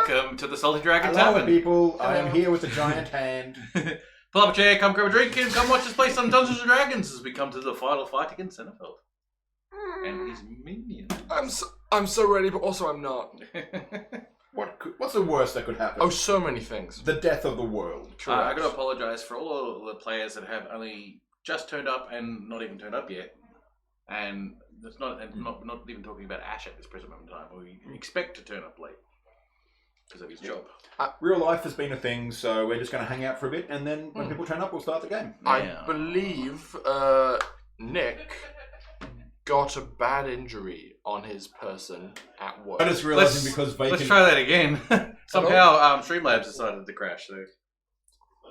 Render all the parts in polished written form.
welcome to the Salty Dragon Hello, Tavern. people. I am here with a giant hand. Pull up a chair, come grab a drink, and come watch us play some Dungeons & Dragons as we come to the final fight against Senefeld. And his minion. I'm so ready, but also I'm not. What's the worst that could happen? Oh, so many things. The death of the world. I got to apologise for all the players that have only just turned up and not even turned up yet. And that's not even talking about Ash at this present moment in time. We expect to turn up late because of his job. Real life has been a thing, so we're just going to hang out for a bit, and then when people turn up, we'll start the game. I believe Nick got a bad injury on his person at work. I just realising because Bacon... Let's try that again. Somehow Streamlabs decided to crash, so...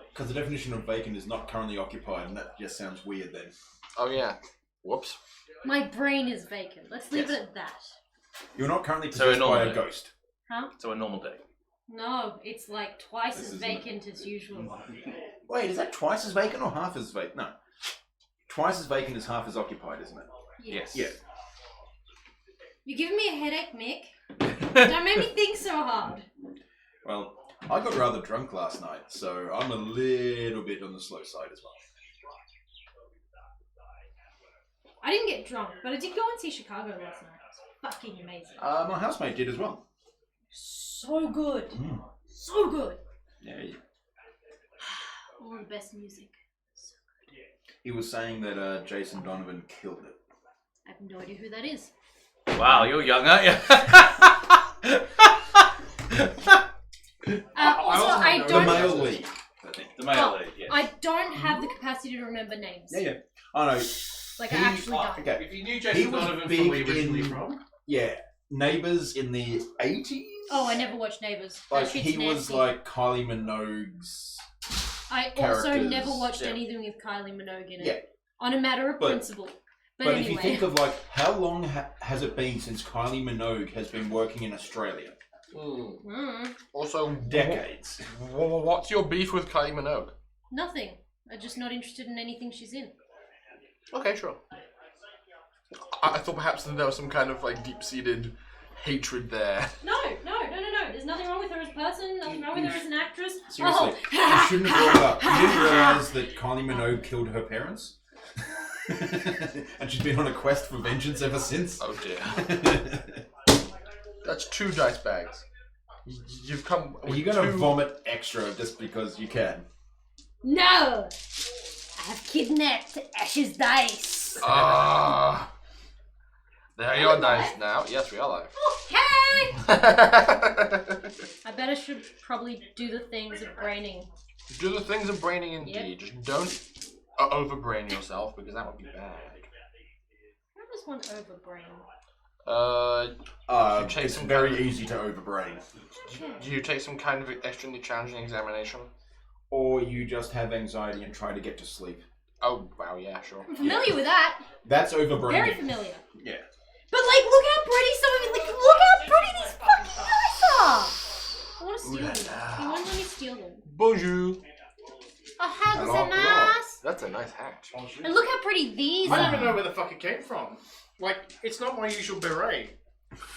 Because the definition of vacant is not currently occupied, and that just sounds weird then. Oh yeah. Whoops. My brain is vacant. Let's leave it at that. You're not currently possessed by a ghost. Huh? So a normal day. No, it's like twice as vacant as usual. Wait, is that twice as vacant or half as vacant? No. Twice as vacant is half as occupied, isn't it? Yes. Yeah. You're giving me a headache, Mick. Don't make me think so hard. Well, I got rather drunk last night, so I'm a little bit on the slow side as well. I didn't get drunk, but I did go and see Chicago last night. It was fucking amazing. My housemate did as well. So good. So good. Yeah. All the best music. So good. He was saying that Jason Donovan killed it. I have no idea who that is. Wow, you're young, aren't you? Also, I The don't. male lead, I think. The male lead, yes. I don't have the capacity to remember names. Yeah. Oh no. Like I actually don't. Okay. If you knew He Jason was Donovan from big where he originally in- from... Yeah. Neighbours in the 80s? Oh, I never watched Neighbours. Like, That shit's he was nasty. like Kylie Minogue's... I also characters, never watched yeah. anything with Kylie Minogue in it. Yeah. On a matter of But- principle. But But anyway. if you think of like, how long has it been since Kylie Minogue has been working in Australia? Also, Decades. What's your beef with Kylie Minogue? Nothing. I'm just not interested in anything she's in. Okay, sure. I thought perhaps that there was some kind of like deep-seated hatred there. No. There's nothing wrong with her as a person, nothing wrong with her as an actress. Seriously, you shouldn't have brought it up. You didn't realise that Kylie Minogue killed her parents? And she's been on a quest for vengeance ever since? Oh dear. That's 2 dice bags. You've come. Are you going to vomit extra just because you can? No! I have kidnapped Ash's dice. There are your dice now. Yes, we are live. Oh, hey! I bet I should probably do the things of braining. Do the things of braining indeed. Yep. Just don't overbrain yourself because that would be bad. How does one overbrain? You take It's some very kind of- easy to overbrain. Do you take some kind of extremely challenging examination? Or you just have anxiety and try to get to sleep. Oh, wow, yeah, sure. I'm familiar with that. That's overbraining. Very familiar. Yeah. But like, look how pretty some of it. Like, look how pretty these fucking dice are. I want to steal them. You won't let me steal them. Bonjour. Oh, how Hello, so nice. That's a nice hat. And look how pretty these I don't even are. know where the fuck it came from. Like, it's not my usual beret.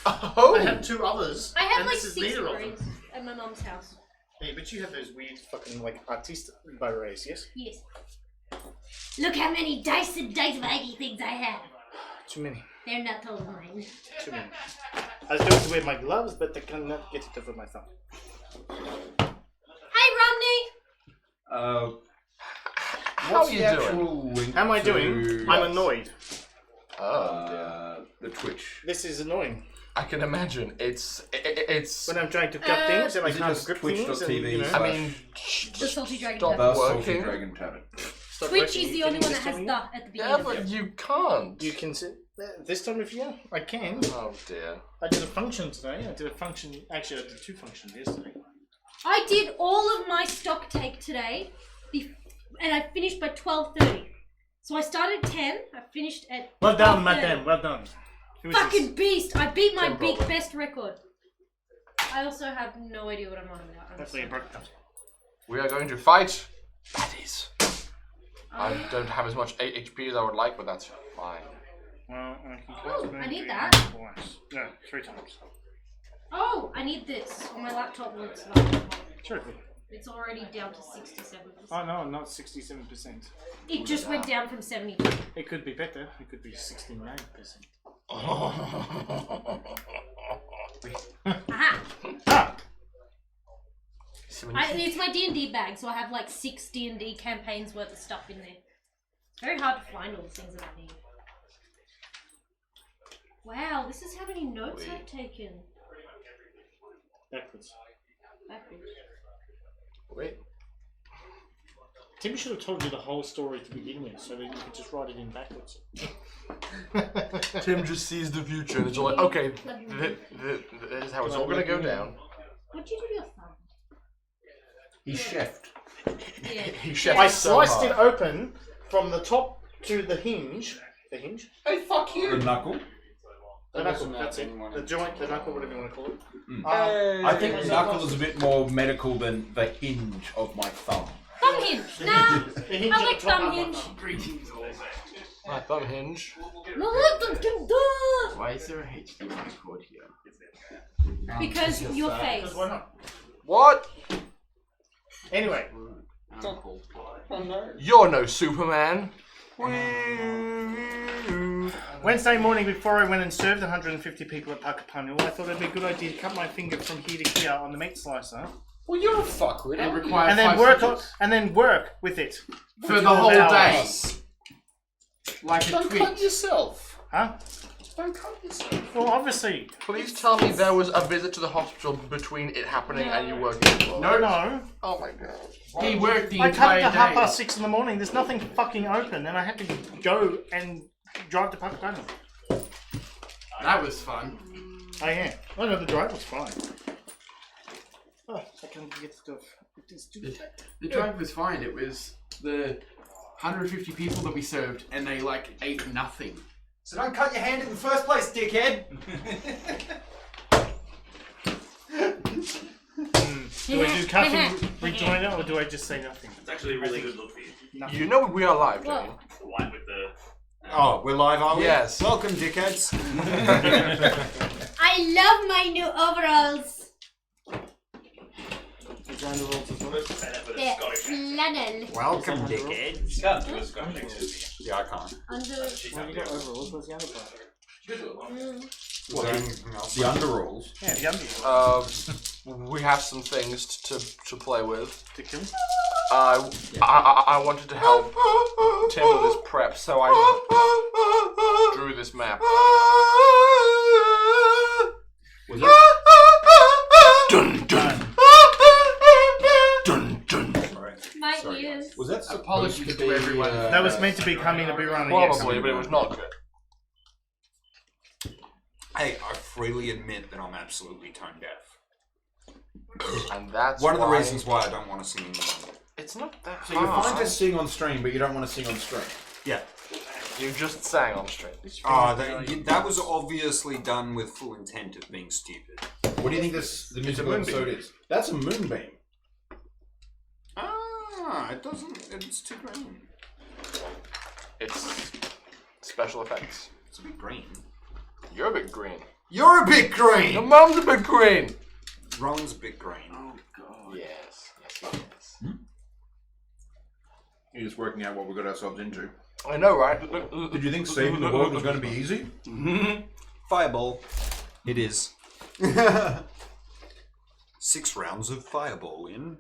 Oh! I have 2 others. I have and like this is 6 neither of berets them. at my mom's house. Hey, but you have those weird fucking like artiste berets, yes? Yes. Look how many dice and dice baggy things I have. Too many. They're not all mine. Too many. I was going to wear my gloves, but I cannot get it over my thumb. Hey, Romney! How are you doing? Link How am I to- doing? I'm annoyed. Oh, dear. The Twitch. This is annoying. I can imagine. It's. When I'm trying to cut things and I Is it can't just grip things and, twitch.tv? you know, I mean, The Salty Dragon stop Tavern. The Salty working. Dragon Tavern. stop Twitch working. is the Can only you one that this has time the again? at the Yeah, beginning of but it. you can't. You can sit this time of year? I can. Oh dear. I did a function today. I did a function. Actually, I did 2 functions yesterday. I did all of my stock take today, and I finished by 12:30. So I started at 10, I finished at Well done, 12:30. madam. Well done. Who is Fucking this? beast! I beat my No big problem. best record. I also have no idea what I'm on about. I'm Hopefully, sorry. it broke down. We are going to fight baddies. I don't have as much HP as I would like, but that's fine. Well, I can Oh, cast I need Moonbeam that. twice. No, 3 times. Oh, I need this on my laptop. Looks like Sure. it's already down to 67%. Oh no, not 67%. It just went down from 72. It could be better. It could be 69%. Aha! Ah! It's my D&D bag, so I have like 6 D&D campaigns worth of stuff in there. It's very hard to find all the things that I need. Wow, this is how many notes I've taken. Backwards. Backwards. Wait. Tim should have told you the whole story to begin with, so that you could just write it in backwards. Tim just sees the future and it's all like, okay, this is how it's all gonna go down. What'd you do to your thumb? He's chefed. Yeah. He chefed I so sliced hard. it open from the top to the hinge. The hinge? Hey, fuck The you! knuckle. The knuckle, that's it. The joint, the knuckle, whatever you want to call it. I think knuckle is a bit more medical than the hinge of my thumb. Thumb hinge! Nah! The hinge I at like the top thumb of my hinge. thumb. My thumb hinge. No, look, duh! Why is there a HDMI cord here? Because your face. Because why not? What? Anyway, You're no Superman. Wednesday morning before I went and served 150 people at Puckapunnu, I thought it'd be a good idea to cut my finger from here to here on the meat slicer, Well, you're a fuckwit. It requires and then 5 work fingers. and then work with it. for the whole day. hours. Like a Don't twig. cut yourself. Huh? Don't cut yourself. Well, obviously. Please tell me there was a visit to the hospital between it happening and you working as well. No. Oh my god. He worked the I cut it entire at day. 6:30 in the morning. There's nothing fucking open, and I had to go and drive to Puckapunnu. That was fun. Oh yeah. Oh no, the drive was fine. Oh, I can't get stuff. The drive was fine. It was the 150 people that we served, and they like ate nothing. So don't cut your hand in the first place, dickhead. Do I do cut and rejoin it, or do I just say nothing? It's actually a really good look for you. You know we are live, don't you? What? Light with the. Oh, we're live, are we? Yes. Welcome, dickheads. I love my new overalls. Rejoin the rules as well. They're flannel. Welcome, dickheads. You can't do a Scotch accent. Yeah, I can't. Under. Well, you got overalls. What's the other part? What, anything else? The underalls. Yeah, the under We have some things to play with. to kill. I wanted to help Tim with his prep, so I drew this map. Was it? Dun dun. Dun dun. My Sorry, ears. Was that Apologies supposed to everyone. That was meant to be coming to be running. Yes. Probably, but it was not good. Hey, I freely admit that I'm absolutely tone deaf. And that's One of the why- reasons why I don't want to sing in the It's not that So you're hard. fine to sing on stream, but you don't want to sing on stream. Yeah. You just sang on stream. That was obviously done with full intent of being stupid. What do you think the musical moonbeam. episode is? That's a moonbeam. Ah, it doesn't. It's too green. It's special effects. It's a bit green. You're a bit green. You're a bit Your green. mom's a bit green. Ron's a bit green. Oh god. Yes. You're just working out what we got ourselves into. I know, right? Did you think saving the world was going to be easy? Fireball. It is. 6 rounds of fireball in.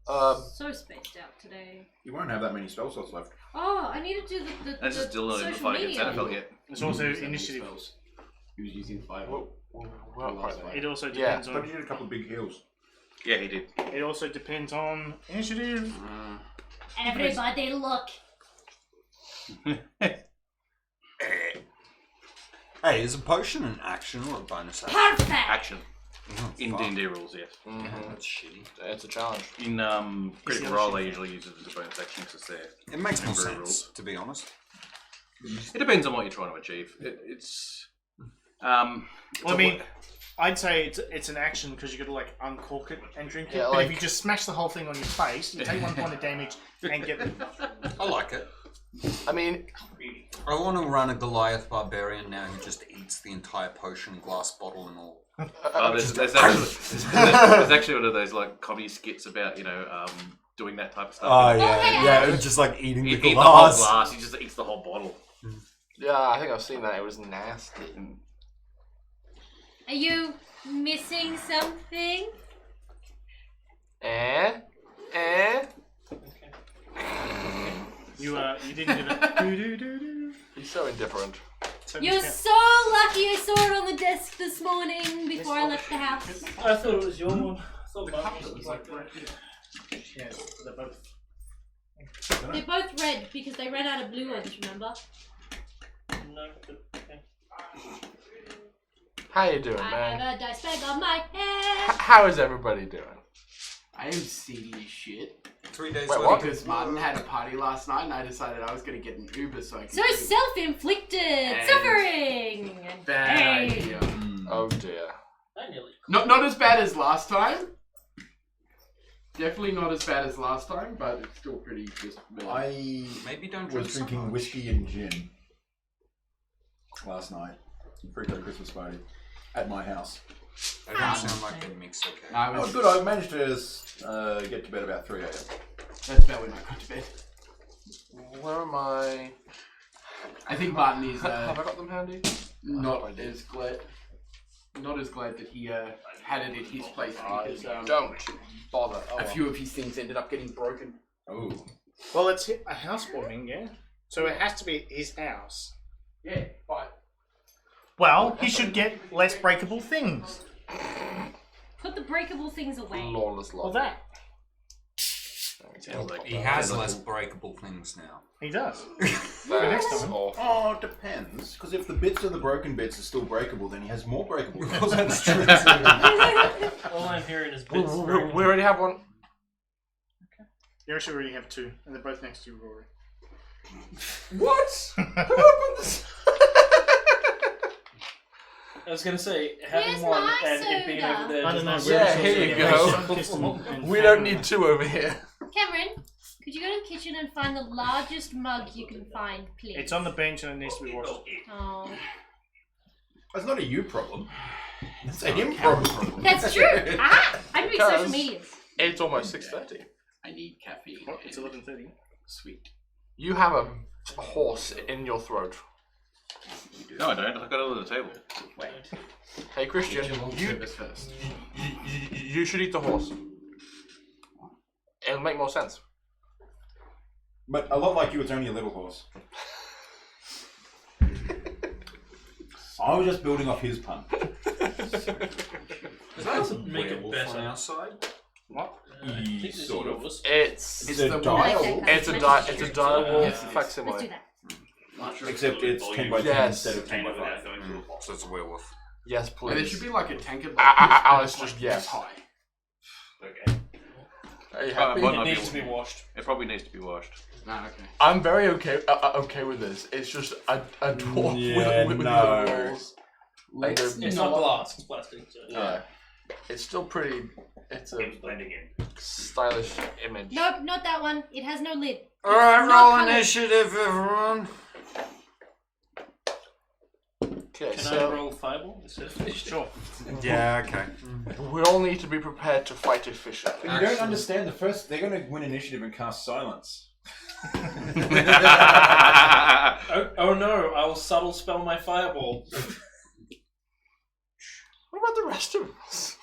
So spaced out today. You won't have that many spell slots left. Oh, I need to do the That's just still not even social fighting against media. NFL yet. There's also initiative. He was using fire. It also Yeah. depends But on. you did a couple of big heals. Yeah, he did. It also depends on initiative. Everybody look. Hey, is a potion an action or a bonus action? Perfect. Action. Oh, In fuck. D&D rules, yes. That's shitty. It's a challenge. In Critical Role, they usually use it as a bonus action because it's there. It makes more Temporary sense, rules. to be honest. It depends on what you're trying to achieve. It's Well, I mean, I'd say it's an action because you got to like uncork it and drink it. Yeah, but like- if you just smash the whole thing on your face, you take 1 point of damage and get. I like it. I mean, I want to run a Goliath Barbarian now who just eats the entire potion glass bottle and all. Oh, there's actually one of those like comedy skits about doing that type of stuff. Oh yeah. yeah, just like eating He the eats the whole glass. glass. He just eats the whole bottle. Yeah, I think I've seen that. It was nasty. Are you missing something? You didn't give it. Do. He's so indifferent. So You're discount. so lucky I saw it on the desk this morning before I left the house. I thought it was your one. I thought The mine cup that was was like like red. Yeah, they're both. They're both red because they ran out of blue ones, remember? No, but okay. How you doing, I man? have a dice bag on my head. How is everybody doing? I am seedy as shit. 3 days Wait, later. what? Because Martin had a party last night and I decided I was going to get an Uber so I could So drink. self-inflicted And suffering. Bad Pain. idea. Oh dear. I nearly. Not as bad as last time. Definitely not as bad as last time, but it's still pretty just... I Maybe don't drink was so drinking much. whiskey and gin last night. Pre Christmas party at my house. That doesn't sound like a mix, okay. No, it Oh, was good. I managed to get to bed about 3 a.m. That's about when I got to bed. Where am I? I think Martin is Have I got them handy? not as glad that he had it at his place because Don't bother. Oh, a few of his things ended up getting broken. Oh. Well, it's a housewarming, yeah. So it has to be his house. Yeah, but Well, he should get less breakable things. Put the breakable things away. Lawless Well, love. that He has less breakable things now. he does. That's next time. awful. Oh, it depends. Because if the bits and the broken bits are still breakable, then he has more breakable bits. Well, that's true. All I'm hearing is We bits. already have one. You actually already have two, and they're both next to you, Rory. What? Who opened this? I was gonna say having Where's one my and it being soda? over there. I does don't know. not Where Yeah, seem here to you be go. sun-kissed. We don't need two over here. Cameron, could you go to the kitchen and find the largest mug you can find, please? It's on the bench and it needs to be washed. Oh. That's not a you problem. It's a him problem. That's true. Aha! I'm doing social Because- medias. It's almost 6:30. I need caffeine. Oh, it's 11:30. Sweet. You have a horse in your throat. No, I don't. I got it on the table. Wait. Hey Christian, Get your long you service first. you should eat the horse. It'll make more sense. But a lot like you, it's only a little horse. I was just building off his pun. Is that a Make it werewolf better. on our side? What? Sort of. It's It's a the dial, it's a direwolf Yes, it is. Let's facsimile. do that. except it's 10 by 10 Yes. instead of 10 by 5. So it's a werewolf. Yes, And there please. should be like a tank of Alice just yes. high. Okay. Are you Oh, happy? well, It might needs be- to be washed. It probably needs to be washed. Nah, okay. I'm very okay with this. It's just a dwarf Yeah, with no. little walls. Like Let's they're- It's not not glass, it's plastic. So. Yeah. It's still pretty. It's a It's blending in. stylish image. Nope, not that one. It has no lid. Alright, Not roll colored. initiative, everyone. Okay, Can I so roll fireball instead of fish? Sure. Yeah, okay. we all need to be prepared to fight efficiently. You don't understand. They're going to win initiative and cast silence. Oh no, I'll subtle spell my fireball. What about the rest of us?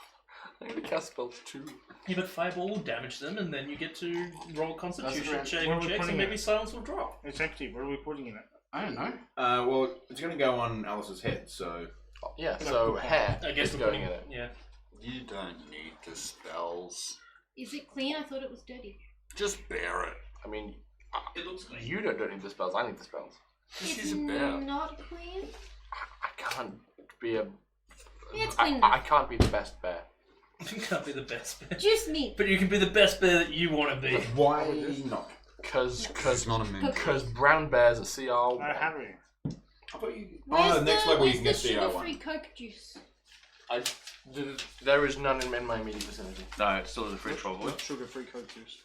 I'm gonna cast spells too. Yeah, but fireball will damage them, and then you get to roll constitution right. saving Where are we checks, putting and maybe it? silence will drop. Exactly. What are we putting in it? I don't know. Well, it's going to go on Alice's head, so... Yeah, so hair I guess is we're going putting in it. Yeah. You don't need the spells. Is it clean? I thought it was dirty. Just bear it. I mean, It looks like you don't need the spells. I need the spells. Just It's use a bear. not clean. I can't be a. It's I, clean. I can't be the best bear. You can't be the best bear. Juice me. But you can be the best bear that you want to be. Why not? Cause It's not a moon. brown bears are CR. Oh, have we? Where's the next level you can get the CR1. sugar-free Coke juice? There is none in my immediate vicinity. No, it's still in the fridge probably. Sugar-free Coke juice.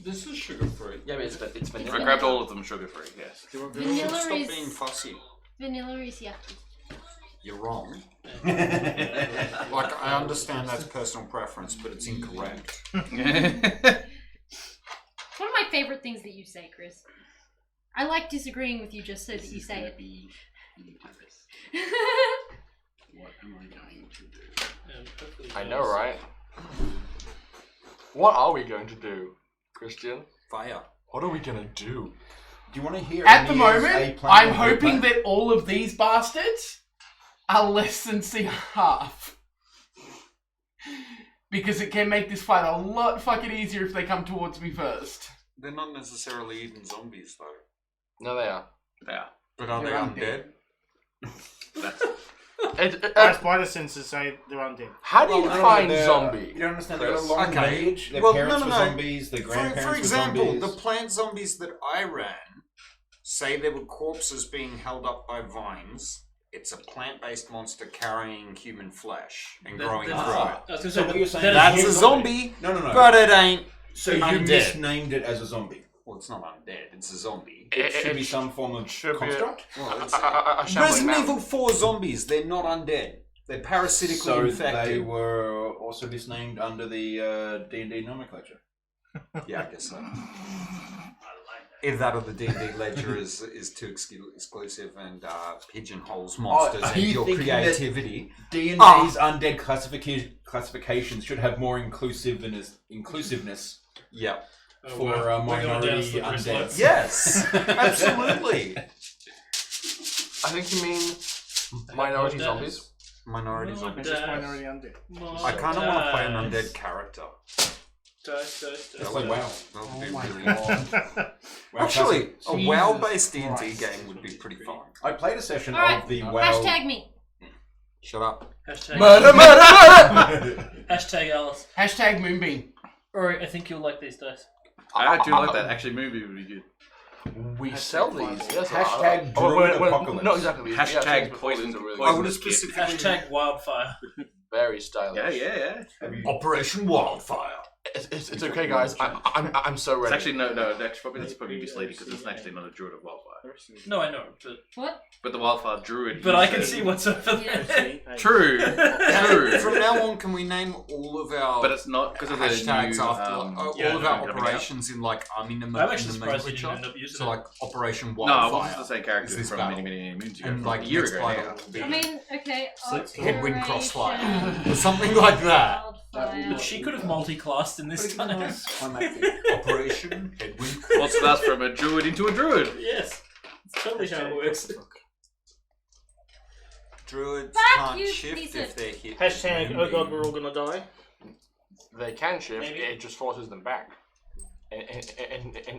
This is sugar free. Yeah, but it's I vanilla. grabbed all of them sugar free, yes. Vanilla Stop is being fussy. vanilla is yucky. You're wrong. Like, Like, I understand that's personal preference, but it's incorrect. One of my favorite things that you say, Chris. I like disagreeing with you just so that you say it. What am I going to do? I know, right? What are we going to do, Christian? Fire. What are we gonna do? Do you want to hear? At the any as a moment, plan I'm of the hoping plan? that all of these bastards are less than C half. Because it can make this fight a lot fucking easier if they come towards me first. They're not necessarily even zombies, though. No, they are. Yeah. But are they They're undead? That's, My spider senses say they're undead. How do you Well, no, define they're- zombie? You don't understand. They've got a Chris? long Okay. lineage. Their Well, parents no, were no. zombies. Their grandparents For were example, zombies. the plant zombies that I ran say there were corpses being held up by vines. It's a plant-based monster carrying human flesh and growing that's- through I it. was gonna So say, what you're saying that That's is a your zombie, No, no, no. but it ain't. so you undead. misnamed it as a zombie. Well, it's not undead. It's a zombie. It should be some form of should be a- construct. Well, it's A shambling Resident mountain. Evil 4 zombies. They're not undead. They're parasitically So infected. they were also misnamed under the D&D nomenclature. Yeah, I guess so. Either that or the D&D ledger is too exclusive and pigeonholes monsters are and you your thinking that- creativity. D&D's undead classifications should have more inclusiveness Yeah. Oh, for wow. We're going down minority slippery undead. slopes. Yes, absolutely. I think you mean minority Undead. zombies. Minority No, zombies. Just minority undead. I kind of want to play an undead character. Dice. It's like WoW. That would be my really God. WoW Actually, classic. a Jesus WoW-based D&D Christ. game would be pretty fun. I played a session Alright, of the WoW. Hashtag me. Shut up. Hashtag, Murder! hashtag Alice. Hashtag Moonbeam. Rory, I think you'll like these dice. I do like that. Actually, movie would be good. We sell these. Yes. Hashtag Druid Apocalypse. No, exactly. Hashtag poison. poison- I would have Poisonous gift. specifically... Hashtag wildfire. Very stylish. Yeah. Have you- Operation Wildfire. It's okay, guys. I'm so It's ready. actually no. That's probably misleading because it's actually not a druid of wildfire, No, I know, What? but the wildfire druid. but I uses- can see what's over there. True. From now on, can we name all of our But it's not because of the hashtags new, after all yeah, all of our coming out. operations in like army I'm actually surprised you nomenclature? didn't end up using So it. like Operation No, Wildfire. it wasn't the same Is character this from battle? many moons ago. And from like a year next ago. battle now. will be I mean, okay. Headwind Crossfire Operation or something like that. Wildfire. But she could have multi-classed in this time. Operation Headwind. What's that from a druid into a druid? Yes. It's totally how it works. Druids Fuck can't you, shift piece if of- they're hit. Hashtag, with oh god, moonbeam. we're all gonna die. They can shift. Maybe. It just forces them back. And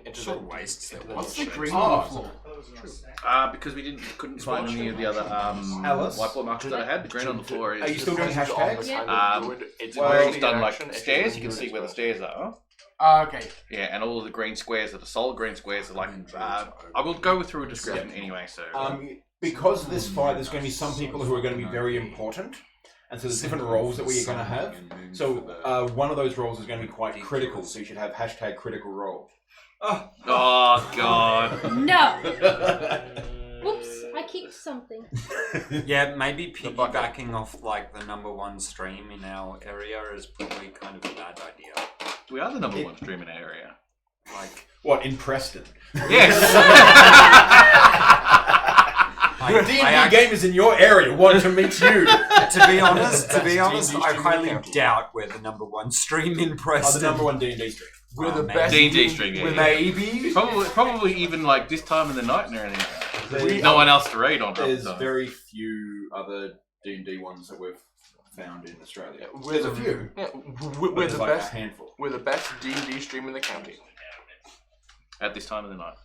into Sort the of wastes their What's the will. green Oh, on the floor? Because we couldn't find any of the other Alice? whiteboard markers that I had. The green on the floor is. Are you still doing hashtags? It's Where mostly it's done like interaction, stairs, it's you can just see where the stairs are. Okay. Yeah, and all of the green squares are the solid green squares are like. I will go through a description anyway. So. Because of this fight, there's going to be some people who are going to be very important, and so there's different roles that we are going to have. So one of those roles is going to be quite critical. So you should have hashtag critical role. Oh God. No. Oops, I kicked something. Yeah, maybe piggybacking off like the #1 stream in our area is probably kind of a bad idea. We are the #1 stream in our area. Like, What, in Preston? Yes. D&D gamers in your area want to meet you. to be honest, D&D I stream highly county. doubt we're the #1 stream in Oh, Preston. the #1 D&D stream. We're the maybe. best D&D stream, yeah. Maybe. Probably even like this time in the night and everything. There's- No one else to raid on. There's so. very few other D&D ones that we've found in Australia. We're There's the a few. Yeah, but we're there's the like best. a handful. We're the best D&D stream in the county. At this time of the night.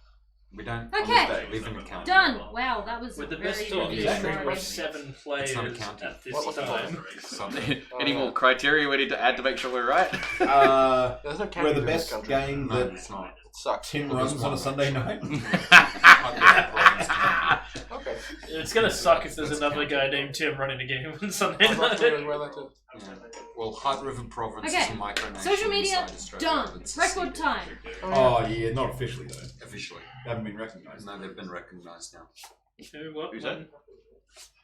We don't Okay. live in a county. Done. Wow, that was With the very best review. of Exactly. 7 players It's not a county. at this What's the time. Something. Any more criteria we need to add to make sure we're right? There's no We're counties the in this best country. game No, that it's not. It sucks. Tim Well, there's runs on a one. Sunday night. Okay. It's gonna suck if there's another guy named Tim running a game on Sunday I'm not night. doing well at it. Yeah. Well, Hutt River Province Okay. is a micronation Social media inside Australia, done. but it's Record seceded time. Oh, yeah, not officially, though. Officially. They haven't been recognised. No, they've been recognised now. Who, what, Who's when?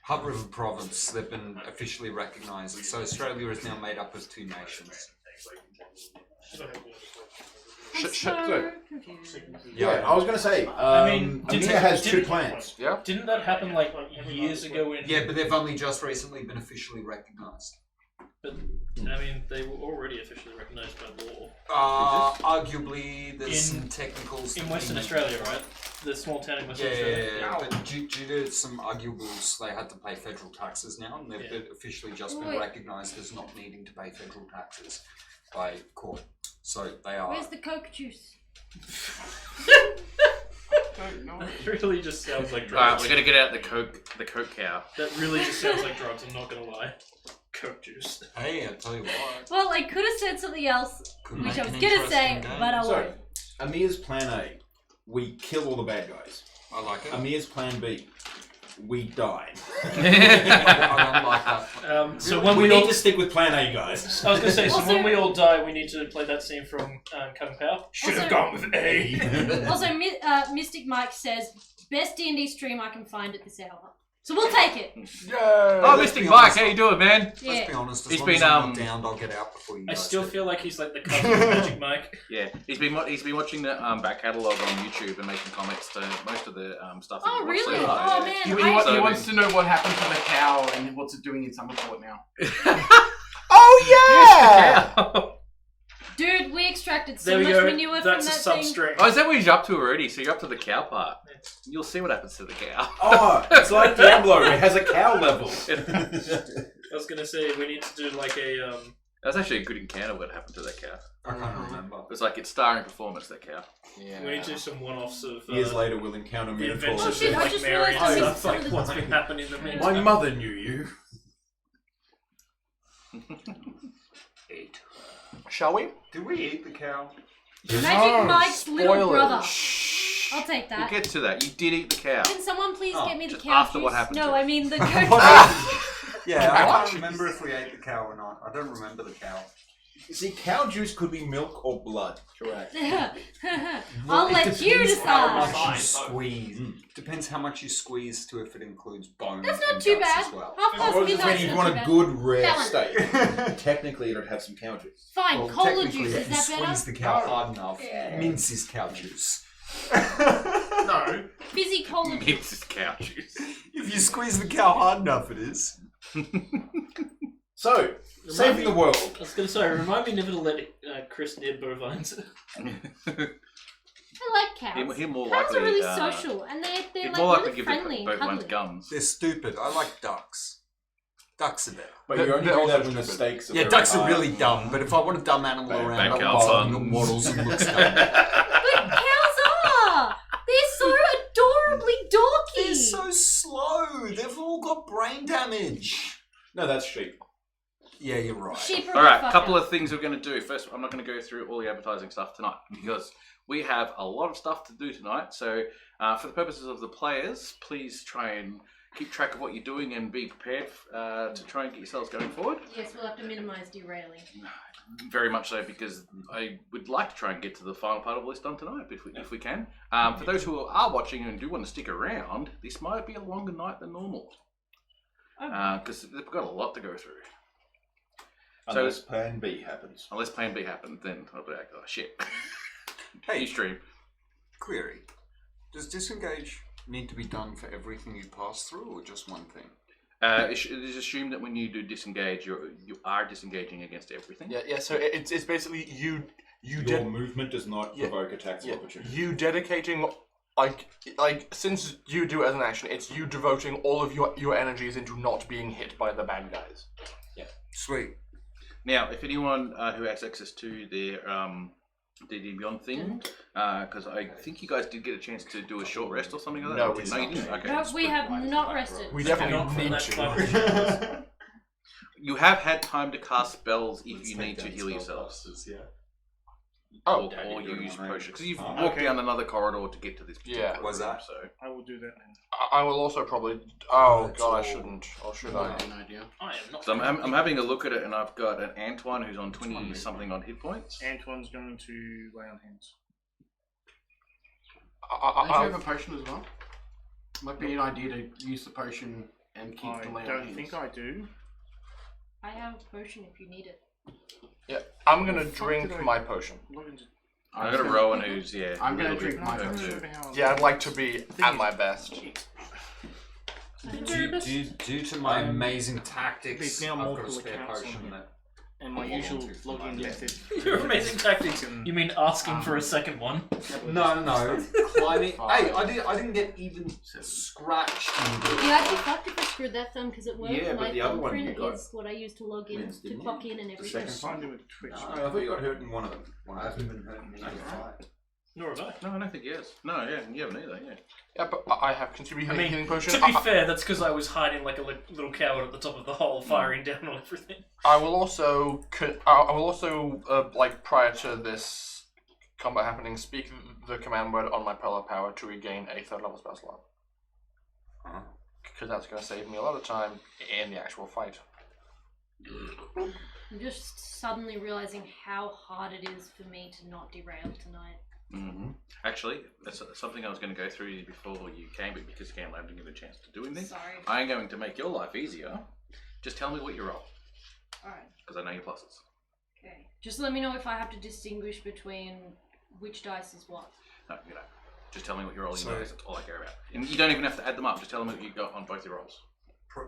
Hutt River Province, they've been officially recognised, and so Australia is now made up of 2 nations. I'm Sh- so confused. Yeah, I was going to say, mean, Amir has 2 plans. Yeah. Didn't that happen like years ago? Yeah, but they've only just recently been officially recognised. But I mean, they were already officially recognised by law Arguably, there's some technicals in Western Australia, right? The small town in Western Australia. Yeah, but due to some arguables, they had to pay federal taxes now, and they've officially just been recognised as not needing to pay federal taxes by court. So they are. Where's the Coke juice? Don't know. It really just sounds like Alright, drugs. we're gonna get out the coke cow. That really just sounds like drugs. I'm not gonna lie. Coke juice. Hey, I tell you what. Well, I could have said something else, Could which make I was an gonna say, interesting game. but I So, won't. Amir's plan A, we kill all the bad guys. I like it. Amir's plan B, we die. I don't like that. So we when we need all, to stick with plan A, guys. I was gonna say, so Also- when we all die, we need to play that scene from Kevin Powell. Should have Also- gone with A. Also, Mystic Mike says, best D&D stream I can find at this hour. So we'll take it. Oh, let's Mr. be Mike, honest. how you doing, man? Let's be Yeah. honest, as He's long been, as I'm not downed, I'll get out before you I guys still do. feel like he's like the cousin of Magic Mike. Yeah, he's been watching the back catalogue on YouTube and making comments to most of the stuff. that Oh, he watched really? so far. Oh, Yeah. man. He So- wants to know what happened to the cow and what's it doing in Summerport now. Oh yeah! Dude, we extracted so There we much go. manure from That's a that thing. substring. Oh, is that what you're up to already? So you're up to the cow part. You'll see what happens to the cow. Oh, it's like Diablo. It has a cow level. I was gonna say we need to do like a That's actually a good encounter. What happened to that cow? I can't remember. It was like its starring performance. That cow. Yeah. we need to do some one-offs of Years later, we'll encounter the Minotaur. adventures Oh, shit, of I like just Mary realised I and missed stuff. some Like of what's the been happening in the My meantime. mother knew you. Shall we? Did we eat the cow? Magic Mike's little Spoilers. brother. I'll take We'll that. get to that. You did eat the cow. Can someone please get me the just cow after juice? what happened No, to I it. mean the cow Yeah, I can't remember if we ate the cow or not. I don't remember the cow. See, cow juice could be milk or blood. Correct. I'll It let you depends how decide. much you squeeze. Depends how much you squeeze to if it includes bones. That's not and too guts bad. as well. Half past Or just midnight's when you not want too a bad. good rare That one. steak, technically it'd have some cow juice. Fine, Well, cola technically, juice, if is you that better? squeeze the cow hard enough, minces cow juice. No. Fizzy cola juice. It's just cow juice. If you squeeze the cow hard enough, it is. So, saving the world. I was gonna say, remind me never to let Chris near bovines. I like cows. He'll more Cows likely. are really social, and they're He'd like more likely really give friendly the and both ones cuddly. gums. They're stupid. I like ducks. Ducks are better. But They're- you only they're do also that when the stupid. stakes are Yeah, very ducks are high. really dumb, but if I want a dumb animal Back around, cow I'm barking fun. and waddles and looks dumb. But cows are! They're so adorably dorky! They're so slow. They've all got brain damage. No, that's sheep. Yeah, you're right. Sheep are All right, the a fuck couple up. of things we're going to do. First, I'm not going to go through all the advertising stuff tonight because we have a lot of stuff to do tonight. So, for the purposes of the players, please try and keep track of what you're doing and be prepared to try and get yourselves going forward. Yes, we'll have to minimise derailing. Very much so, because I would like to try and get to the final part of the list on tonight if we can. For those who are watching and do want to stick around, this might be a longer night than normal because we've got a lot to go through. So- Unless plan B happens. Unless Plan B happens, then I'll be like, oh shit. Hey, You stream. query. Does disengage need to be done for everything you pass through, or just one thing? It is assumed that when you do disengage, you are disengaging against everything. Yeah. So it's basically you Your movement does not provoke attacks of opportunity. you dedicating like since you do it as an action, it's you devoting all of your energies into not being hit by the bad guys. Sweet. Now, if anyone who has access to their D&D Beyond thing, because I think you guys did get a chance to do a short rest or something like that. No, we you didn't. didn't. Okay. No, we have not rested. We Not definitely from need that to. climate. You have had time to cast spells if you need to heal yourselves. Oh, or use potions. Because you've walked Okay. down another corridor to get to this particular Yeah. Was room, that? so. I will do that then. I will also probably. Oh That's god, I all. shouldn't. Or should I? An idea. I am not. So I'm having a look at it, and I've got an Antoine who's on 20 something on hit points. Antoine's going to lay on hands. Don't you have a potion as well? Might be an idea to use the potion and keep I the lay on don't hands. think I do. I have a potion if you need it. Yeah, I'm gonna What the fuck drink did I- my potion. Log into- I've got a Rowan who's I'm gonna a little drink bit my hurt potion. too. remember how I Yeah, I'd like to be thing at is- my best. Due to my amazing tactics, There's now I've got a multiple spare accounts potion on that And my I want usual to for login my- method. Your amazing tactics. Can- You mean asking for a second one? No. Climbing. Hey, I didn't get even scratched in the You actually fucked if I screwed that thumb because it worked. Yeah, but my the other one you thumbprint got is what I use to log in, missed, to didn't clock you? in and The everything. second Signed in with Twitch. No, I thought you got hurt in one of them. I haven't been hurt in either fight. Nor have I. No, I don't think he is. No, yeah, you haven't either. Yeah. Yeah, but I have contributed I mean, healing potion. to be fair, that's because I was hiding like a little coward at the top of the hole, firing down on everything. I will also, like prior to this combat happening, speak the command word on my Pearl of Power to regain a 3rd level spell slot. Because that's going to save me a lot of time in the actual fight. I'm just suddenly realizing how hard it is for me to not derail tonight. Mm-hmm. Actually, that's something I was going to go through before you came, but because you came, I didn't get a chance to do anything. Sorry. I'm going to make your life easier. Just tell me what you roll, Alright, because I know your pluses. okay. Just let me know if I have to distinguish between which dice is what. No, you know. Just tell me what you're rolling. So- That's all I care about. And you don't even have to add them up. Just tell me what you got on both your rolls.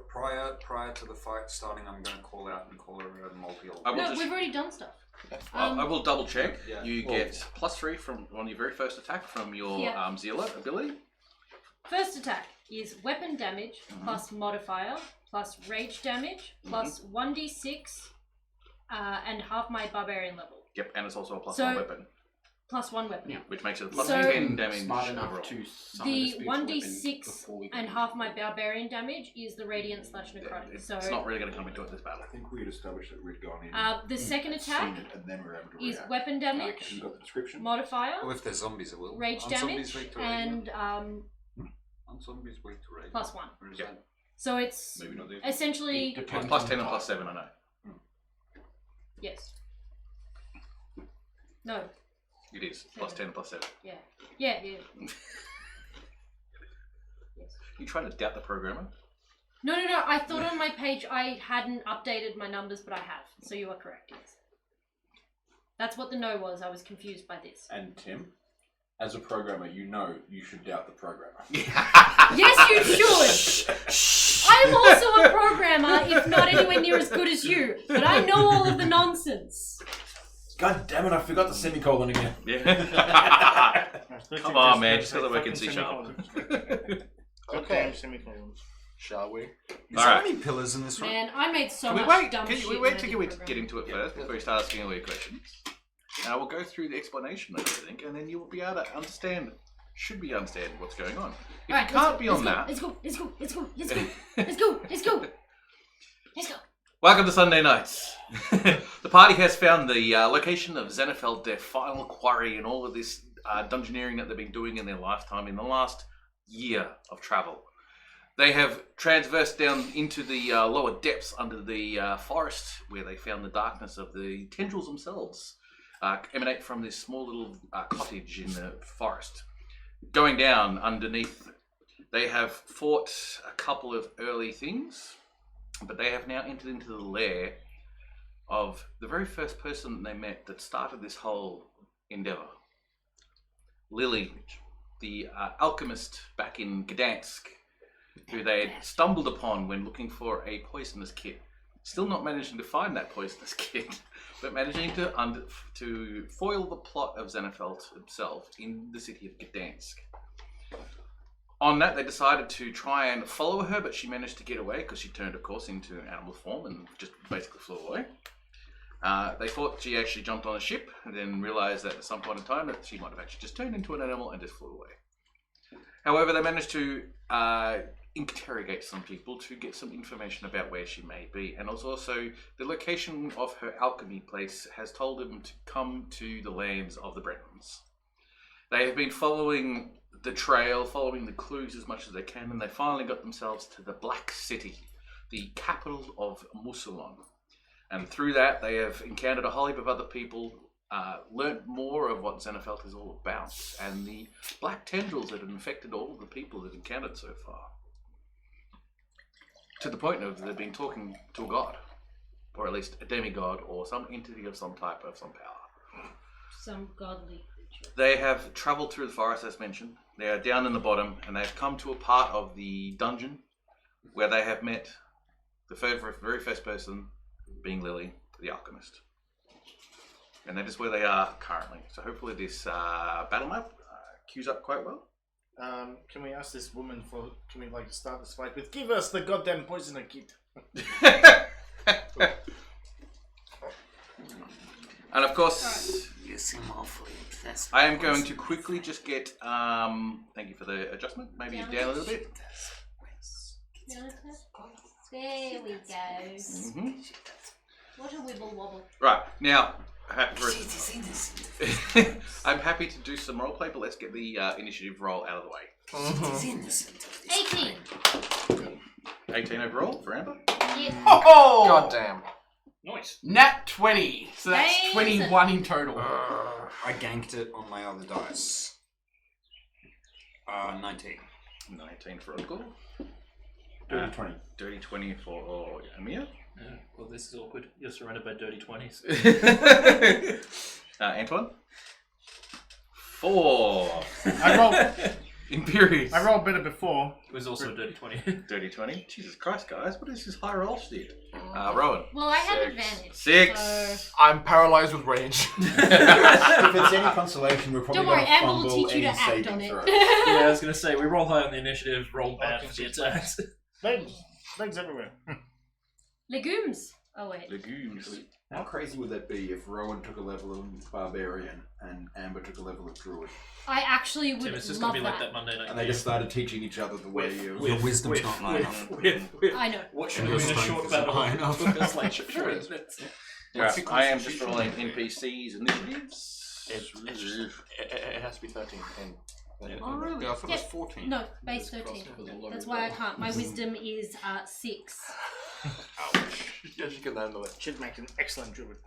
Prior to the fight starting, I'm going to call out and call her a multi-ult. I will No, just- we've already done stuff. I will double check. Yeah. You Well- get +3 from on your very first attack from your Yeah. Zealot ability. First attack is weapon damage plus modifier plus rage damage plus 1d6 and half my barbarian level. Yep, and it's also a +1 So- weapon, Plus 1 weapon. which makes it a So- +10 damage Smart enough overall. to summon The a spiritual weapon 1d6 before we and go half into my it. barbarian damage is the radiant slash necrotic. It's So not really going to come into it this battle. I think we had established that we'd gone in. the second attack seen it, and then we were able to is react. weapon You damage, got the description? modifier, Well, if they're zombies, it will. rage Aren't zombies damage, weak to rage? and Aren't zombies weak to rage? plus 1. Or is Yeah. that- So it's Maybe not there. essentially Depends Plus on 10 the and type. +7, I know. yes. No. It is. +10 and +7. Yeah. Yeah. Yeah. Yes. You trying to doubt the programmer? No. I thought on my page I hadn't updated my numbers, but I have. So you are correct. Yes. That's what the no was. I was confused by this. And Tim, as a programmer, you know you should doubt the programmer. Yes, you should. I'm also a programmer, if not anywhere near as good as you. But I know all of the nonsense. God damn it, I forgot the semicolon again. Yeah. Come on, man, just Fucking gotta work in C sharp. semicolons. Goddamn Okay. semicolons. Shall we? Is All there right. any pillars in this room? Man, I made so Can we much wait? dumb Can shit. we when wait I to did get programming. into it first before you start asking all your questions? Now we'll go through the explanation of everything, and then you will be able to understand. Should be understand what's going on. If Alright, you can't let's be go, on that, Let's go. Let's go. Let's go. Let's go. Let's go. welcome to Sunday nights. The party has found the location of Xenofeld, their final quarry, and all of this dungeoneering that they've been doing in their lifetime in the last year of travel. They have transversed down into the lower depths under the forest, where they found the darkness of the tendrils themselves emanate from this small little cottage in the forest. Going down underneath, they have fought a couple of early things, but they have now entered into the lair of the very first person they met that started this whole endeavor. Lily, the alchemist back in Gdansk, who they had stumbled upon when looking for a poisonous kit. Still not managing to find that poisonous kit, but managing to foil the plot of Xenofeld himself in the city of Gdansk. On that, they decided to try and follow her, but she managed to get away because she turned, of course, into animal form and just basically flew away. They thought she actually jumped on a ship and then realized that at some point in time that she might have actually just turned into an animal and just flew away. However, they managed to interrogate some people to get some information about where she may be, and also the location of her alchemy place has told them to come to the lands of the Bretons. They have been following the trail, following the clues as much as they can, and they finally got themselves to the Black City, the capital of Musulon. And through that, they have encountered a whole heap of other people, learnt more of what Xenofeld is all about, and the black tendrils that have infected all of the people they've encountered so far. to the point of they've been talking to a god, or at least a demigod, or some entity of some type of some power. Some godly creature. They have travelled through the forest, as mentioned. They are down in the bottom, and they've come to a part of the dungeon where they have met the very first person, being Lily, the alchemist. And that is where they are currently. So hopefully this battle map queues up quite well. Can we ask this woman can we start this fight with, give us the goddamn poisoner kit? And of course, You seem awfully obsessed. I am going to quickly just get, thank you for the adjustment, maybe down a little bit. There we go. Mm-hmm. What a wibble wobble. Right, now, She's innocent. I'm happy to do some roleplay, but let's get the initiative roll out of the way. She's innocent of this 18. crime. 18 overall for Amber. Yeah. Oh! God damn. Nice. Nat 20. So that's Amazing. 21 in total. I ganked it on my other dice. 19. 19 for Uncle. Dirty 20. Dirty 20 for Amir. Yeah, well, this is awkward. You're surrounded by dirty 20s. Antoine. 4. I rolled Imperious. I rolled better before. It was also a dirty 20. Dirty 20. Jesus Christ, guys. What is this high roll shit? Rowan. Well, I had 6. advantage. 6. So... I'm paralyzed with rage. If it's any consolation, we're probably Don't worry, going to Amber will fumble teach you any to act saving on it. throw. Yeah, I was going to say, we roll high on the initiative, roll bad for the attacks. Legs everywhere. Legumes. Oh, wait. Legumes. How crazy would that be if Rowan took a level of Barbarian and Amber took a level of Druid? I actually would Tim, it's just love going to be that. like that Monday night. And they just started teaching each other the way you... Your wisdom's not high enough. I know. What should Your we do in a strength short isn't battle? high enough. It's like, sure, it's- Right, I am just rolling NPCs initiatives. It has to be 13. Oh, really? I thought it was 14. No, base 13. That's why I can't. My wisdom is 6. Yeah, she can handle it. She'd make an excellent druid.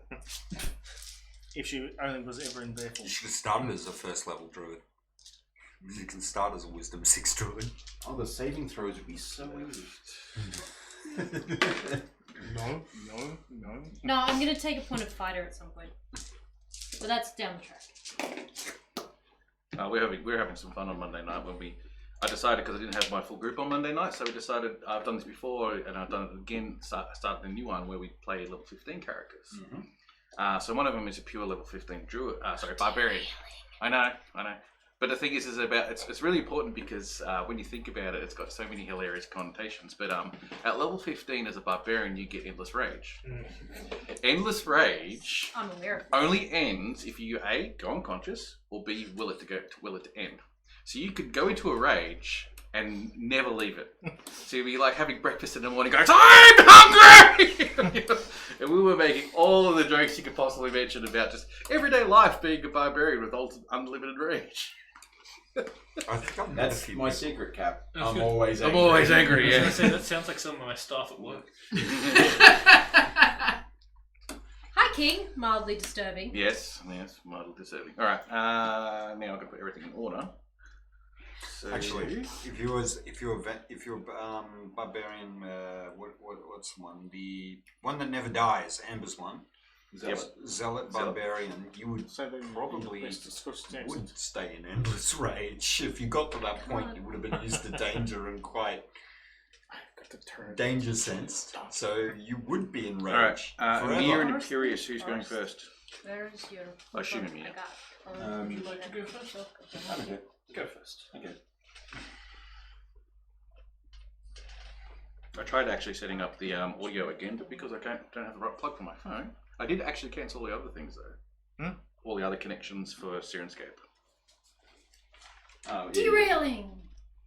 If she only was ever in You Bearful. should have started as a first level druid. You can start as a wisdom 6 druid. Oh, the saving throws would be so easy. No. No, I'm going to take a point of fighter at some point. But that's down the track. We're having some fun on Monday night I decided, because I didn't have my full group on Monday night, so we decided, I've done this before and I've done it again, started a new one where we play level 15 characters. Mm-hmm. So one of them is a pure level 15 druid, barbarian. I know. But the thing is about it's really important because when you think about it, it's got so many hilarious connotations. But at level 15 as a barbarian, you get endless rage. Endless rage I'm aware of it. only ends if you A, go unconscious, or B, will it to end. So you could go into a rage and never leave it. So you'd be like having breakfast in the morning going, I'm hungry! And we were making all of the jokes you could possibly mention about just everyday life being a barbarian with unlimited rage. I think I've met a That's few my people. secret, Cap. That's I'm good. always angry. I'm always angry, I was yeah. going to say, that sounds like some of my staff at work. Hi, King. Mildly disturbing. Yes, mildly deserving. Alright, now I'm going to put everything in order. So, Actually, if you're barbarian, what's the one? The one that never dies, Amber's one. Zealot barbarian. You would So then probably let's discuss next. would stay in endless rage. If you got to that point, you would have been used to danger and quite I've got to turn. danger sensed. So you would be in Alright, rage Amir forever. and Imperious, who's going first? Where is your... I assume Amir. I got... Would you like to go first? Okay. Go first. Okay. I tried actually setting up the audio again, but because I don't have the right plug for my phone, I did actually cancel all the other things though. All the other connections for Sirenscape. Oh, yeah. Derailing!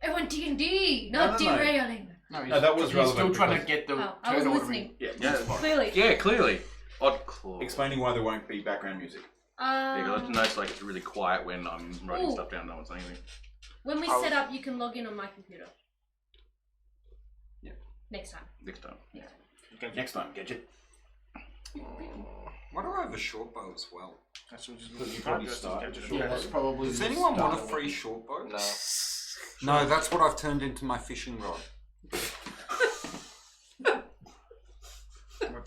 I want D&D, not No. derailing. No, that was he's relevant still trying to because- get the Oh, I was turn listening. Yeah, Clearly. yeah, clearly. Odd claw. Explaining why there won't be background music. Yeah, 'cause I notice like it's really quiet when I'm writing Ooh. stuff down. No one's saying anything. When we set up, you can log in on my computer. Yeah. Next time. Next time. Next time, Gadget. Why do I have a short bow as well? That's what Because you probably started to Yeah, that's probably. Does the anyone want a start. free short bow? No. No, that's what I've turned into my fishing rod.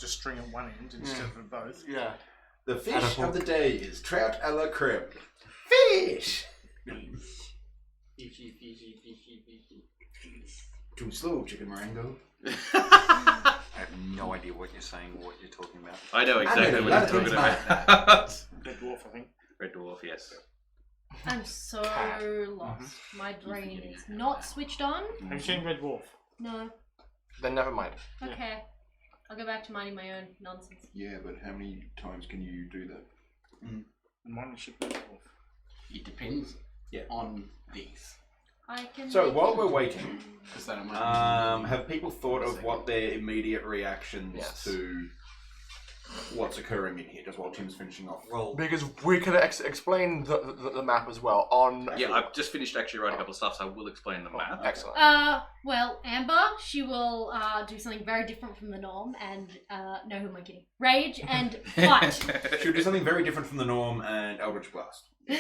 just string at one end instead of both. Yeah. The And a fish hook. of the day is trout a la creme. Fish! Too slow, chicken Marengo. I have no idea what you're saying or what you're talking about. I know exactly know what a lot you're of talking things about. Red dwarf, I think. Red Dwarf, yes. I'm so lost. My brain is not switched on. Have you seen Red Dwarf? No. Then never mind. Okay. I'll go back to minding my own nonsense. Yeah, but how many times can you do that? Mine should be Red Dwarf. It depends Yeah. on these. I can. So make while it. we're waiting, Because they don't mind. have people thought of what their immediate reactions Yes. to what's occurring in here, just while Tim's finishing off? Well, Because we could explain the map as well on. Yeah, I've just finished actually writing a couple of stuff, so I will explain the map. Excellent. Well, Amber, she will do something very different from the norm, and no, who am I kidding? Rage and fight. She'll do something very different from the norm and Eldritch Blast. Look,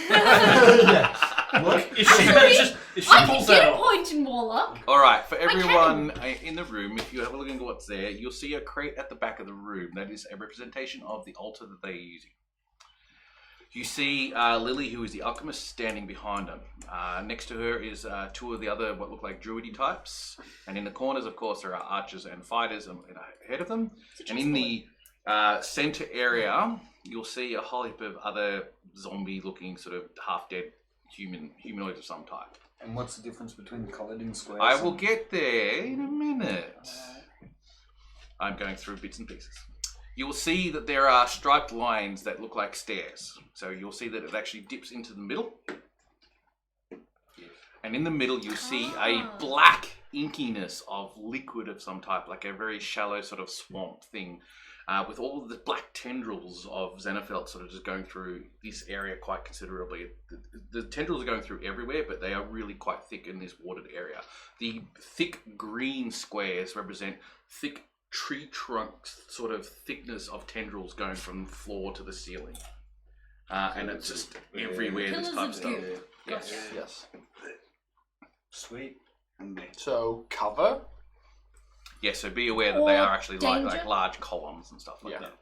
if she manages, if she I can pulls get out, a point in Warlock. Alright, for everyone in the room, if you have a look into what's there, you'll see a crate at the back of the room. That is a representation of the altar that they're using. You see Lily, who is the alchemist, standing behind them. Next to her is two of the other, what look like druidy types. And in the corners, of course, there are archers and fighters ahead of them. And in the center area, you'll see a whole heap of other zombie-looking, sort of half-dead humanoids of some type. and what's the difference between coloured and squares? I will get there in a minute. I'm going through bits and pieces. You will see that there are striped lines that look like stairs. So you'll see that it actually dips into the middle. And in the middle you'll see a black inkiness of liquid of some type, like a very shallow sort of swamp thing, with all of the black tendrils of Xenophelt sort of just going through this area quite considerably. The tendrils are going through everywhere, but they are really quite thick in this watered area. The thick green squares represent thick tree trunks, sort of thickness of tendrils going from the floor to the ceiling. And it's just everywhere, this type of stuff. Yes. Yes. Sweet. So cover. Yeah, so be aware that they Or are actually like danger. large columns and stuff like that.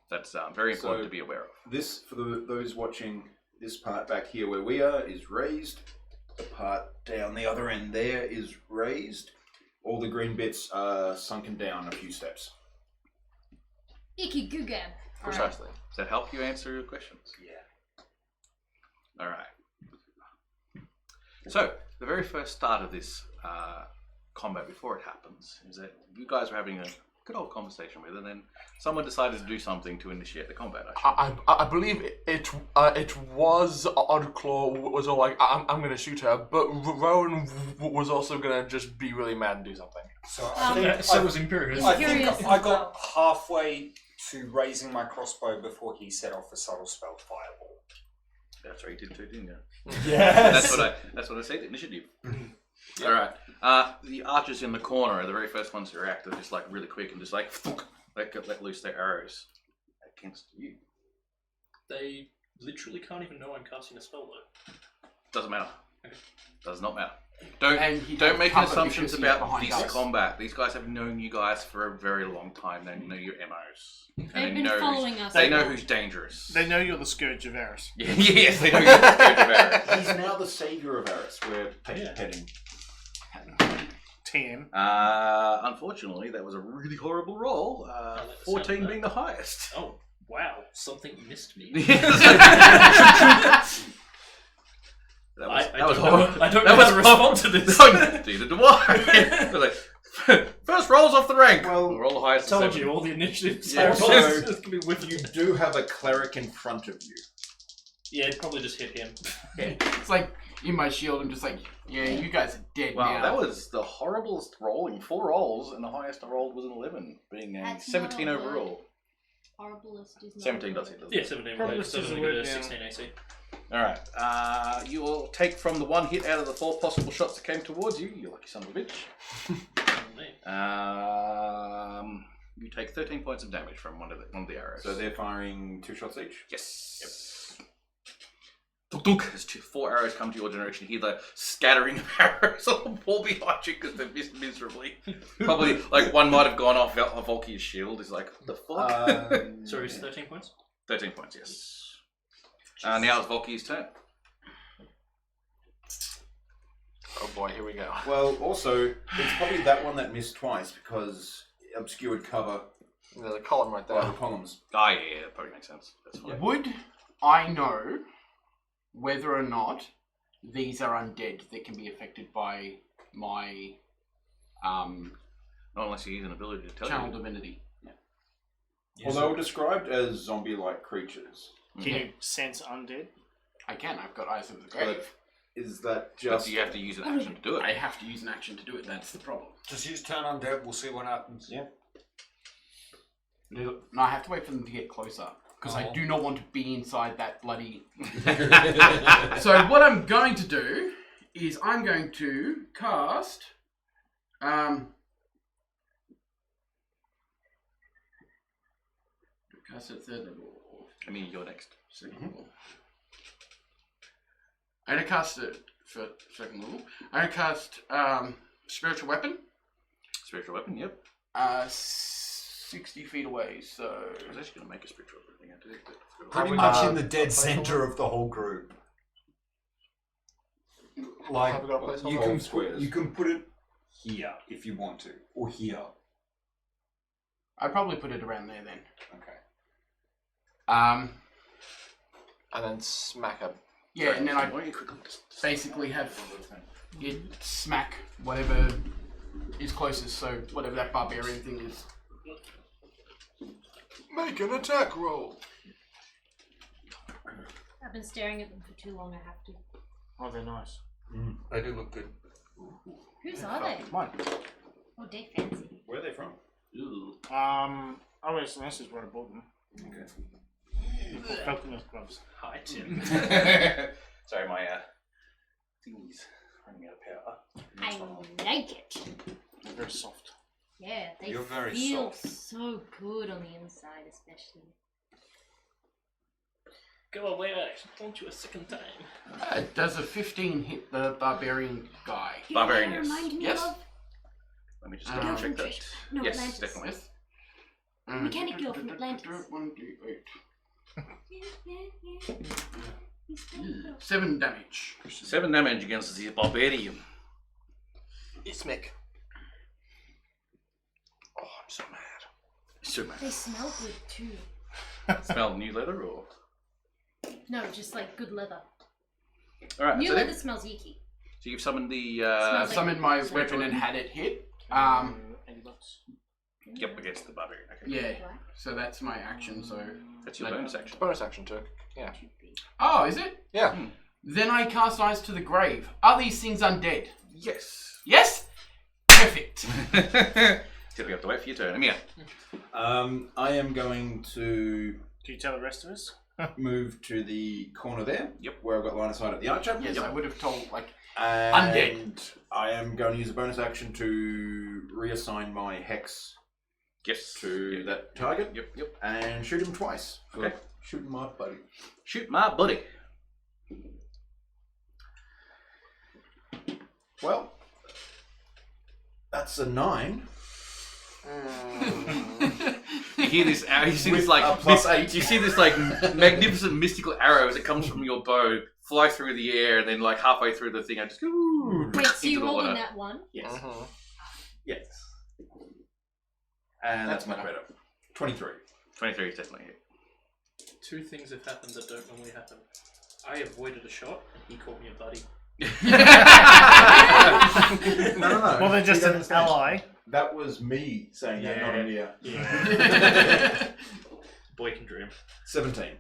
That's very important to be aware of. This, for those watching, this part back here where we are is raised. The part down the other end there is raised. All the green bits are sunken down a few steps. Icky Gugan. Precisely. Does that help you answer your questions? Yeah. All right. So, the very first start of this combat, before it happens, is that you guys were having a good old conversation with, and then someone decided to do something to initiate the combat. I believe it was Oddclaw was all like, I'm going to shoot her, but Rowan was also going to just be really mad and do something. So I think so was Imperius. I think Imperius I as got halfway to raising my crossbow before he set off a subtle spell fireball. That's right, you did too, didn't you? Yes. That's what I said. Initiative. All right. The archers in the corner are the very first ones to react. They're just like really quick and just like let loose their arrows against you. They literally can't even know I'm casting a spell though. Doesn't matter. Okay. Does not matter. And he Don't has make cover assumptions because he's about behind this us. combat. These guys have known you guys for a very long time. They know your MOs. And They've been following us. They know who's dangerous. They know you're the Scourge of Eris. Yes, they know you're the scourge of Eris. He's now the savior of Eris. We're petting. TM. Unfortunately, that was a really horrible roll. let's 14 have being the highest. Oh wow, something missed me. That I was don't know. horrible. I don't That know how to was respond to this. Neither do I. I was like, first rolls off the rank. Well, Roll the highest. I of told 7. you all the initiatives. Yeah, I so- rolled is gonna be with You you. do have a cleric in front of you. Yeah, it'd probably just hit him. It's like in my shield, I'm just like, yeah, you guys are dead Wow, now. that was the horriblest rolling. 4 rolls, and the highest I rolled was an 11, being a That's 17 not a word. overall. Horriblest is not 17 a does word. it, doesn't Yeah, it? 17 Probably rolls, so just I'm a gonna word, get a yeah. 16 AC. Alright, you will take from the 1 hit out of the 4 possible shots that came towards you, you lucky son of a bitch. You take 13 points of damage from one of the arrows. So they're firing 2 shots each? Yes. As 4 arrows come to your direction, you hear the scattering of arrows on the wall behind you because they've missed miserably. Probably like one might have gone off Volky's shield. Is like, what the fuck? So it's 13 points? 13 points, yes. Now it's Volky's turn. Oh boy, here we go. Well, also, it's probably that one that missed twice because obscured cover There's a column right by the there. columns. Yeah, that probably makes sense. That's fine. Would I know whether or not these are undead that can be affected by my Not unless you use an ability to tell channel you. divinity? Well, they were described as zombie-like creatures. Can you sense undead? I can. I've got Eyes of the Grave. But is that But just... you have to use an action to do it. I have to use an action to do it. That's the problem. Just use turn undead. We'll see what happens. Yeah. No, I have to wait for them to get closer because I do not want to be inside that bloody. So what I'm going to do is I'm going to cast. Cast at third level. I mean, you're next. Second level. I'm gonna cast it for second level. I'm gonna cast spiritual weapon. Spiritual weapon, yep. 60 feet away. So I was actually going to make a spiritual weapon thing. I did, but Pretty much in the dead center of the whole group. Like Have we got a placeholder? Squares. you can put it here if you want to, or here. I'd probably put it around there then. Okay. And then smack him. Yeah, and then I why don't you quickly just basically have it smack whatever is closest. So whatever that barbarian thing is. Make an attack roll. I've been staring at them for too long. I have to. Oh, they're nice. They do look good. Whose are they? Mine. Oh, they're fancy. Where are they from? OSNS is where I bought them. Okay. Falconers gloves. Hi, Tim. Sorry, my thingy's running out of power. I like it. They're very soft. Yeah, they You're very feel soft. so good on the inside, especially. Go away, Alex. Don't you a second time. Does a 15 hit the barbarian guy? You know what Barbarian, they yes. remind me Yes. of? Let me just Girl double from check that. No, Yes, Atlantis. definitely. Yes. Mechanic girl from Atlantis. 1d8. Yeah. He's very good. 7 damage. 7 damage against the barbarian. It's Mick. Oh, I'm so mad. So mad. They smell good too. Smell new leather or? No, just like good leather. Alright, New so, leather smells icky. so you've summoned the. Smells I've like- summoned my Smells weapon like- and had it hit. $80. Yep, against the barbarian. Okay. Yeah. So that's my action. So. That's your bonus action. Bonus action too. Yeah. Oh, is it? Yeah. Then I cast Eyes to the Grave. Are these things undead? Yes. Yes. Perfect. So we have to wait for your turn. Amir. I am going to Do you tell the rest of us? move to the corner there. Yep. Where I've got line of sight at the archer. Yes, I would have told like. And Undead. I am going to use a bonus action to reassign my hex Yes. to that target. Yep. And shoot him twice. For Okay. shooting my buddy. Shoot my buddy. Well, that's a 9. You hear this arrow, you see With this like a +8. you see this like magnificent mystical arrow as it comes from your bow, fly through the air, and then like halfway through the thing, I just Wait, so into you the rolled in water. that one? Yes. Mhm. Yes. And that's much better. 23. 23 is definitely hit. Two things have happened that don't normally happen. I avoided a shot, and he called me a buddy. No. Well, they're just You an understand. ally. That was me saying that, not India. Yeah. Boy can dream. 17.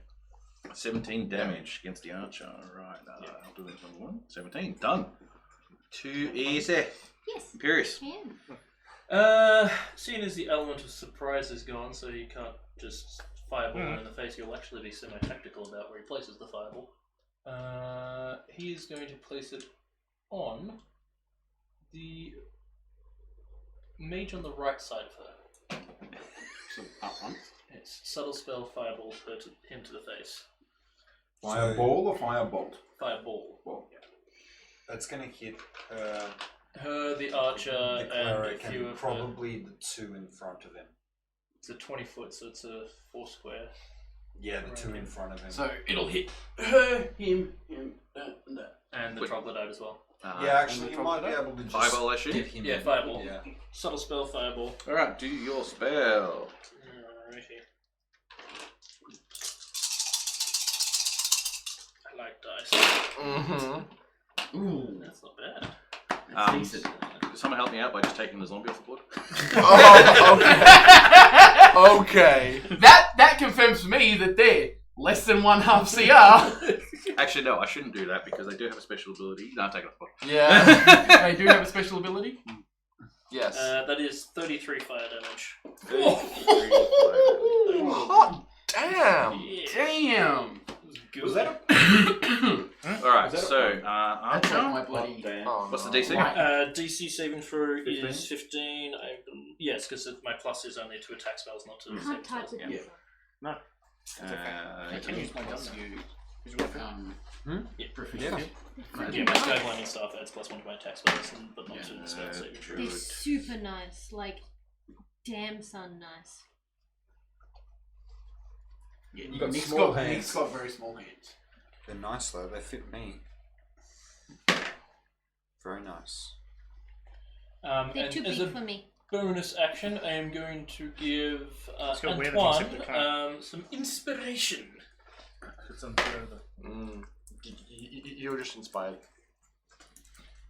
17 damage against the archer. Right, I'll do this on 1. 17, done. Too easy. Yes. Imperious. I am. Seeing as the element of surprise is gone, so you can't just fireball him in the face, you'll actually be semi-tactical about where he places the fireball. He is going to place it on the mage on the right side of her. So up one. It's subtle spell fireball her to him to the face. Fireball or firebolt? Fireball. Ball. That's going to hit her, Her, the archer, the and a cleric, few and of the. probably the two in front of him. It's a 20 foot, so it's a 4 square. Yeah, the two in front of him. So it'll hit her, him, and that. And the Wait. troglodyte as well. yeah, actually, you might be able to just Fireball, I assume? get him. Yeah, in. fireball. Yeah. Subtle spell, fireball. Alright, do your spell. Alrighty. I like dice. Mm-hmm. Ooh, That's not bad. that's decent. Could someone help me out by just taking the zombie off the board? Oh, okay. That confirms for me that they're less than 1/2 CR. Actually, no, I shouldn't do that because they do have a special ability. No, take it off the board. Yeah, they do have a special ability. Yes. That is 33 fire damage. Hot damn! Yeah. Damn! Good. Was that a... Alright, Is that a so, point? That's Archer, like my bloody. Oh, what's the no. DC? Right. DC saving throw 15? is 15. Yes, because my plus is only to attack spells, not to I save can't type spells. it. Yeah. I can use my gun proficiency. Yeah, my sky blinding staff adds +1 to my attack spells, but not to the spell saving throw. They're super nice. Like, damn son nice. Yeah, You got Nick's small got, hands. Nick's got very small hands. They're nice though. They fit me. Very nice. They're And too as big a for me. bonus action, I am going to give go wear the Antoine concept card. some inspiration. You're just inspired.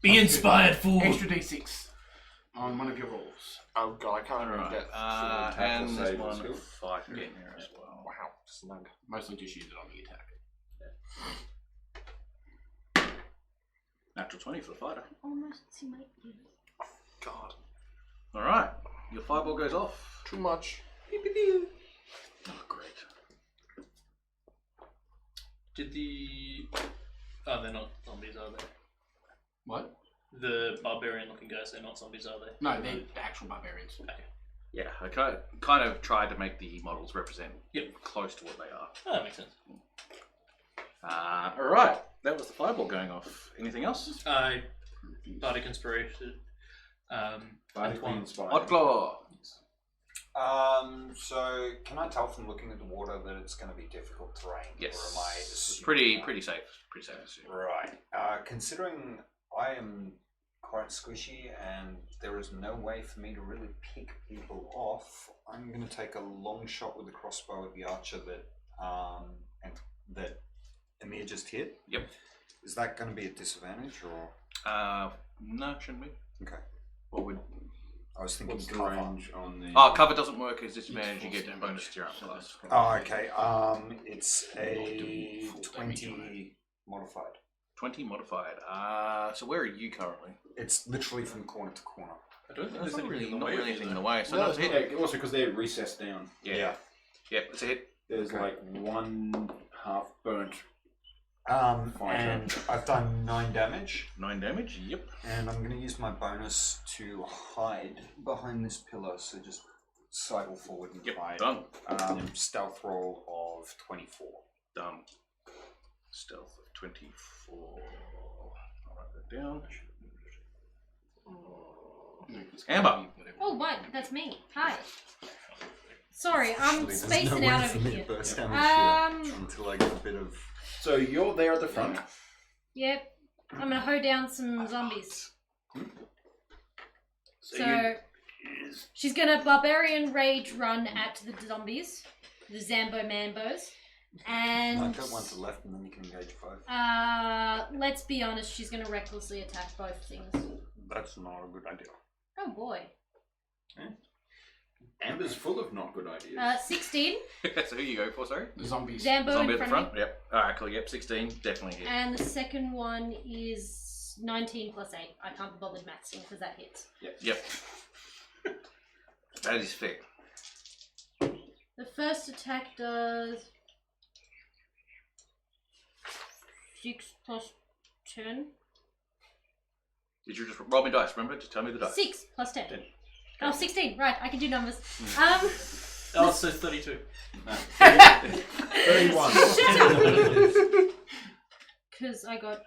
Be inspired, fool! Extra d6 on one of your rolls. Oh god, I can't even Alright, get. and save there's or one skill? fighter in here as well. Wow, snug. Mostly just use it on the attack. Natural 20 for the fighter. Almost see my ears. God, Alright, your fireball goes off. too much. Oh, great. Did the... Oh, they're not zombies, are they? What? The barbarian-looking guys, they're not zombies, are they? No, they're actual barbarians. Yeah, I kind of tried to make the models represent close to what they are. Oh, that makes sense. Alright, that was the fireball going off. Anything else? Bardic Inspiration. Bardic Antoine. inspired. Outlaw! So can I tell from looking at the water that it's going to be difficult terrain? Yes. Or am I It's assuming pretty that? safe. Pretty safe to assume. Right. Considering I am quite squishy and there is no way for me to really pick people off, I'm going to take a long shot with the crossbow at the archer that Amir just hit. Yep. Is that going to be a disadvantage or? No, shouldn't be. Okay. What would... I was thinking What's the cover. range on the... Oh, cover doesn't work as disadvantage. You get a bonus to your arm class. Oh, okay. It's a 20 modified. 20 modified. So where are you currently? It's literally from corner to corner. I don't think There's there's not anything really, in the way. anything in the way. So No, that's a hit. Yeah, also because they're recessed down. Yeah. Yep, it's a hit. There's Okay. like one half burnt. And Fine. I've done 9 damage, 9 damage. Yep. and I'm going to use my bonus to hide behind this pillar. So just sidle forward and Yep. hide. Done. Stealth roll of 24. Done. Stealth of 24. I'll write that down. Amber. Oh, what? That's me. Hi. Sorry, I'm Actually, there's spacing no way out for over me to here. burst damage here Um, until I get a bit of. So you're there at the front. Yep. I'm gonna hoe down some zombies. So So she's gonna barbarian rage run at the zombies, the Zambo Mambos, and No, go one to the left, and then you can engage both. let's be honest, she's gonna recklessly attack both things. That's not a good idea. Oh boy. Amber's full of not good ideas. 16, So who you go for, sorry? The zombies. Zambo Zombie in at the front of front? me, Yep. Alright, cool. Yep, 16. Definitely hit. and the second one is 19 plus 8. I can't be bothered maxing because that hits. Yep. That is fair. The first attack does 6 plus 10. Did you just roll me dice? Remember? Just tell me the dice. 6 plus 10. Ten. Oh, 16. Right, I can do numbers. Oh, so 32. No, 31. Because I got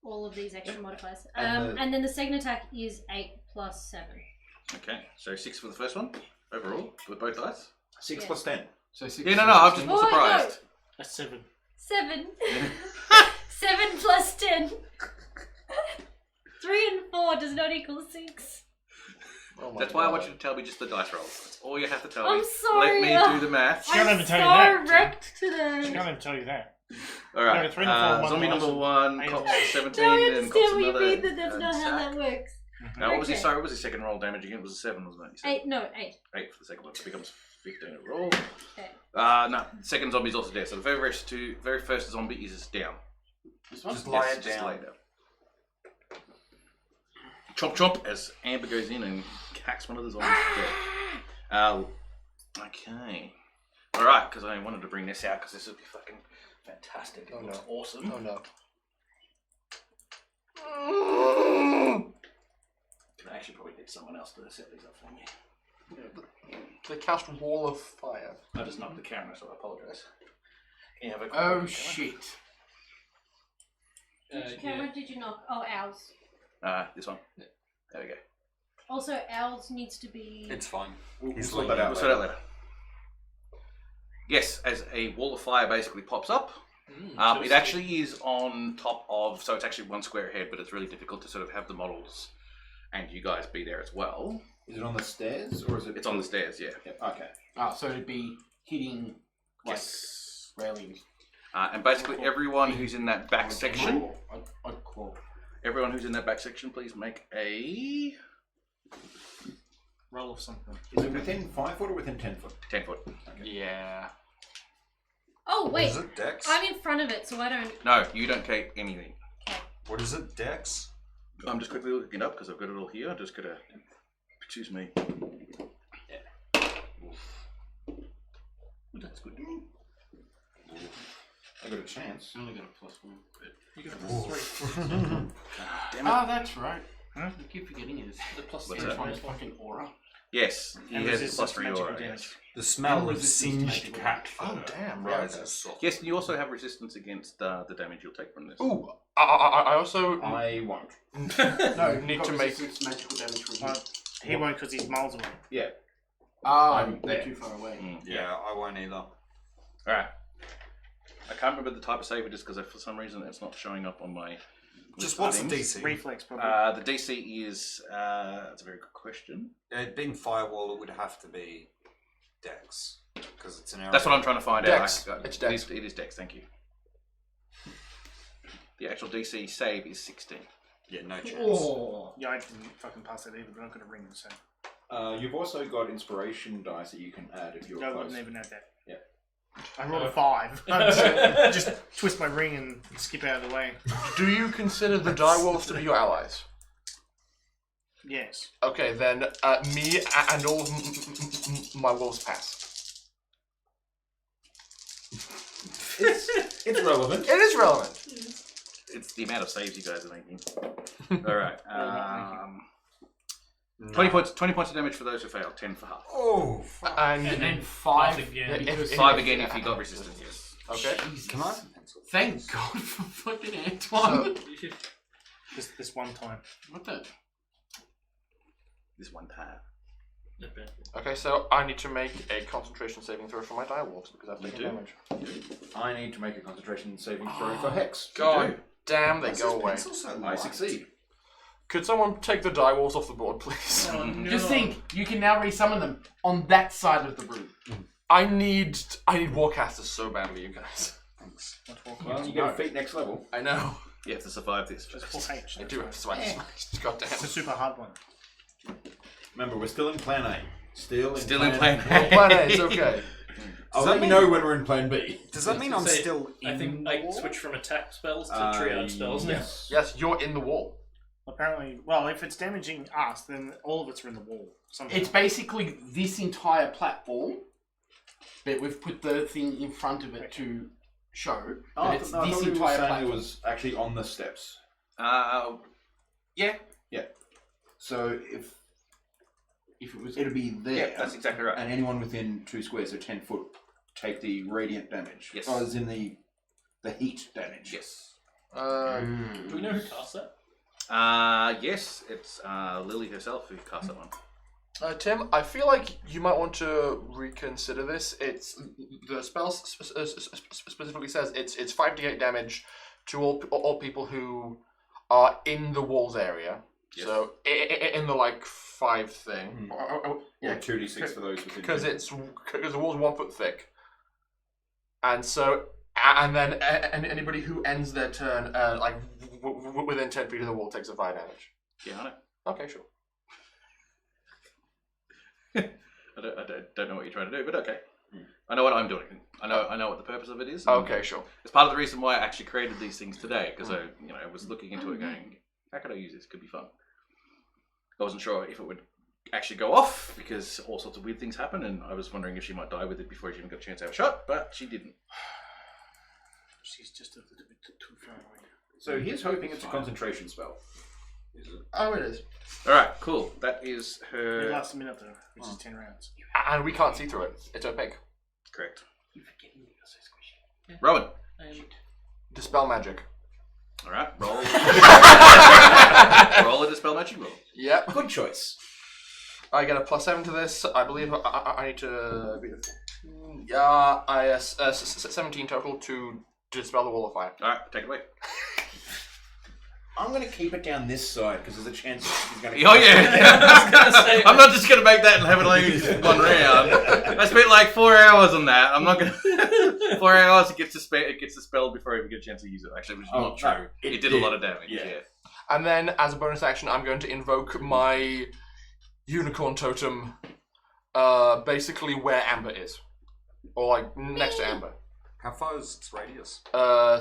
all of these extra modifiers. And And then the second attack is 8 plus 7. Okay, so 6 for the first one overall with both dice. 6 Yeah. plus 10. So 6. Yeah, no, I'm just Oh, surprised. A 7. 7. 7 plus 10. 3 and 4 does not equal 6. Oh my That's why I God. want you to tell me just the dice rolls. That's all you have to tell I'm me. sorry, Let me do the math. She can't I'm even so tell you that. wrecked She today. can't even tell you that. All right. No, 3 and 4, zombie one number dice. 1 Eight cops or- 17 Now I and understand cops what you another mean, that that's not how attack. that works. Now, what was his, Okay. sorry, what was his second roll damage again? It was a 7, wasn't it? You said 8, no, 8. 8 for the second one, so it becomes 15 overall. Okay. No, the second zombie's also dead. So the very first zombie is down. This one? Just lie Yes, it just down. lay down. Chomp chomp as Amber goes in and hacks one of the zombies dead. Okay. Alright, because I wanted to bring this out because this would be fucking fantastic. It looks awesome. Oh no. Can I actually probably get someone else to set these up for me? They cast Wall of Fire. I just knocked the camera, so I apologise. Can you have a quick Oh look at the shit. Which camera did you knock? Oh, Owl's. camera? This one. There we go. Also, Owl's needs to be... It's fine. We'll He's sort leaving. that out We'll sort it out later. Yes, as a wall of fire basically pops up. It actually is on top of, so it's actually one square ahead, but it's really difficult to sort of have the models and you guys be there as well. Is it on the stairs or is it? It's on the stairs, yeah. Yep, okay. Ah, so it'd be hitting like Yes. railings. And basically everyone who's in that back section, I'd call. everyone who's in that back section, please make a Roll of something. Is it within 5 foot or within 10 foot? 10 foot. Yeah. Oh, What wait. is it, Dex? I'm in front of it, so I don't... No, you don't take anything. What is it, Dex? I'm just quickly looking it up because I've got it all here. I'm just gonna, excuse me. That's good. I got a chance. I only got a +1. You got a +3. Damn it. Ah, that's right. Huh? I keep forgetting it. The plus What's three that? It's my minus one. fucking aura. Yes, he And has a resistance +3 to magical aura. damage. Yes. The smell And of resistance to singed magical cat Oh fur damn! rises Right. softly. Yes, and you also have resistance against the damage you'll take from this. Ooh, I also I won't. No, Need got to make- resistance magical damage from Uh, here. He won't because he's miles away. Yeah. Ah, I'm they're there. too far away. Mm. Yeah, I won't either. Alright. I can't remember the type of save it is because for some reason it's not showing up on my Just list of what's the things. DC? Reflex, probably. The DC is, that's a very good question. Being firewall, it would have to be Dex because it's an area. That's what I'm trying to find Dex. out. It's Dex. It is Dex, thank you. The actual DC save is 16. Yeah, no chance. Oh. Yeah, I didn't fucking pass it either, but I've got a ring, so... You've also got inspiration dice that you can add if you're No, I close. wouldn't even have that. Yeah. I rolled a 5. Just twist my ring and skip out of the way. do you consider the die wolves to be your allies? Yes. Okay, then me and all of my wolves pass. It's relevant. It is relevant. It's the amount of saves you guys are making. Alright. not 20 points of damage for those who fail, 10 for half. Oh, And And then 5 again. because- 5 again if you got resistance, yes. okay. Jesus. can I? Thank God for fucking Antoine. This one time. What the? This one time. Okay, so I need to make a concentration saving throw for my die wolves because I've You taken do? damage. I need to make a concentration saving throw for Hex. God damn, they Why's go this away. pencil so I light? succeed. Could someone take the die wolves off the board, please? Oh, no. Just think, you can now resummon them on that side of the room. I need warcasters so badly, you guys. Thanks. Well, you get a feat next level. I know. You have to survive this. Just 4H. I do have to smash. God damn. It's a super hard one. Remember, we're still in Plan A. Still in Plan A. Well, plan A, it's okay. I'll Does let that you mean- know when we're in Plan B. Does that mean I'm Say, still in I think I switched from attack spells to triage spells now. Yes. Yes, you're in the wall. Apparently, well, if it's damaging us, then all of it's in the wall. Somehow. It's basically this entire platform, but we've put the thing in front of it to show. Oh, But I it's thought this you were entire saying platform. it was actually on the steps. Yeah. So if If it was, It'll be there. Yeah, that's exactly right. And anyone within 2 squares, so 10 foot, take the radiant damage. Yes. Oh, as in the heat damage. Yes. Do we know who cast that? Yes, it's Lily herself who cast that one. Tim, I feel like you might want to reconsider this. It's the spell specifically says it's 5d8 damage to all people who are in the walls area. Yes. So in the like 5 thing. Yeah, 2d6 for those within. Because the wall's 1 foot thick, and so and then anybody who ends their turn like within 10 feet of the wall takes a 5 damage. Yeah, I know. Okay, sure. I don't know what you're trying to do, but okay. I know what I'm doing. I know what the purpose of it is. Okay, sure. It's part of the reason why I actually created these things today, because I was looking into it, going, how could I use this? Could be fun. I wasn't sure if it would actually go off because all sorts of weird things happen, and I was wondering if she might die with it before she even got a chance to have a shot, but she didn't. She's just a little bit too far away. So he's hoping it's a concentration spell. Is it? Oh, it is. All right, cool. That is It her. lasts a minute though, which is 10 rounds. And we can't see through it. It's opaque. Correct. You're forgetting me, you're so squishy. Rowan. Dispel magic. All right, roll. Roll a dispel magic roll. Yep. Good choice. I get a +7 to this. I believe I need to be I 17 total to dispel the wall of fire. All right, take it away. I'm going to keep it down this side because there's a chance he's going to. Oh yeah, I was gonna say, I'm not just gonna make that and have it like 1 round. I spent like 4 hours on that. I'm not gonna. 4 hours. It gets dispelled before I even get a chance to use it. Actually, which is not true. No, it did a lot of damage. Yeah. Yeah. And then, as a bonus action, I'm going to invoke my unicorn totem, basically where Amber is, or like next to Amber. How far is its radius?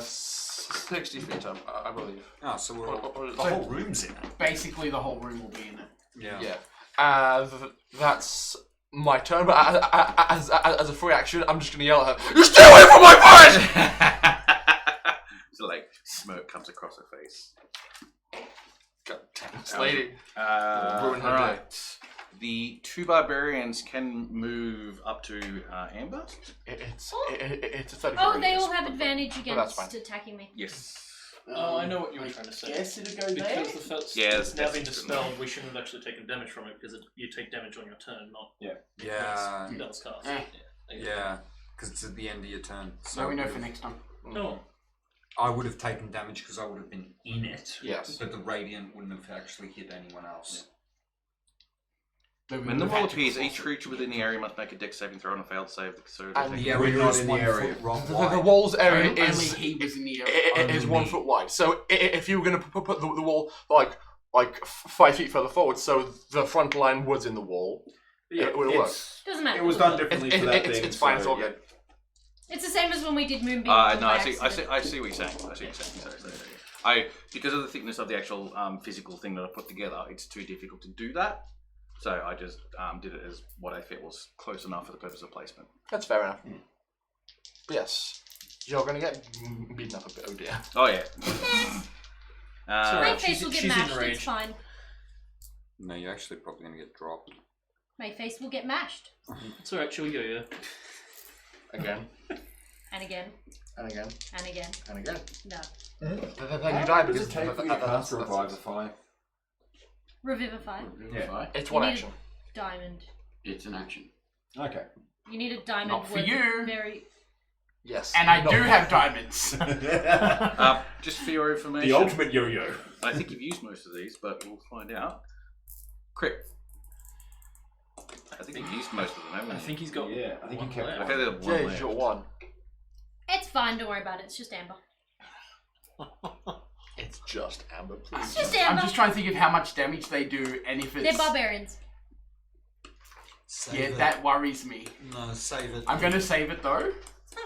60 feet, I believe. Oh, so we're all... The whole room's in it. Basically, the whole room will be in it. Yeah. Yeah. That's my turn, but as a free action, I'm just going to yell at her, "You stay away from my fire!" So like smoke comes across her face. God damn this lady. All Ruin her right. The 2 barbarians can move up to Amber. It's a 30 Oh, they radius, all have but advantage that's against fine. attacking me. Yes. Oh, I know what you were trying to say. Guess it'll go there. Because the first Yeah, it's now that's been good. dispelled, we shouldn't have actually taken damage from it because you take damage on your turn, not Yeah. spells cast. Eh. Yeah. Because it's at the end of your turn. So we know for next time. No. I would have taken damage because I would have been in it. Yes. But the radiant wouldn't have actually hit anyone else. When the wall appears, each creature within the area must make a dex saving throw on a failed save. So And they The take- We're area not is in the 1 area. foot wrong The wide. wall's area Only is he was in the area. is Only 1 me. foot wide. So if you were going to put the wall like 5 feet further forward, so the front line was in the wall, it would work. Doesn't matter. It was done differently for that thing. It's fine. It's so, all good. It's the same as when we did Moonbeam. No, I see. by I accident. see what you're saying. I see what you're saying. Sorry. Because of the thickness of the actual physical thing that I put together, it's too difficult to do that. So I just did it as what I felt was close enough for the purpose of placement. That's fair enough. But yes, you're going to get beaten up a bit. Oh dear. Oh yeah. My face will get she's mashed. enraged. It's fine. No, you're actually probably going to get dropped. My face will get mashed. It's alright, she'll yo-yo. Again. And again. And again. And again. And again. No. Then How you die long does because it take for you to cast Revivify? Revivify. Yeah. it's one You need- action. Diamond. It's an action. Okay. You need a diamond. Not for worth you. Very. Yes. And I do have diamonds. Just for your information, The ultimate yo-yo. I think you've used most of these, but we'll find out. Crit. I think you've used most of them, haven't I you? think he's got Yeah, I think you one kept left. I think there's one Yeah, left. you got one. It's fine. Don't worry about it. It's just Amber. It's just Amber, It's please. just I'm Amber. just trying to think of how much damage they do, and if They're it's barbarians. Save yeah, it. that worries me. No, save it. I'm going to save it though.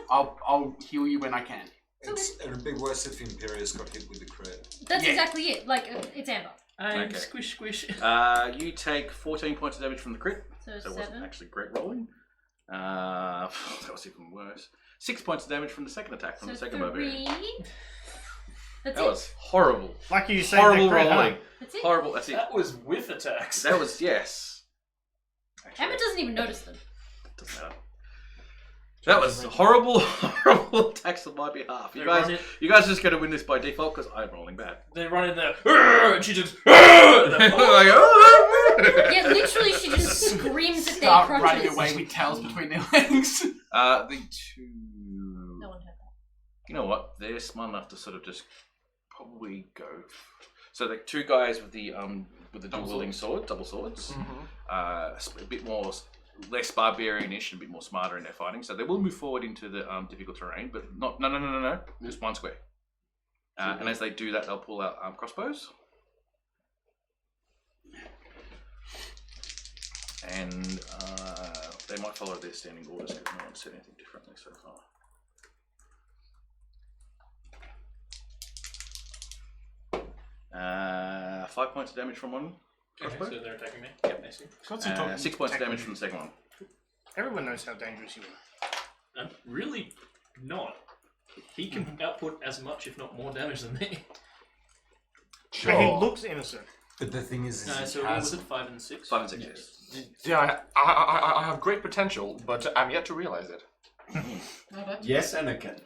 I'll heal you when I can. It'd be worse if Imperius got hit with the crit. That's Yeah. exactly it. Like it's Amber. And Okay. squish, squish. You take 14 points of damage from the crit, So so it wasn't 7. actually great rolling. That was even worse. 6 points of damage from the second attack from So the second 3. barbarian. That's That it. was horrible. Lucky you saved Horrible that crit, huh? rolling. That's it. Horrible. That's it. That was with attacks. That was yes. Emma doesn't even notice them. Doesn't matter. That was horrible, horrible attacks on my behalf. You guys are just going to win this by default because I'm rolling bad. They run in there, and she just. And they're like, Yeah, literally, she just screams at their Start crotches. running away with tails between their legs. The two. No one heard that. You know what? They're smart enough to sort of just probably go. So the two guys with the dual wielding sword, double swords, a bit more. Less barbarian-ish and a bit more smarter in their fighting, so they will move forward into the difficult terrain, but not no. Just one square. And as they do that, they'll pull out crossbows, and they might follow their standing orders because no one said anything differently so far. 5 points of damage from one. okay, so they're attacking me. Yep. I see. 6 points of damage from the second one. Everyone knows how dangerous you are. Really not. He can output as much, if not more, damage than me. But he looks innocent. But the thing is So what was it 5 and 6? 5 and 6, yes. Yeah, I have great potential, but I'm yet to realize it. Yes, Anakin.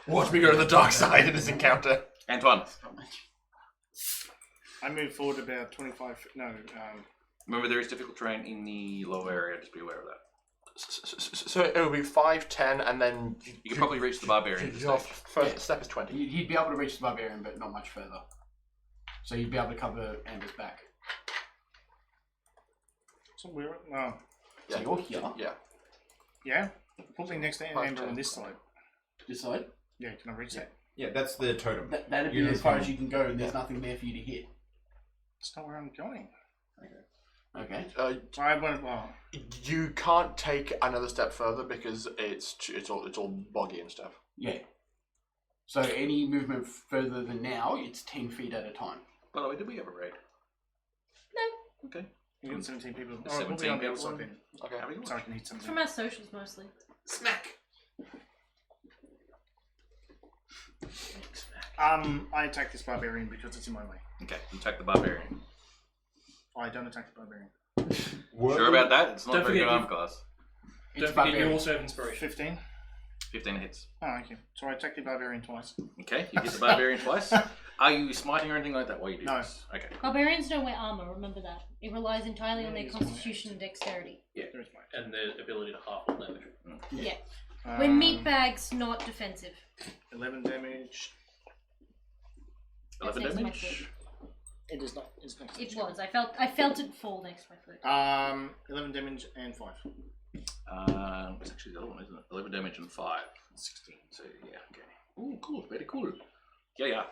Watch me go to the dark side in this encounter. Antoine, I move forward about 25. remember there is difficult terrain in the lower area, just be aware of that. So it will be 5, 10, and then You can probably reach the barbarian. Your first step is 20. You'd be able to reach the barbarian, but not much further. So you'd be able to cover Amber's back. So we're no. So you're here. Yeah. Yeah. Put me next to Five, Amber 10. on this side. This side. Yeah. Can I reach that? Yeah, that's the totem. That'd be You as just far come- as you can go, and there's nothing there for you to hit. That's not where I'm going. Okay. I went. Well, You can't take another step further because it's all boggy and stuff. Yeah. So any movement further than now, it's 10 feet at a time. By the way, did we have a raid? No. Okay. you got 17 people. There's Oh, put me on the 17 outside people. then. Okay. How many? So I can hit something. From our socials mostly. Smack. I attack this barbarian because it's in my way. Okay, you attack the barbarian. I don't attack the barbarian. Sure about that? It's not Don't very good forget arm class. Don't forget you also have inspiration. 15. 15 hits. Oh, okay. So I attack the barbarian twice. Okay, you hit the barbarian twice. Are you smiting or anything like that while you do No. this? Okay. Barbarians don't wear armor, remember that. It relies entirely on their Yes, constitution and dexterity. There is my. And the ability to half all damage. Yeah. We're meat bags, not defensive. 11 damage. 11 That's next to my damage. foot. It is not. It's not. It was. I felt it fall next to my foot. 11 damage and 5. It's actually the other one, isn't it? 11 damage and 5. 16. So, yeah, okay. Ooh, cool. Very cool. Yeah. Yeah.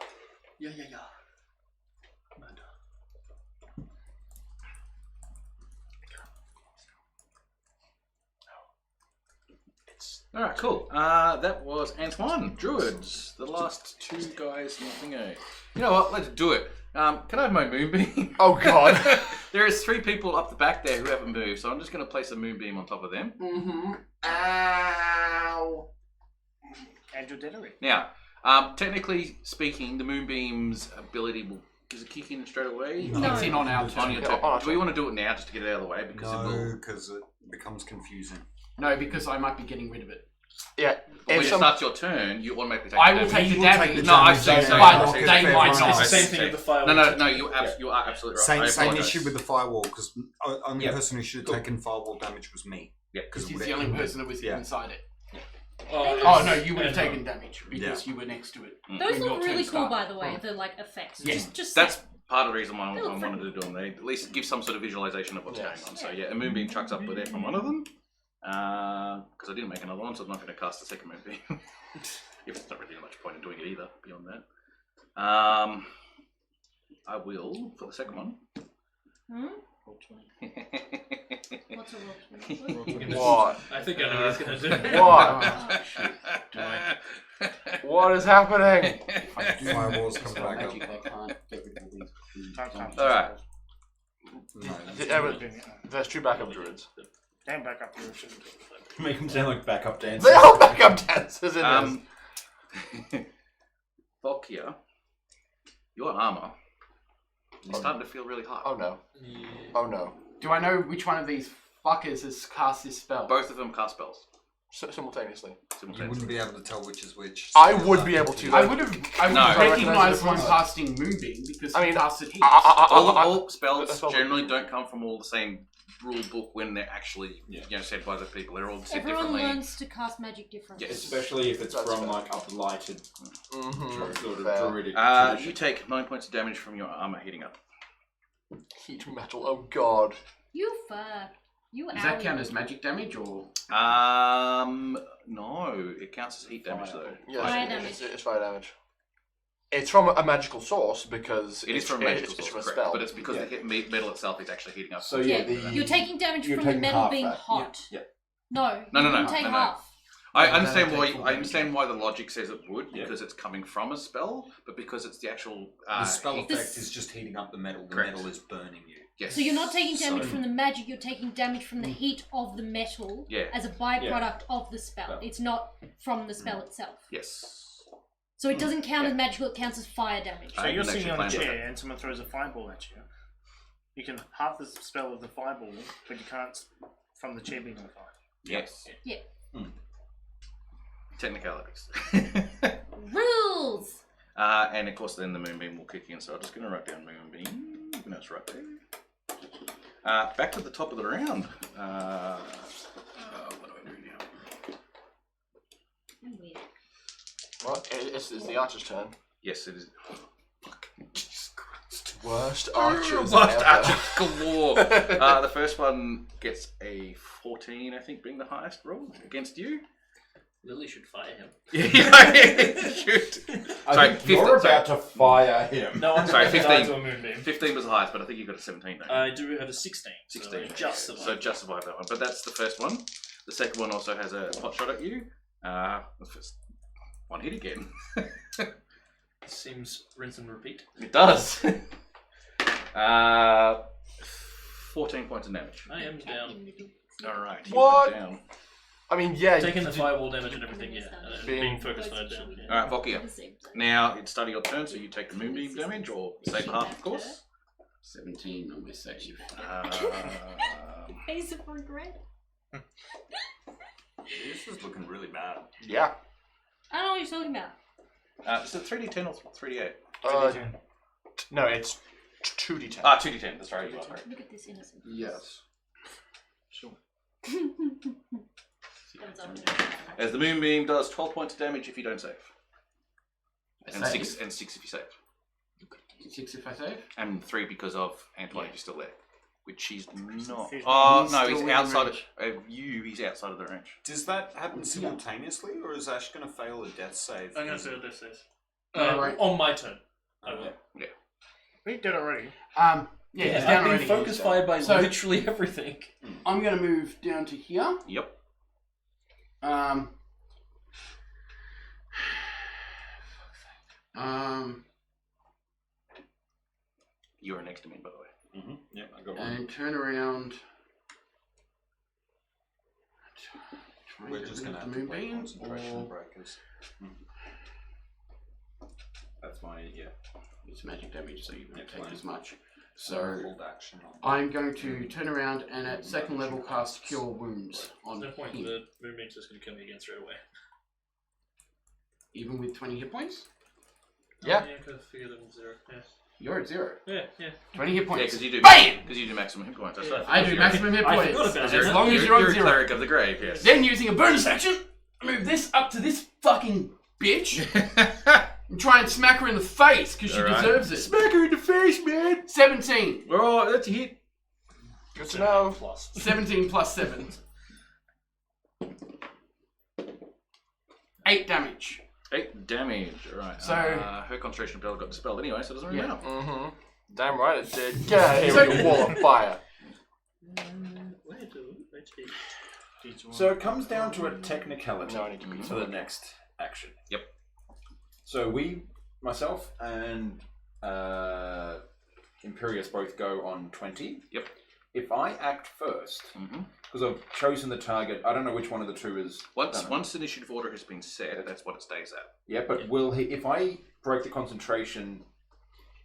Alright, cool. That was Antoine. Druids. The last two guys in the thingo. You know what? Let's do it. Can I have my moonbeam? Oh god. There is 3 people up the back there who haven't moved, so I'm just going to place a moonbeam on top of them. Mm-hmm. Ow. Andrew Deddery. Now, technically speaking, the moonbeam's ability does it kick in straight away? No. It's in on our On turn. your Yeah, turn. on our Do we want to do it now just to get it out of the way? Because it No, will. because it becomes confusing. No, because I might be getting rid of it. Yeah. When If it some, starts your turn, you automatically take I the will damage. take the You will take damage. the No, I damage, see. so But okay, they fair might enough. not. It's the same Nice. thing with the fire. No, you are absolutely right. Same, I same apologise. issue with the firewall, because only Yeah. person who should have Cool. taken firewall damage was me. Yeah, Because he's it the only would- person that was Yeah. inside it. Oh, Oh no, you would have and, taken damage because you were next to it. Those when your look really turn cool, started. by the way, the like effects. Yeah. Just That's part of the reason why I They look wanted to do them. They at least give some sort of visualization of what's Yes. going on. So yeah, a moonbeam chucks up there from one of them. Because I didn't make another one, so I'm not going to cast a second moonbeam. If it's not really much point in doing it either, beyond that. I will, for the second one. Hmm? What's a roll? what? I think I know what he's going to do. What? Oh, shit. What is happening? Firewalls come Spell back up. magic, I can't get rid of all these. Alright. No, Yeah, but there's 2 backup druids. Damn, back up here. Make them sound like backup dancers. They are backup dancers in this. Volkia, your armor It's starting to feel really hard. Oh no. Yeah. Oh no. Do I know which one of these fuckers has cast this spell? Both of them cast spells Simultaneously. You wouldn't be able to tell which is which. I would be able to. I would have No. recognized one casting Moonbeam because I mean, he casted heat. all spells That's all- generally don't come from all the same rule book when they're actually said by the people. They're all said Everyone differently. learns to cast magic differently. Yes. Especially if it's That's from fair. like uplighted Mm-hmm. sort of Fair. druidic You tradition. take 9 points of damage from your armor heating up. Heat metal. Oh god. You fuck. You Does that owl. count as magic damage or? No, it counts as heat damage though. Yes, Fire it- damage. It's fire damage. It's from a magical source because It is from a magical it's source, from a correct, spell. but it's because the metal itself is actually heating up. So Yeah, the you're taking damage you're from the taking metal half being that. hot. Yeah. No, No, you no, wouldn't no, take no. half. I then understand I why. take full I understand why the logic says it would Yeah. because it's coming from a spell, but because it's the actual The spell heat- effect is just heating up the metal. The Correct. metal is burning you. Yes. So you're not taking damage So- from the magic, you're taking damage from the heat of the metal Yeah. as a byproduct of the spell. Spell. It's not from the spell itself. Yes. So it doesn't count as magical, it counts as fire damage. So I you're didn't sitting on a actually plan chair and someone throws a fireball at you. You can half the spell of the fireball, but you can't from the chair being on fire. Yes. Yeah. Technicalities. Rules! And of course, then the moonbeam will kick in. So I'm just going to write down moonbeam. Even though it's right there. Back to the top of the round. What do I do now? Weird. What? It's the archer's turn. Yes, it is. Fucking Jesus Christ. Worst archers. Worst ever. archers galore. The first one gets a 14, I think, being the highest roll against you. Lily should fire him. Shoot. I Sorry, think you're 15, about to fire him. No, I'm Sorry, going to 15. die to a moonbeam. 15 was the highest, but I think you got a 17. Don't you? I do have a 16. 16. So I just survived. So just survived that one. But that's the first one. The second one also has a pot shot at you. The first one hit again. Seems rinse and repeat. It does. 14 points of damage. I am down. Alright. What? Down. I mean, yeah. Taking the fireball damage and everything, yeah. And Being- being focused fire down. Yeah. Alright, Vokia. Now it's starting your turn, so you take the moonbeam damage, or save half, of course. 17 on my save. Face of regret. This is looking really bad. Yeah. I don't know what you're talking about. Is it 3d10 or 3d8? No, it's 2d10. 2d10, that's right. You are right. Look at this innocent. Yes. Sure. That's up. As the moonbeam does 12 points of damage if you don't save. And Save? 6 if you save. 6 if I save? And 3 because of Antoine, if you're still there. Which he's not. He's Oh, he's no, still he's within outside range. of you, he's outside of the range. Does that happen simultaneously, or is Ash going to fail a death save? I'm going to fail this says. Right. On my turn. I will. We did already. Yeah, he's down I've been already. focus fired by So- literally everything. I'm going to move down to here. Yep. You are next to me, by the way. Mm-hmm. Yeah, I got one. And turn around. Try and We're get just rid going of to have the to play moonbeam, concentration or breakers. That's my it's magic damage, so you don't Next take one. as much. So So hold action on. I'm going to turn around and at second level cast Cure Wounds on There's no point. him, The moonbeam's just going to kill me again straight away. even with 20 hit points. Yeah. Oh, yeah, because I figured it was 0. Yeah. You're at 0. Yeah, yeah. 20 hit Yeah, points. because you do. BAM! Because you do maximum hit points. That's Yeah. right. I do maximum hit I points. forgot about As that. long as you're on a 0. cleric of the grave, yes. Then using a bonus action, move this up to this fucking bitch and try and smack her in the face because she Alright. deserves it. Smack her in the face, man. 17. Oh, that's a hit. Good to know. Plus. 17 plus 7. 8 damage. 8 damage. Alright. So- her concentration spell got dispelled anyway, so it doesn't really Yeah. matter. Mm-hmm. Damn right it did. Get out of here So- with your wall of fire. Where do I take? So it comes down to a technicality No, I need to be for the next action. Yep. So myself and Imperius both go on 20. Yep. If I act first, Mm-hmm. because I've chosen the target, I don't know which one of the two is. Once initiative order has been set, that's what it stays at. Yeah, but will he? If I break the concentration,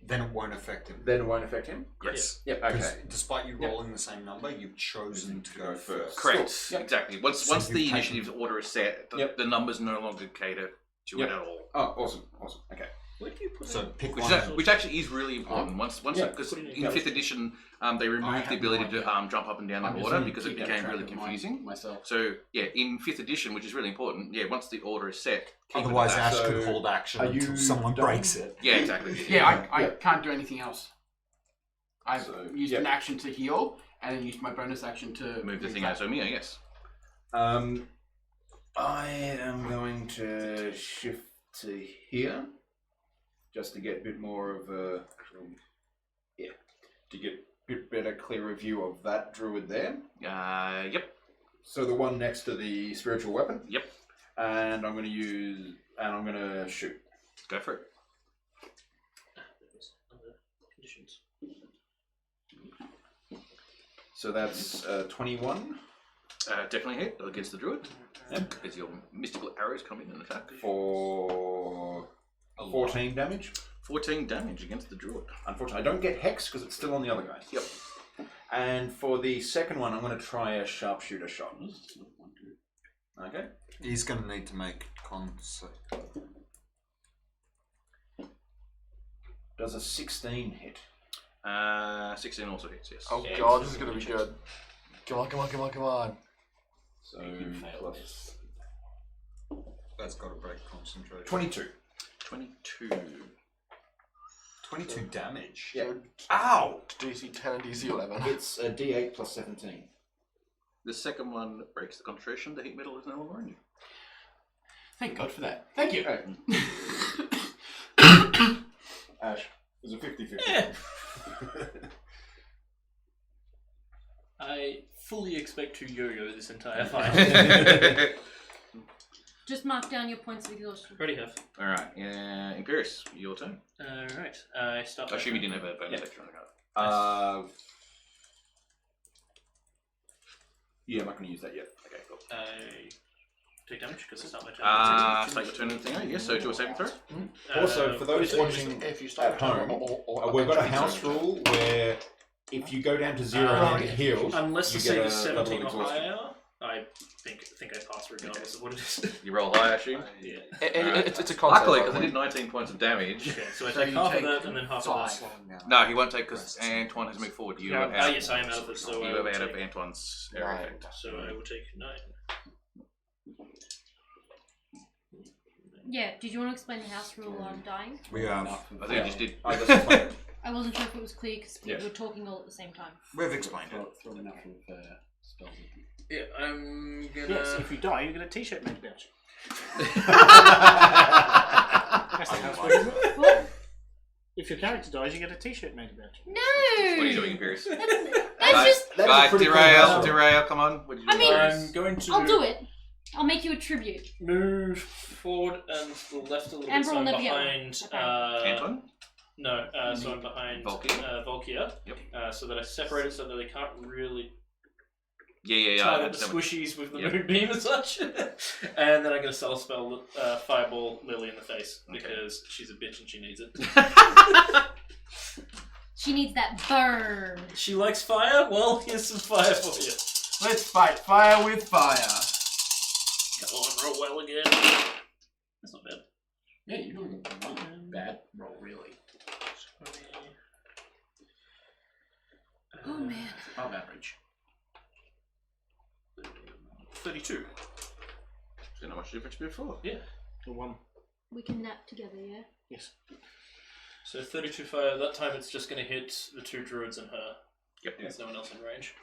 Then it won't affect him. Then it won't affect him? Yes. Yep, Because okay. despite you rolling the same number, you've chosen to go first. Correct. Yep. Exactly. Once So once the you've initiative's order is set, the numbers no longer cater to Yep. it at all. Oh, awesome. Okay. Where do you put So it? pick Which, one. which actually is really important. Once Yeah. because Put it in in your 5th edition, they I removed have the ability no to idea. jump up and down I'm in just order gonna because it keep became track really of confusing. myself. So yeah, in 5th edition, which is really important, once the order is set, keep it Otherwise, at that. Ash So, could hold action are until you someone done? breaks it. Yeah, exactly. Yeah, I Yeah. can't do anything else. I've So, used yeah. an action to heal, and then used my bonus action to Move the thing out of Mia, yes. I am going to shift to here, just to get a bit more of a, to get a bit better, clearer view of that druid there. Yep. So the one next to the spiritual weapon. Yep. And I'm going to shoot. Go for it. Under conditions. So that's 21 Definitely hit against the druid. As your mystical arrows come in and attack. for 14 damage. 14 damage against the druid. Unfortunately, I don't get hex because it's still on the other guy. Yep. And for the second one, I'm going to try a sharpshooter shot. Okay. He's going to need to make con. Does a 16 hit? 16 also hits, yes. Oh god, this is gonna be good. Come on. So You failed plus That's got to break concentration. 22. 22. 22 damage. Yeah. Ow! DC 10 and DC 11. It's a D8 plus 17. The second one breaks the concentration. The heat metal is no longer on you. Thank God for that. Thank you. Ash, there's a 50-50. Yeah. I fully expect to yo-yo this entire fight. Just mark down your points of exhaustion. Already have. Alright, Imperius, your turn. Alright, I start. I assume you didn't have a bonus action on the card. Yeah, I'm not going to use that yet. Okay, cool. I take damage because it's not my turn. Take your turn and thing, yes, so do a saving throw. Also, for those watching If you start at home, we've got a house rule where if you go down to 0 and get healed, Unless the you save get is a level 17 of or exhaustion. higher, I think I pass regardless of what it is. You roll high, I assume? Yeah. It's a concept. Luckily, because I did 19 points of damage. Okay, so I So take you half take of that and then half five. of that. No, he won't take because Antoine has moved forward. You are out. Yes, I am out of it, so I You will are out of take, Antoine's area Right. effect. so I will take 9. Yeah, did you want to explain the house rule on dying? We have. I think I just did. I just explained it. I wasn't sure if it was clear because we Yeah. were talking all at the same time. We've explained it. Throw enough of spells. Yeah, I'm gonna. Yes, if you die, you get a t-shirt made about you. That's the house rule, isn't it? What? If your character dies, you get a t-shirt made about you. No! What are you doing, Imperius? That's just... That is a Guys, pretty cool derail, house rule. derail, come on. What did you I mean- I'm going to I'll do it. I'll make you a tribute. move forward and to the left a little bit, Amber so will I'm never get one. behind. Antoine? No, so I'm behind Volkia? Volkia. Yep. So that I separate it so that they can't really Yeah. target the squishies with the moonbeam and such. And then I'm going to spell Fireball Lily in the face because she's a bitch and she needs it. She needs that burn. She likes fire? Well, here's some fire for you. Let's fight fire with fire. Come on, roll well again. That's not bad. Yeah, you're doing one bad roll, really. Oh man. Above average. 32. So not much difference before. Yeah. The one. We can nap together, yeah? Yes. So 32 fire. That time it's just going to hit the 2 druids and her. Yep. There's no one else in range.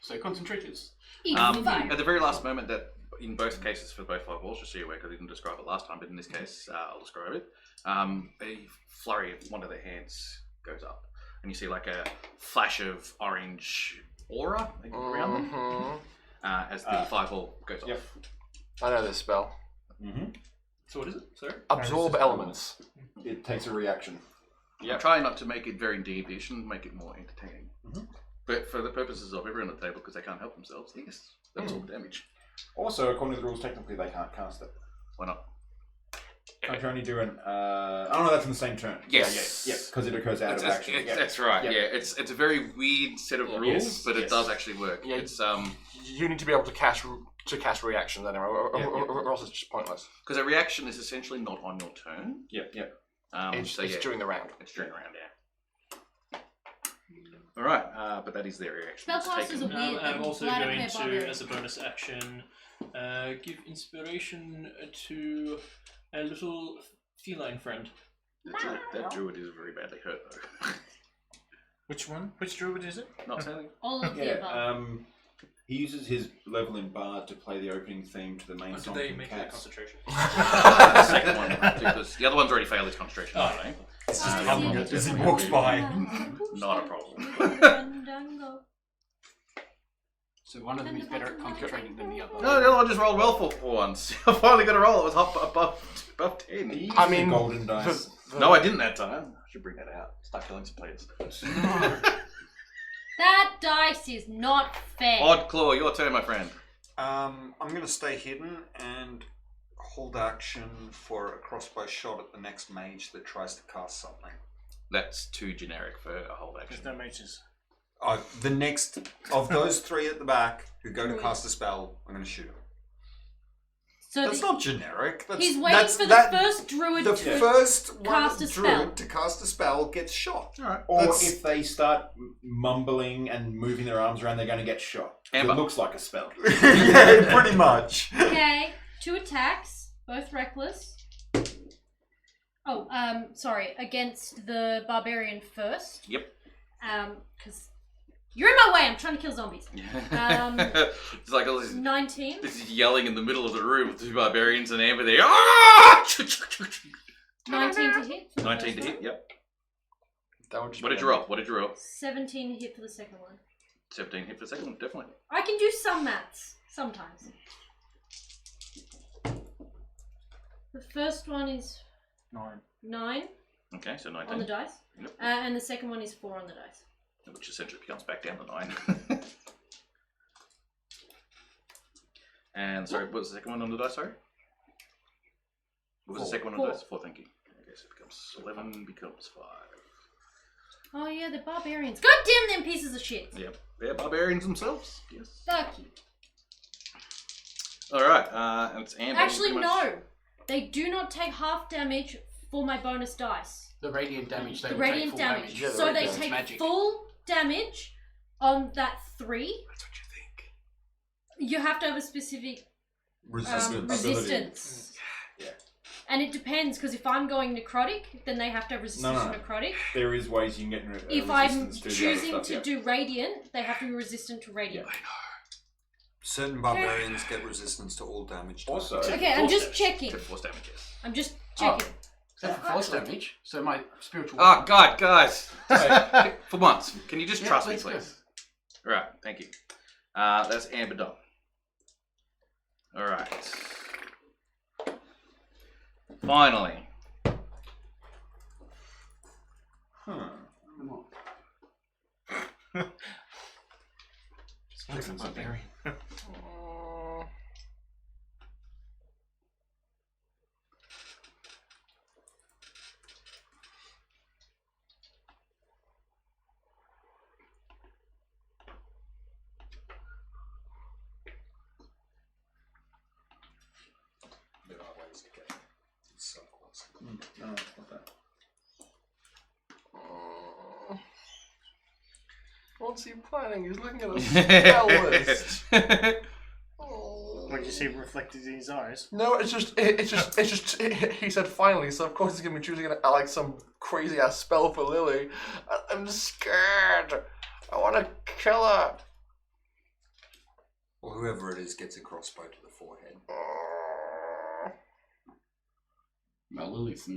So concentrators. Even fire. At the very last moment, that in both cases for both fireballs, just so you're aware, because I didn't describe it last time, but in this case, I'll describe it. A flurry of one of their hands goes up, and you see like a flash of orange aura around them as the fireball goes Yep. off. I know this spell. Mm-hmm. So what is it? Sorry? Absorb elements. It takes a reaction. Yeah. I'm trying not to make it very D&D-ish and make it more entertaining. Mhm. But for the purposes of everyone at the table, because they can't help themselves, yes, that's all the damage. Also, according to the rules, technically they can't cast it. Why not? Can't you only do an? Oh no, that's in the same turn. Yes. Yeah, because it occurs out of action. Yeah. That's right. Yeah. Yeah, it's a very weird set of rules, Yes, but it yes. does actually work. Yeah. It's You need to be able to cast reactions anyway, or else it's just pointless. because a reaction is essentially not on your turn. Yep. It's So yeah, during the round. it's during the round. Yeah. All right, but that is their reaction. It's Spellcasters taken- are weird. I'm also Glad I going play a to, barbarian. as a bonus action, give inspiration to a little feline friend. That druid is very badly hurt though. Which one? Which druid is it? Not telling. All of the above. He uses his level in Bard to play the opening theme to the main Did song they from make that Cats. concentration? The second one, because the other one's already failed his concentration. Oh. Anyway. It's just the other humming one it as he definitely walks by. Not a problem. So one of them is better at concentrating than the other. No, the other one just rolled well for once. I finally got a roll. It was up above 10. He I uses mean, the golden dice. No, I didn't that time. I should bring that out. Start killing some players. That dice is not fair. Odd Claw, your turn, my friend. I'm going to stay hidden and hold action for a crossbow shot at the next mage that tries to cast something. That's too generic for a hold action. There's no mages. The next of those three at the back who go to cast a spell, I'm going to shoot him. So That's not generic. That's, he's waiting that's, for the that, first druid The to first one cast a spell. druid to cast a spell gets shot. Alright. Or That's- if they start mumbling and moving their arms around, they're going to get shot. It Amber. looks like a spell. Yeah, pretty much. Okay, 2 attacks, both reckless. Oh, sorry, against the barbarian first. Yep. Because you're in my way. I'm trying to kill zombies. It's like all this 19. yelling in the middle of the room with two barbarians and Amber there. Ah! 19 to hit. For the 19 to first hit, one. yep. That would just What did you roll? What did you roll? 17 to hit for the second one. 17 hit for the second one, definitely. I can do some maths sometimes. The first one is 9 Okay, so on the 19. dice, Yep. and the second one is 4 on the dice. Which essentially becomes back down to 9. And sorry, what was the second one on the dice, sorry? What was the second one on the dice? 4, thank you. Okay, so it becomes 11, becomes 5. Oh yeah, the barbarians. God damn them pieces of shit. Yep, they're barbarians themselves. Yes. Fuck you. Alright, and it's Amber. Actually, pretty much- no. They do not take half damage for my bonus dice. The radiant damage. They The will take radiant full damage. Yeah, So they because it's take magic. full damage on that 3. That's what you think. You have to have a specific Resistance. resistance. Yeah. And it depends, because if I'm going necrotic, then they have to have resistance No. to necrotic. There is ways you can get If I'm resistance to the other choosing stuff, to yeah. do radiant, they have to be resistant to radiant. Certain barbarians get resistance to all damage. types. Also, Okay, I'm just checking. To force damage, yes. I'm just checking. Except for force damage. So my spiritual. Oh, God, guys. Wait, for once, can you just Yeah, trust me, let's go. please? Alright, thank you. That's Amber done. Alright. Finally. Looks like barbarian. There are ways to get so close. No, not that. What's he planning? He's looking at a spell list. What did you see reflected in his eyes? No, it's just. He said finally, so of course he's gonna be choosing like some crazy ass spell for Lily. I'm scared. I want to kill her. Or whoever it is gets a crossbow to the forehead. Well, Lily's,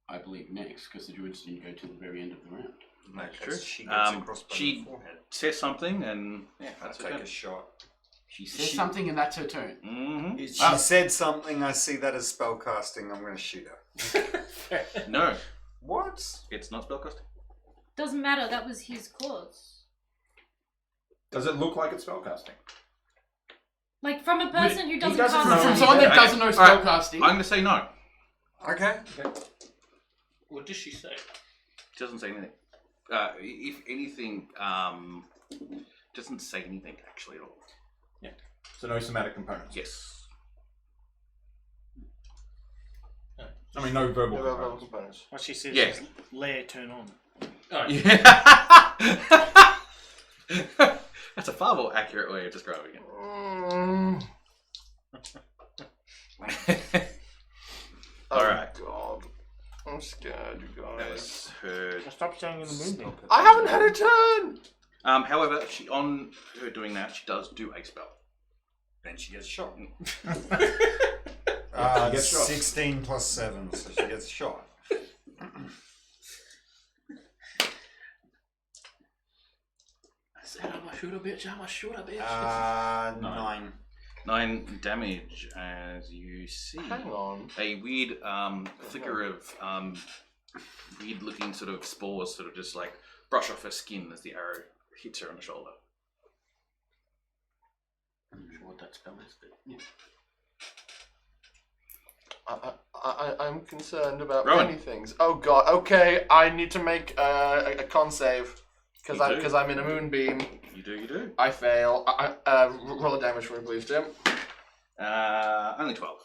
I believe, next because the druids didn't go to the very end of the round. That's Because true. She gets a crossbow she to the forehead. says something, and yeah, I that's take okay. a shot. She says something, and that's her turn. Mm-hmm. She said something. I see that as spellcasting. I'm going to shoot her. No, What? it's not spellcasting. Doesn't matter, that was his clause. Does it look like it's spellcasting? Like, from a person who doesn't doesn't cast know From any someone that better. doesn't know Alright. spellcasting. I'm going to say no. Okay. What does she say? She doesn't say anything. If anything, doesn't say anything actually at all. So no somatic components. Yes. I mean, no verbal No components. verbal components. What she says Yeah. is layer turn on. Oh, Yeah. That's a far more accurate way of describing it. All right. God. I'm scared, you That guys. was her. Stop staying in the moonbeam. I haven't had a turn! However, she on her doing that, she does do a spell. Then she gets shot. She gets shot. 16 plus 7, so she gets shot. I said I'm a shooter, bitch. I'm a shooter, bitch. 9. 9 damage, as you see. Hang on. A weird flicker of weird-looking sort of spores, sort of just like brush off her skin as the arrow hits her on the shoulder. I'm not sure what that spell is, but yeah. I'm concerned about Rowan. many things. Oh god, okay, I need to make a con save. You do. Because I'm in a moonbeam. You do. I fail. Roll a damage for me, please, Tim. Only 12.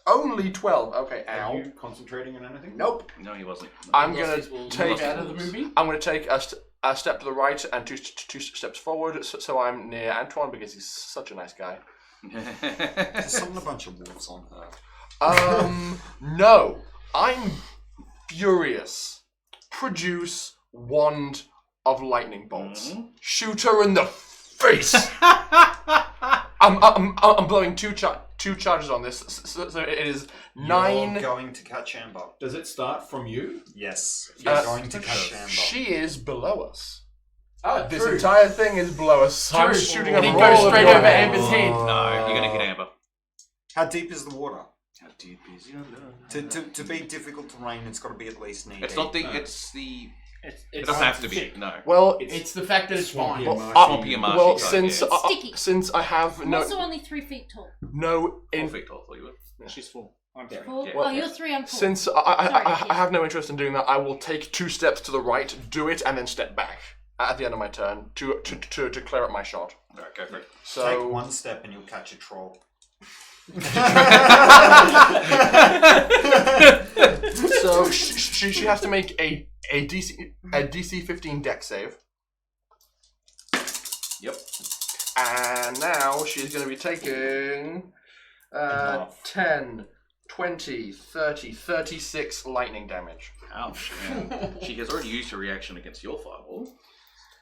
Only 12. Okay, Are ow. you concentrating on anything? Nope. No, he wasn't. I'm Lost gonna his wolves. take. Lost his Out of the wolves. movie. I'm gonna take a step to the right and two steps forward, so I'm near Antoine because he's such a nice guy. There's something a bunch of wolves on her. No. I'm furious. Produce wand of lightning bolts. Shoot her in the face. I'm blowing two charges on this, so it is 9. You're going to catch Amber. Does it start from you? Yes. You're Uh, going to catch Amber. She is below us. Oh, This true. entire thing is below us. So I'm True. shooting And a it roll goes of straight lightning. over Amber's head. No, you're gonna hit Amber. How deep is the water? How deep is your love? To be difficult terrain, it's got to be at least knee It's deep. not the. It's the. It's It doesn't have to be. thick. No. Well, It's the fact that it's Swampy fine. and Well, marshy. Swampy and marshy. well, type, since yeah. It's sticky. since I have I'm no also only 3 feet tall. 4 feet tall for you. She's 4. I'm 3. Four? Yeah. Oh, you're 3, I'm 4. since I have no interest in doing that, I will take 2 steps to the right, do it, and then step back at the end of my turn to clear up my shot. Alright, go for it. So Take 1 step and you'll catch a troll. So she has to make a DC 15 dex save. Yep. And now she's going to be taking 10, 20, 30, 36 lightning damage. Ouch. Yeah. She has already used her reaction against your fireball.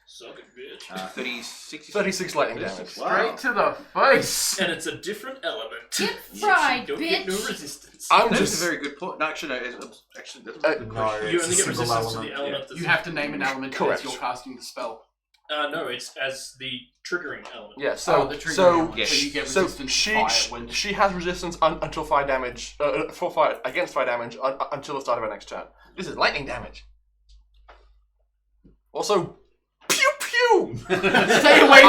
Suck it, bitch. 36. 36 lightning damage. 36. Wow. Straight to the face. And it's a different element. Get Yes, fried, you don't get no bitch. resistance. I'm That's just a very good point. No, actually, no. Actually, that's a Uh, good No, question. You it's only a get single resistance to element. the element that's You have to name an element Correct. as you're casting the spell. No, it's as the triggering element. yeah. So Oh, the trigger so element. yes. So you get so resistance she to fire when she has resistance until fire damage for fire against fire damage until the start of her next turn. This is lightning damage. Also, pew pew. Stay away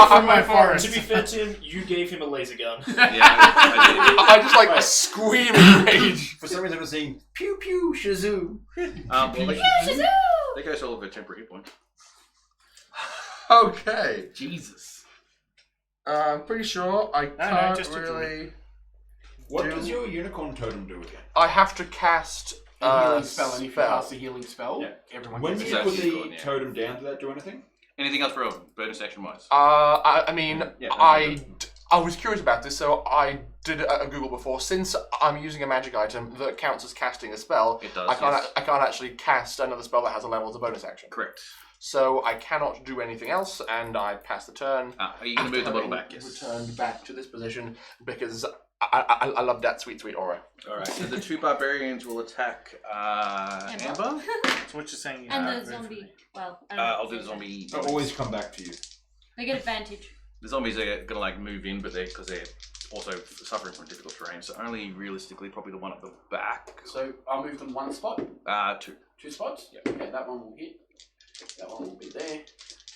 from my forest. To be fair, Tim, you gave him a laser gun. Yeah, I I just like a scream in rage. For some reason, I'm seeing pew pew shazoo. did. Well, Shazoo! there goes all of her temporary hit points. Okay, Jesus. I'm pretty sure I no, can't just a really. What Do- does your unicorn totem do again? I have to cast A healing spell, and if you spell. cast a healing spell, Yeah. everyone When gets you it. put Exactly. the Unicorn, yeah. totem down, does that do anything? Anything else for Rowan? Bonus action wise. I mean, Yeah, I was curious about this, so I did a Google before. Since I'm using a magic item that counts as casting a spell, It does. I can't. yes. I can't actually cast another spell that has a level as a bonus action. Correct. So I cannot do anything else, and I pass the turn. Are you going to move the after bottle back? having Yes. Returned back to this position because I love that sweet aura. All right. So the 2 barbarians will attack Amber. So what you're saying is And the move zombie. for me. Well, I don't know. I'll do the zombie. They'll always come back to you. They get advantage. The zombies are going to like move in, but because they're also suffering from difficult terrain. So only realistically, probably the one at the back. So I'll move them 1 spot, 2. 2 spots. Yep. Okay, that one will hit. That one will be there.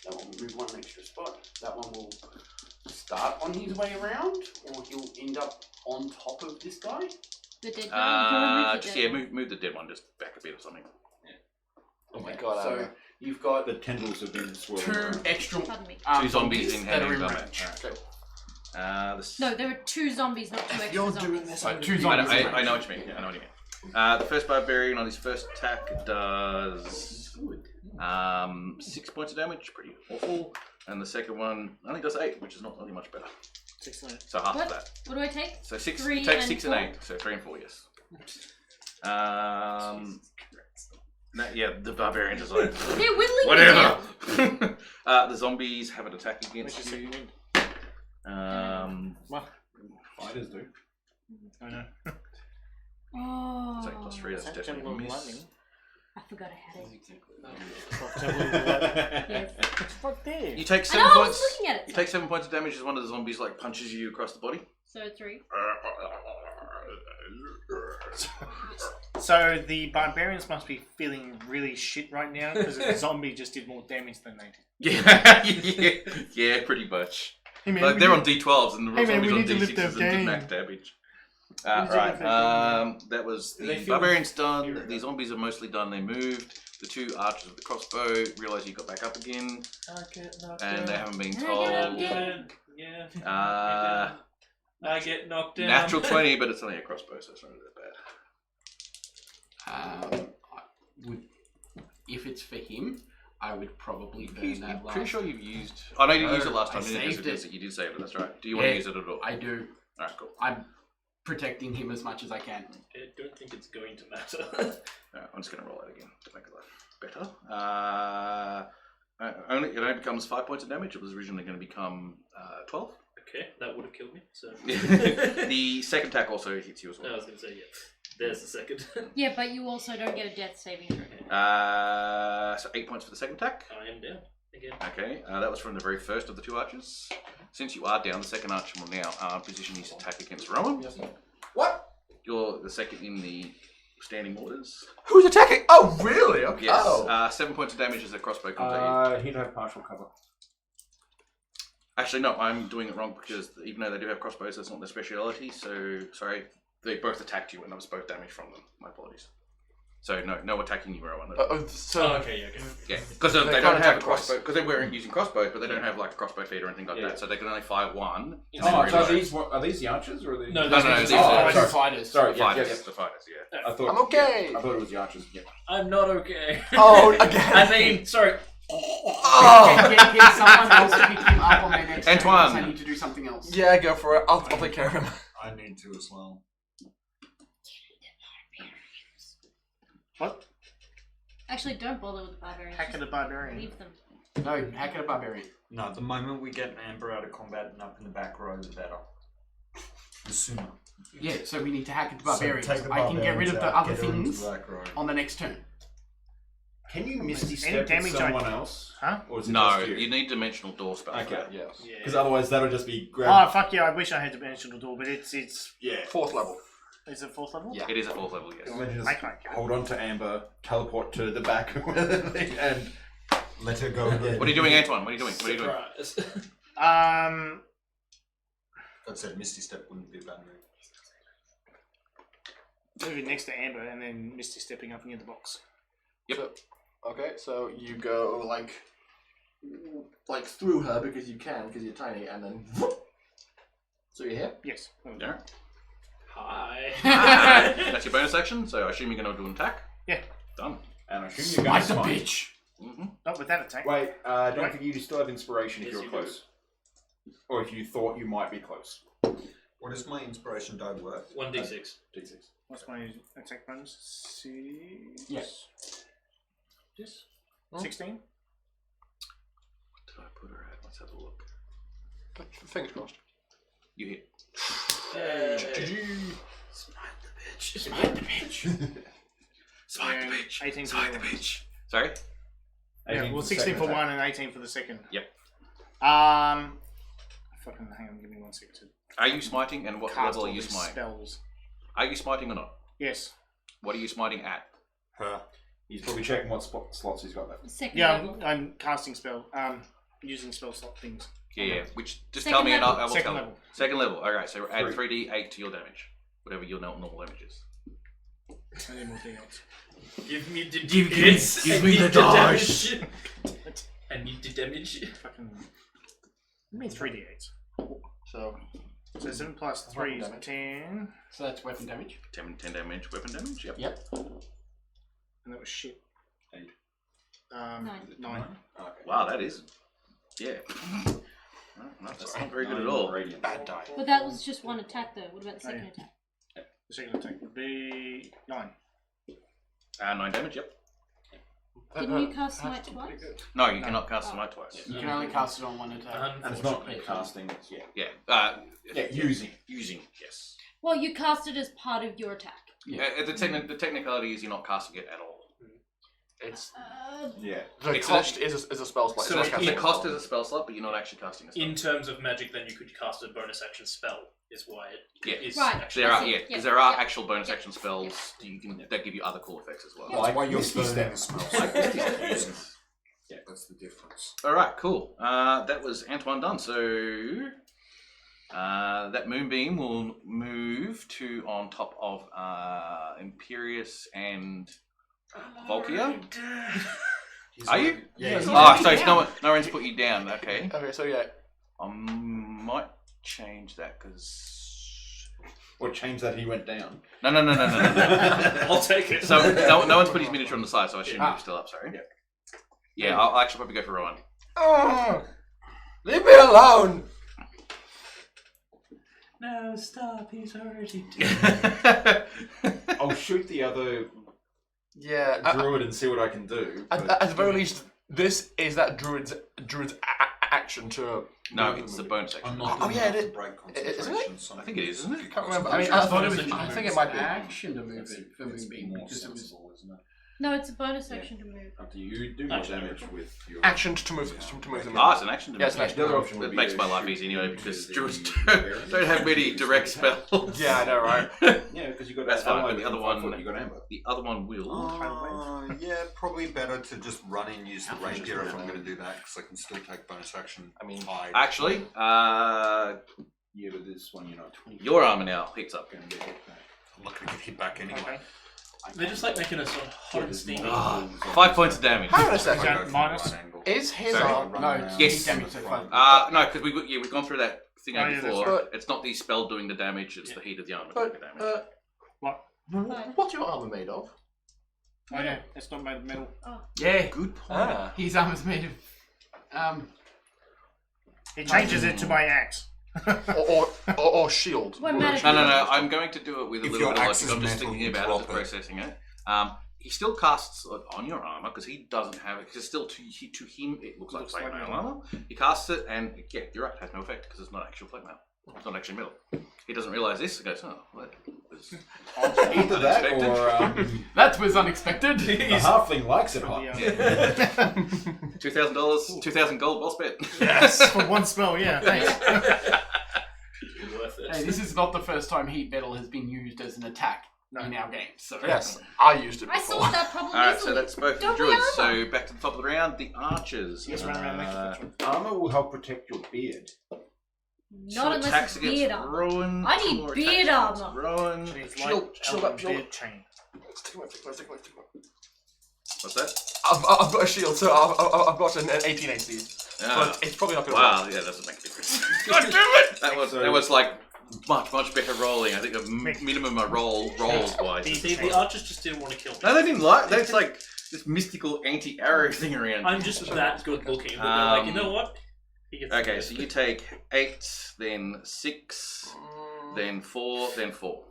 That one will move 1 extra spot. That one will start on his way around, or he'll end up on top of this guy. The dead guy? Just yeah, move the dead one just back a bit or something. Oh my god. So you've got The tendrils have been swirling two around. extra Pardon me. Two zombies in that are hand in combat. range. Alright. Okay. No, there are 2 zombies, not 2 extra You're zombies. doing this. Right, Two I zombies. in know range. what you mean. I know what you mean. The first barbarian on his first attack does 6 points of damage, pretty awful. And the second one only does 8, which is not really much better. 6 minutes. So half What? of that. What do I take? So 6. 3 You take and 6 4? and 8. So 3 and 4, yes. Yeah, the barbarians is like They're whittling me whatever. down. The zombies have an attack against What's your you. second Fighters do. I know. Oh. So plus 3, that's Is that definitely Temple a of miss. Lightning? I forgot I had it. Yes. Yes. It's right there. You take I 7 know, I was points. looking at it. You take 7 points of damage as one of the zombies like punches you across the body. So 3. So the barbarians must be feeling really shit right now because the zombie just did more damage than they did. Yeah, pretty much. Hey man, Like we they're need- on D12s and the Hey, man, zombies we on need to lift D6s their and did game. max damage. We need to Right, lift their that was Do they the feel barbarians fear done. of The that? zombies are mostly done. They moved. The 2 archers with the crossbow realize you got back up again, I get knocked and they down. haven't been I get told. knocked Yeah. I get knocked down. Natural 20, but it's only a crossbow, so it's not really that bad. I would, if it's for him, I would probably burn I'm that last. pretty sure you've used. I know you didn't use it last I time. You didn't use saved it. it. Yes, you did save it. That's right. Do you want to Yeah, use it at all? I do. All right, cool. I'm protecting him as much as I can. I don't think it's going to matter. Alright, I'm just going to roll it again to make it better. It only becomes 5 points of damage. It was originally going to become 12. Okay, that would have killed me. So The second attack also hits you as I well. was going to say, yeah. There's the second. Yeah, but you also don't get a death saving throw. So 8 points for the second attack. I am down again. Okay, that was from the very first of the 2 archers. Since you are down, the second archer will now position his attack against Rowan. What? You're the second in the standing orders. Who's attacking? Oh, really? Okay. Yes, Oh. 7 points of damage as a crossbow comes at you. He'd have partial cover. Actually, no, I'm doing it wrong because even though they do have crossbows, that's not their speciality. So, sorry, they both attacked you and that was both damage from them. My apologies. So, no attacking you, Rowan. So Okay, okay. Yeah, because they They don't can't have a attack twice. crossbow, because they weren't using crossbows, but they don't have like a crossbow feed or anything like Yeah. that, so they can only fire one. and Oh, then so reload. are these the archers or are they? No, No, these these are are- sorry. fighters. Sorry, Fighters, yes. the fighters, yeah. I thought. I'm okay. I thought it was the archers. Yeah. I'm not okay. Oh, again. I mean, sorry. Can someone else pick him up on their next turn? Antoine. Because I need to do something else. Yeah, go for it. I'll take care of him. I need to as well. What? Actually, don't bother with the barbarians. Hack of the barbarian. Leave them. No, hack it a barbarian. No, the moment we get Amber out of combat and up in the back row, the better. The sooner. Yeah, so we need to hack it to barbarians. So take the I can get rid of the barbarians out, other get her into things the back row. on the next turn. Can you misty Any step damage with someone I- else? Huh? Or is it No, just you you? need dimensional door spell. for Okay. that. Yes. Yeah. Because otherwise that'll just be Oh grab. fuck yeah! I wish I had dimensional door, but it's Yeah. 4th level. is it 4th level? Yeah. It is a 4th level, yes. Imagine I just can't get it. hold on to Amber, teleport to the back, and Let her go again. What are you doing, Antoine? What are you doing? What are you doing? Surprise. That said, Misty Step wouldn't be a bad move. Moving next to Amber and then Misty stepping up near the box. Okay, so you go like through her because you can, because you're tiny, and then. So you're here. Yes. Yeah. Hi. That's your bonus action, so I assume you're going to do an attack? Yeah. Done. and I assume you're going Smite to the smite. bitch. Mm-hmm. Not with that attack. Wait, don't Right. forget you still have inspiration if Yes, you're you close, or if you thought you might be close. What is my inspiration die worth? 1d6. D6. What's my attack bonus? 6. Yes. Yes. 16. Did I put her at? Let's have a look. Fingers crossed. You hit. Smite the bitch. Smite the bitch. Smite the And bitch. 18 for Smite the the bitch. Sorry? Yeah, 18 well, the 16 second for attack. one and 18 for the second. Yep. Fucking hang on, give me 1 second to Are you smiting and what cast level all are you these smiting? spells. Are you smiting or not? Yes. What are you smiting at? Her. He's probably checking what slots he's got left. Second Yeah, level. I'm casting spell. Using spell slot things. Yeah, yeah. Which just Second tell me and I level. will Second tell level. you. Second level. Alright, so add 3. 3d8 to your damage. whatever your normal damage is. I need more d8. Give me the Give me the dice. damage. I need the damage. Fucking. I mean 3d8. So 7 plus 3 is 10. So that's weapon damage. 10 damage, weapon damage. Yep. Yep. And that was shit. 8. 9. Okay. Wow, that is. Yeah. That's not very good at all. bad die. But that was just one attack, though. What about the second attack? The second attack would be 9. 9 damage. Yep. Didn't you cast Smite twice? No, you cannot cast Smite twice. You can only cast it on one attack. And it's not casting, it's Yeah. using. Using. Yes. Well, you cast it as part of your attack. The technicality is you're not casting it at all. It's Yeah. the cost is a spell slot. So It's it- not The casting cost it. is a spell slot, but you're not actually casting a spell. In terms of magic, then you could cast a bonus action spell. Is why it Yeah. is Right. actually. There I are, see. yeah, Yeah. because there are Yeah. actual bonus Yeah. action spells that give you other cool effects as well. That's why you're Misty burning Step. the spell. Yeah. That's the difference. All right, cool. That was Antoine done. So that moonbeam will move to on top of Imperius and Volkia. Are you? Yeah. Oh, so it's no one's put you down. Okay. Okay, so yeah, I might change that because Or change that he went down. no. I'll take it. So no one's put his miniature on the side, so I assume you're still up. Sorry. Yeah, I'll actually probably go for Rowan. oh, leave me alone. No, stop. He's already I'll shoot the other Yeah, druid and see what I can do. at the very least, this is that druid's action to. No, it's the bonus I'm action. not Oh, yeah, enough it- to break isn't it? concentration. Some I think it is, isn't it? Can't remember. I mean, I thought it was. I think it might be. Action to move it for It's Moonbeam more because it was. sensible, isn't it? No, it's a bonus action to move. Up to you. Do more Actually, damage with your Action to move them. Ah, it's an action to Yeah, it's an move. action. The other option would That be makes to my life shoot easy anyway into because the druids area. don't have many direct spells. Yeah, I know, right? Yeah, because you got That's fine, ally but the other within 5 one- foot, you got amber. The other one will. Yeah, probably better to just run and use the rapier if I'm going to do that, because I can still take bonus action. I mean, hide. Actually, Yeah, but this one you're not your armor now heats up. going to get hit back. I'm not going to get hit back anyway. They're just like making us hot and steamy. 5 points of damage. hang on a I'll second. go from Minus- the right angle. Is his Sorry. arm? Run No, around Yes. heat damage so far. No, because we've gone through that thing Oh, yeah, before. that's right. It's not the spell doing the damage; it's the heat of the armor doing But the damage. What? what's your armor made of? Oh yeah, it's not made of metal. Yeah, Good point. Ah, his armor's made of. He changes it to my axe. or shield. What matters? No. I'm going to do it with a If little your bit of axe logic. is I'm just metal, thinking you about it, drop just it. processing it. He still casts on your armor because he doesn't have it. Because it's still to him, it looks like plate mail armor. He casts it, and yeah, you're right. It has no effect because it's not actual plate mail. It's not actually metal. He doesn't realize this. He goes, oh, well, that was Either that unexpected." or That was unexpected. the halfling likes it hot. $2,000, 2,000 gold, well spent. Yes. For one spell, yeah. Thanks. Worth it. Hey, this is not the first time heat metal has been used as an attack No. in our game. So Yes, I used it I before. solved that problem Alright, easily. so that's both the Don't druids. be armor. So back to the top of the round, the archers. Yes, run around next to the Armor will help protect your beard. Not unless it's beard armor. Rowan. I need two beard attacks armor. against Rowan. Shield up, shield. Beard chain. Stick my- stick my- stick my- stick my- What's that? I've got a shield, so I've got an 18 AC. Ah, But it's probably not going to wow, yeah, that doesn't make a difference. God damn it! That was like much better rolling. I think the minimum I rolls wise. See, the archers just didn't want to kill me. No, they didn't like. That's like this mystical anti-arrow thing around. I'm just that good looking. But they're like, you know what? He gets Okay, so you take 8, then 6, then 4, then 4.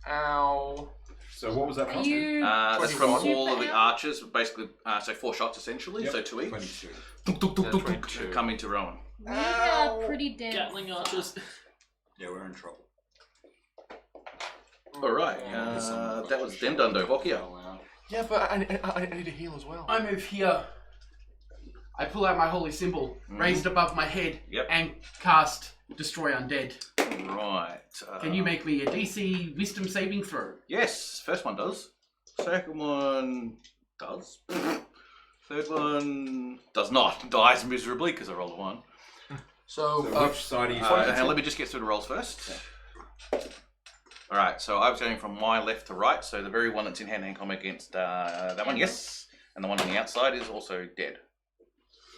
Ow. So what was that Are from? you? That's from 21. all of the archers, basically. So 4 shots essentially, Yep. so 2 each. 22. Tuk, tuk, tuk, tuk, tuk, 22. come into Rowan. We are pretty damn. Gatling archers. Yeah, we're in trouble. All right, that was them done, Volkia. Yeah, but I need to heal as well. I move here. I pull out my holy symbol, raise it above my head, Yep. and cast Destroy Undead. Right. Can you make me a DC Wisdom saving throw? Yes, first one does. Second one does. Third one does not. Dies miserably because I rolled a 1. So, So which side are you Hang on, let me just get through the rolls first. Alright, so I was going from my left to right, so the very one that's in hand-to-hand combat against that one, yes. And the one on the outside is also dead.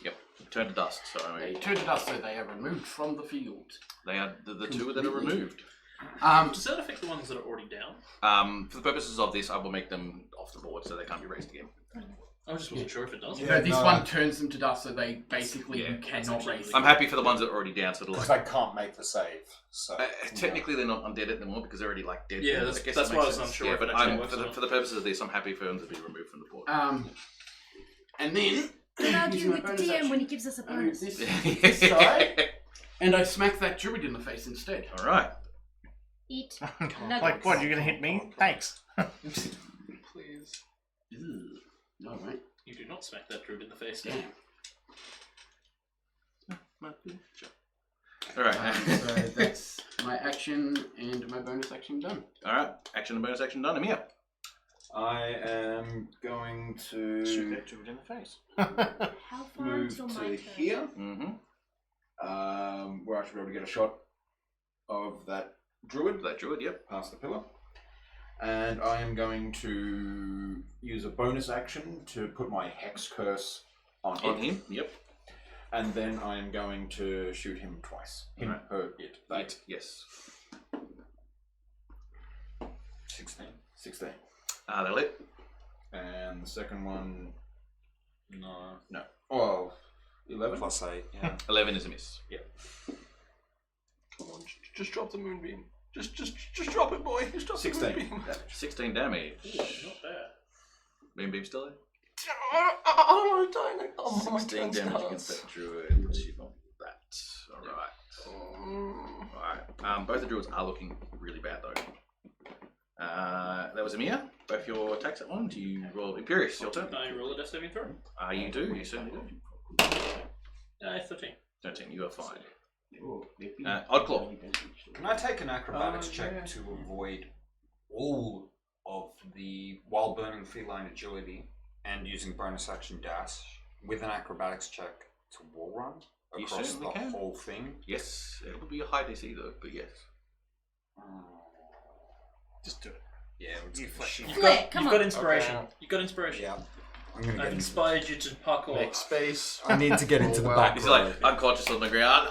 Yep, turned to dust. So They turn to dust, so they are removed from the field. they are the two that are removed. Does that affect the ones that are already down? For the purposes of this, I will make them off the board so they can't be raised again. I just wasn't sure if it does. No, this one turns them to dust, so they basically you cannot raise them. I'm happy for the ones that are already down, so it'll Because like. they can't make the save. So Technically, they're not undead anymore because they're already like dead. Yeah, I that's- guess that's that why I makes was sense. unsure Yeah, if but it actually I'm, works for, or the, not. for the purposes of this, I'm happy for them to be removed from the board. And then Don't argue using my with the bonus DM action, when he gives us a I move bonus. this side, and I smack that druid in the face instead. All right. Eat Like, nuggets. what? You're gonna hit me? Thanks. Please. No, right? You do not smack that druid in the face. Damn. All right. So that's my action and my bonus action done. All right. Action and bonus action done. I'm here. I am going Shoot to that dude in the face. How far move until my to turn? here, Mm-hmm. where I should be able to get a shot of that druid That druid. Yep. past the pillar. And I am going to use a bonus action to put my hex curse on him. Yep. And then I am going to shoot him twice. Him, Alright. her, it. That. Yes. 16. 16. That'll hit. And the second one, No. no. Well, 11? Plus 8, yeah. 11 is a miss. Yep. Come on, just drop the moonbeam. Just drop it, boy. Just drop 16 the moonbeam. damage. 16 damage. Ooh, not bad. Moonbeam still there? I don't want to die. Oh, my 16 turn damage starts. against that druid. Let's see about that. Alright. Alright. Both the druids are looking really bad though. That was Amir. Both your attacks at one. Do you roll Imperious? Your turn. I roll a death saving throw. You do. You certainly do. 13. 13. You are fine. Oddclaw. Can I take an acrobatics check to avoid all of the while burning feline agility and using bonus action dash with an acrobatics check to wall run You across certainly the can. whole thing? Yes. It will be a high DC though, but yes. Just do it. Yeah, You flashy. You've Flick, got, come you've on. got inspiration. Okay. You've got inspiration. yeah. I'm gonna I've get inspired you to parkour. Make space. I need to get into the Well, back He's row. like unconscious on the ground.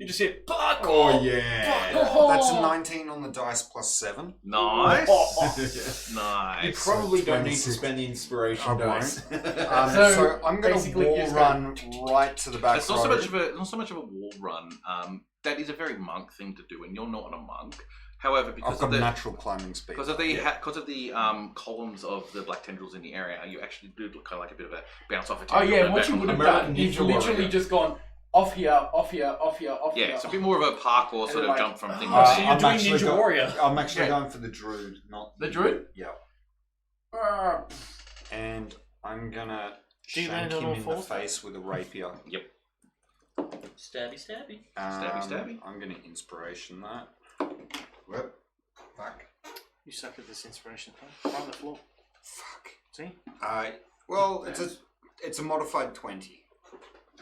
You just hit parkour. Oh, yeah. That's a 19 on the dice plus 7. Nice. You Nice. probably don't need to 26. spend the inspiration I won't. dice. So I'm going to basically wall just run right to the back It's row. not so much of a wall run. That is a very monk thing to do, and you're not a monk. However, I've because got of the natural climbing speed. because of the columns of the black tendrils in the area, you actually do look kind of like a bit of a bounce off a Oh tendril. yeah, and what back you on would the- have American done is Ninja literally Warrior. just gone off here, off here, off here, off Yeah, here. it's a bit more of a parkour sort of like, jump from thing. Oh, so to you're I'm doing actually Ninja Warrior. I'm actually Yeah. going for the druid, not The druid? Yeah. Ah, And I'm gonna Do you shank land on him all in the fours? face with a rapier. Yep. Stabby, stabby. Stabby. I'm gonna inspiration that. Whoop. Back. You suck at this inspiration thing. Right on the floor. Fuck. See? Well, it's a modified 20.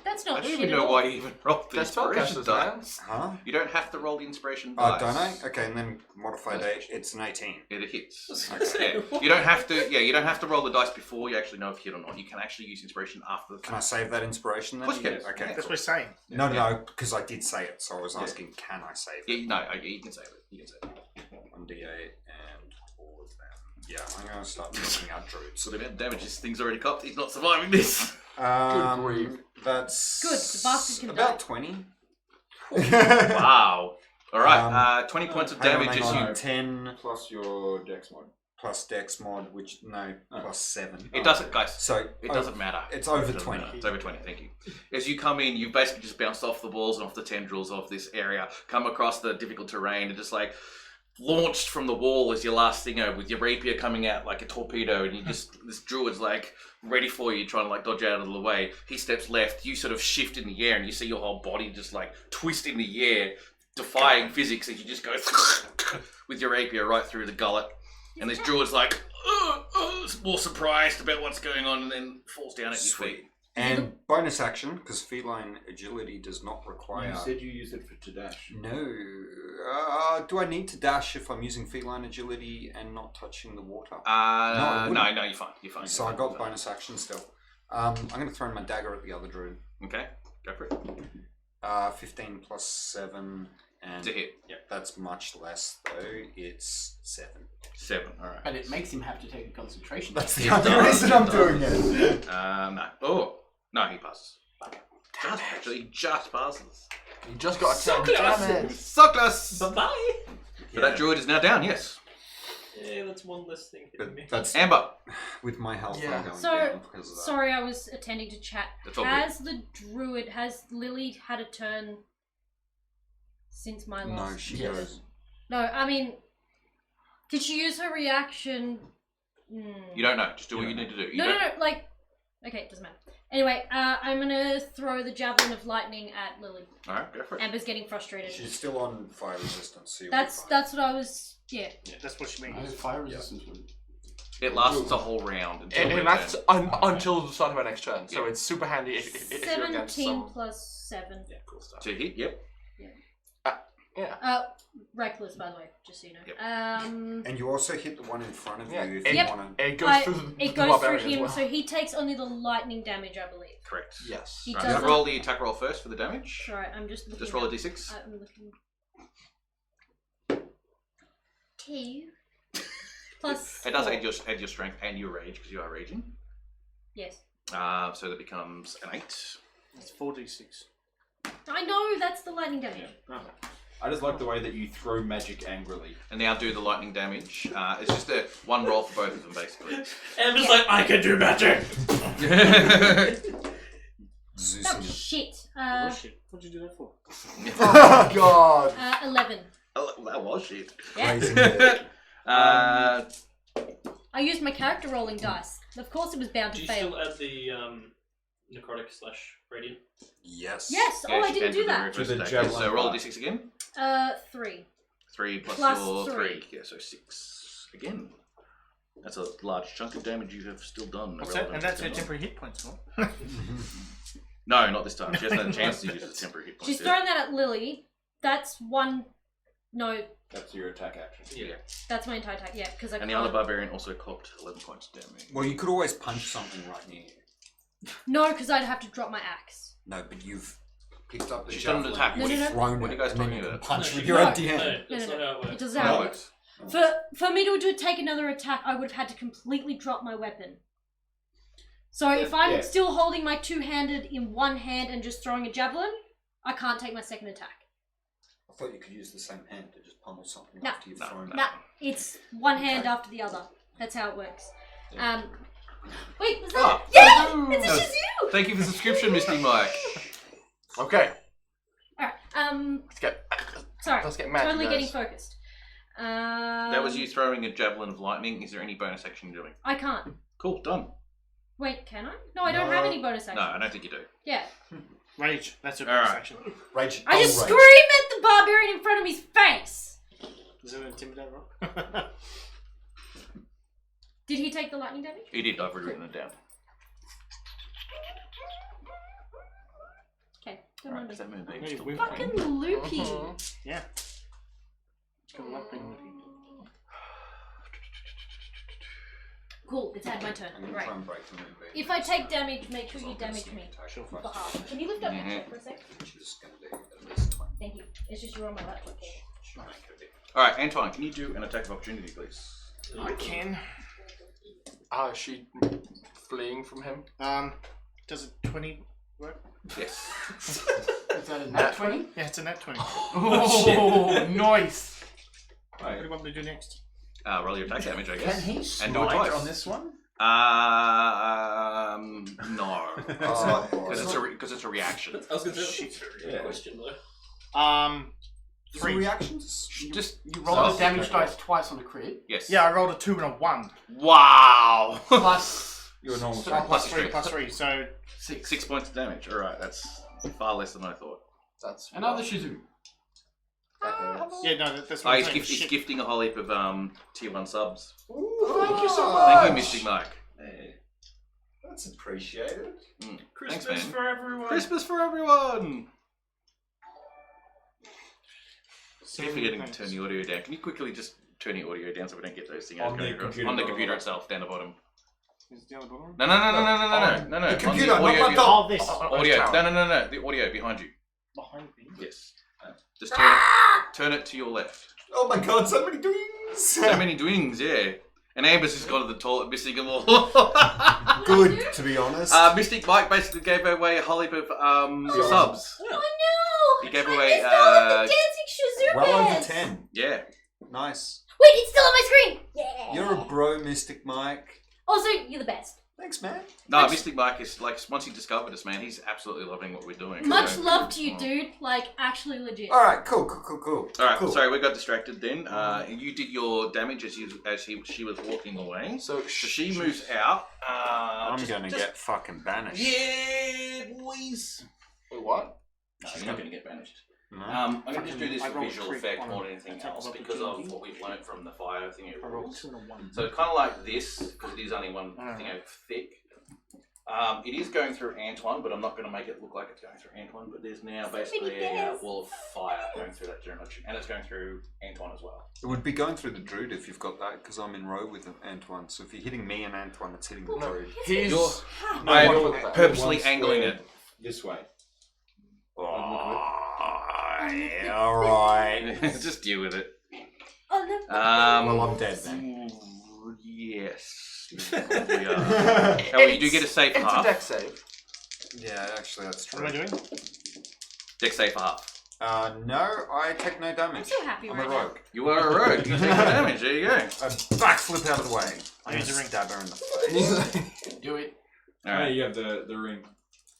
That's I not don't shit even at know all. why you even rolled the That's inspiration spellcasters, man. dice. Huh? You don't have to roll the inspiration Oh, dice. don't I? Okay, and then modified 8. It's an 18. It hits. was gonna say, Yeah. what? You don't have to. Yeah, you don't have to roll the dice before you actually know if you hit or not. You can actually use inspiration after the Can I save that inspiration then? Of course you can. Okay. That's what cool. we're saying. No, because I did say it, so I was Yeah. asking, can I save Yeah, it? no, okay, you can save it. You can save it. 1d8 and all of them. Yeah, I'm gonna start looking at druids. So the amount of damage this thing's already copped, he's not surviving this. grief. That's Good, the bastard can about die. 20. Wow. All right, 20 points of Hang on, damage hang as on. you. 10 Plus your dex mod. plus dex mod, which plus 7. It doesn't, guys. So It doesn't matter. It's over It doesn't 20. matter. It's over 20, thank you. As you come in, you've basically just bounced off the walls and off the tendrils of this area, come across the difficult terrain, and just like launched from the wall as your last thinger with your rapier coming out like a torpedo, and you just, this druid's like ready for you, trying to like dodge out of the way. He steps left, you sort of shift in the air, and you see your whole body just like twist in the air, defying physics as you just go with your rapier right through the gullet. And this druid's like, more surprised about what's going on, and then falls down at your feet. And bonus action, because feline agility does not require. You said you use it to dash. No. Do I need to dash if I'm using feline agility and not touching the water? No, you're fine. You're fine. So I got bonus action still. I'm going to throw my dagger at the other druid. Okay, go for it. 15 plus 7. And To hit. Yeah, that's much less though. It's 7. 7. All right. But it makes him have to take a concentration. That's the It only does, reason it I'm does. doing it. No. Oh no, he passes. Actually, he just passes. You just got a So 10. close. Damn it. Suckless. Bye bye. But that druid is now down. Yes. Yeah, that's one less thing hitting me. That's Amber. with my health Yeah. I'm going So, down because of that. sorry, I was attending to chat. That's all Has Lily had a turn since my loss? No, she Yes. goes. No, I mean, did she use her reaction? You don't know. Just do what you need to do. No, like, okay, it doesn't matter. Anyway, I'm gonna throw the javelin of lightning at Lily. All right, go for it. Amber's getting frustrated. She's still on fire resistance. So you'll That's be fine. that's what I was. Yeah. That's what she No means. fire resistance. would- It lasts a whole round until And we that's turn. until the start of our next turn. So Yeah. it's super handy if you're against 17 some... plus 7. Yeah, cool stuff. To hit, yep. Reckless, by the way, just so you know. Yep. And you also hit the one in front of Yeah, you if it- you Yep. want to. It goes through the It goes through barbarian as him, well. so he takes only the lightning damage, I believe. Correct. Yes. He Right, doesn't. roll the attack roll first for the damage. Sorry, I'm just looking. Just roll a up- d6. I'm looking. 2 plus. It does 4. add your strength and your rage because you are raging. Yes. So that becomes an 8. It's 4d6. I know that's the lightning damage. I just like the way that you throw magic angrily. And now do the lightning damage. It's just a one roll for both of them, basically. Amber's like, I can do magic! Zeus That in was it. shit. Oh shit. What'd you do that for? Oh god. 11. Oh, that was shit. Yeah. Raising it. I used my character rolling dice. Of course, it was bound Do to you fail. still add the necrotic / radiant? Yes. Yes. Oh, I didn't do that. To the Okay, javelin so roll a part. d6 again. 3. 3 plus Plus your 3. 3. Yeah, so 6 again. That's a large chunk of damage you have still done. What's that? And that's her temporary hit points, no? No, not this time. She hasn't had a chance to use the temporary hit points. She's yet. throwing that at Lily. That's one. No, That's your attack action. Yeah. that's my entire attack. Yeah, because I And the can't. other barbarian also clocked 11 points of damage. Well, you could always punch something right near you. No, because I'd have to drop my axe. No, but you've picked up the She's done an javelin, attack. you've No, no, no. thrown What are it, you guys and then talking you can about? punch No, with she- your No. empty hand. No, that's No, not how it works. It doesn't How how it it works. For me to take another attack, I would have had to completely drop my weapon. So if I'm Yeah. still holding my two-handed in one hand and just throwing a javelin, I can't take my second attack. I thought you could use the same hand to just pummel something No. after you've No, thrown no. it. Nah, it's one hand Okay. after the other. That's how it works. Wait, was that? Oh. Yeah, it's just you. Thank you for the subscription, Misty Mike. Okay. All right. Let's get Sorry. let's get mad. Totally guys. getting focused. That was you throwing a javelin of lightning. Is there any bonus action you're doing? I can't. Cool, done. Wait, can I? No, I don't have No. any bonus No, action. I don't think you do. Yeah. Rage. That's a All bonus right. action. Rage. I just rage. scream at the barbarian in front of his face. Is it an intimidate roll? Did he take the lightning damage? He did. I've written it down. Okay. Come Right, on. because that moon beam Yeah, still we've- Fucking loopy. Yeah. Got a lot being looking. Cool, it's had my turn. I'm going to Right. try and break the moon beam. If I take damage, make sure So you I'm gonna damage sneak me. attack Sure. for For half. Can you lift up my chair for a sec? which is going to be at least 20. Thank you. It's just you're on my laptop. All right, Antoine, can you do an attack of opportunity, please? I can. Is she fleeing from him? Does a 20 work? Yes. Is that a nat 20? Yeah, it's a nat 20. Oh, nice. What do you want me to do next? Roll your attack damage, I Can guess. he And do it smite twice. on this one? No. Oh, Because it's a reaction. I was going to say, that's a very Yeah. good question, though. Three 3. reactions? Just You roll the damage dice twice on a crit. yes. Yeah, I rolled a 2 and a 1. Wow. Plus Your normal So- strength. Plus Plus 3, plus 3. So 6. 6 points of damage. All right, that's far less than I thought. That's Another Shizu. That hurts. yeah, no, that's Oh, what I'm he's, saying. he's Shit. gifting a whole heap of tier 1 subs. Thank you so much. Thank you, Mystic Mike. That's appreciated. Christmas Thanks, man. for everyone. Christmas for everyone! Keep forgetting to turn the audio down. Can you quickly just turn the audio down so we don't get those things On the going computer. on the computer itself, down the bottom. Is it down the bottom? No. The computer, on the not audio, my dog. Oh, this. audio. No. The audio behind you. Behind me. Yes. Just turn it to your left. Oh my god, so many doings! So many doings, yeah. And Amber's just got to the toilet missing them all. Good, to be honest. Mystic Mike basically gave away a whole heap of subs. Oh no! He gave I away, missed all of the dancing shazoo well over bands. 10. Yeah. Nice. Wait, it's still on my screen! Yeah! You're a bro, Mystic Mike. Also, you're the best. Thanks, man. No, Mystic Mike is like, once he discovered us, man, he's absolutely loving what we're doing. Much So- love to you, dude. Like, actually legit. Alright, cool. Alright, cool. sorry, we got distracted then. You did your damage as she was walking away. So So she moves out. I'm gonna get fucking banished. Yeah, boys. Wait, what? No, she's not going to get banished. No? I'm going to just do this I for rolled visual crit effect on more a than anything attack else of because of opportunity. what we've learned from the fire thing. I rolled 2 and a 1. So kind of like this, because it is only one thing of thick. It is going through Antoine, but I'm not going to make it look like it's going through Antoine. But there's now basically a wall of fire going through that general direction, and it's going through Antoine as well. It would be going through the Druid if you've got that, because I'm in row with Antoine. So if you're hitting me and Antoine, it's hitting the Druid. He's I'm purposely One angling square it. this way. Alright. Just deal with it. Oh, no. Well, I'm dead then. Yes. We are. However, you do get a save for It's a half. deck save. Yeah, actually, that's What true. am I doing? Deck save for half. No, I take no I'm damage. so happy I'm right a now. rogue. You are a rogue. You take the damage. There you go. I backflip out of the way. I'm Use gonna the ring. stab her in the face. Do it. All Oh, right. you have the ring.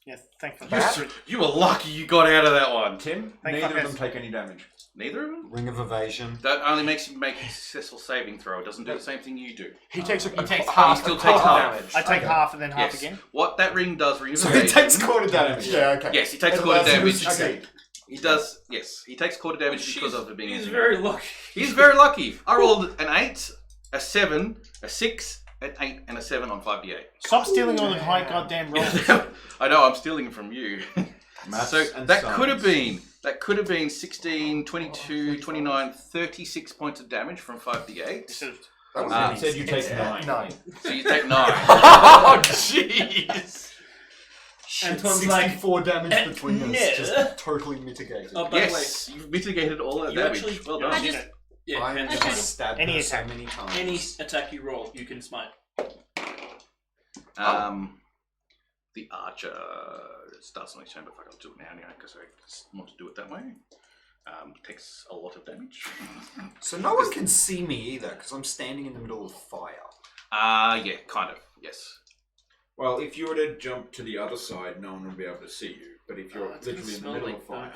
Yes, thank you. You were lucky you got out of that one. Tim, Thank neither of fuckers. them take any damage. Neither of them? Ring of evasion. That only makes you make a successful saving throw. It doesn't do the same thing you do. He takes He takes half. He still half takes half. damage. I take Okay. half and then half Yes. again. What that ring does, ring of So he evasion- takes quarter damage. Yeah, okay. Yes, he takes It quarter allows him to damage. succeed. He does. Yes, he takes quarter damage because of it being. He's a very lucky. He's very lucky. I rolled an 8, a 7, a 6, an 8, and a 7 on 5d8. Stop stealing all the high goddamn rolls. I know. I'm stealing from you. Maths So and that science. could have been 16, 22, 29, 36 points of damage from 5d8. Instead of- That was Ah. He said you take 9. 9. So you take 9. Oh, jeez. Antoine's like, 64 damage between us. no. Just totally mitigated. oh, by the way, Yes, you've mitigated all that You damage. actually- Well I done. just- yeah, I and Okay. just stabbed Any her so attack. many times. any attack you roll, you can smite. The archer starts on his turn, but fuck, I'll do it now anyway because I just want to do it that way. Takes a lot of damage. So no one can see me either, because I'm standing in the middle of fire. Yeah, kind of. Yes. Well, if you were to jump to the other side, no one would be able to see you. But if you're It's gonna literally in the smell middle like of fire,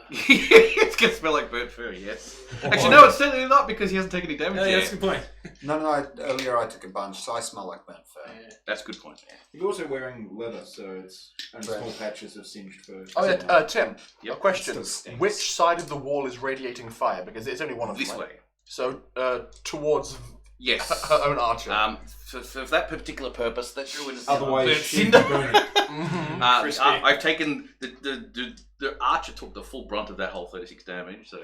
It's gonna smell like burnt fur. Yes. Actually, no, it's certainly not because he hasn't taken any damage Oh, yeah, yet. that's a good point. No, earlier I took a bunch, so I smell like burnt fur. Yeah. That's a good point. you're also wearing leather, so it's only Right. small patches of singed fur. Oh, yeah, Tim. Yep. A question. Still stinks. Which side of the wall is radiating fire? Because it's only one of them. This right? way. So, towards Yes. her own archer. For that particular purpose, that druid is. Otherwise, the she'd cinder. be burning. Mhm. Crispy. I've taken the archer took the full brunt of that whole 36 damage, so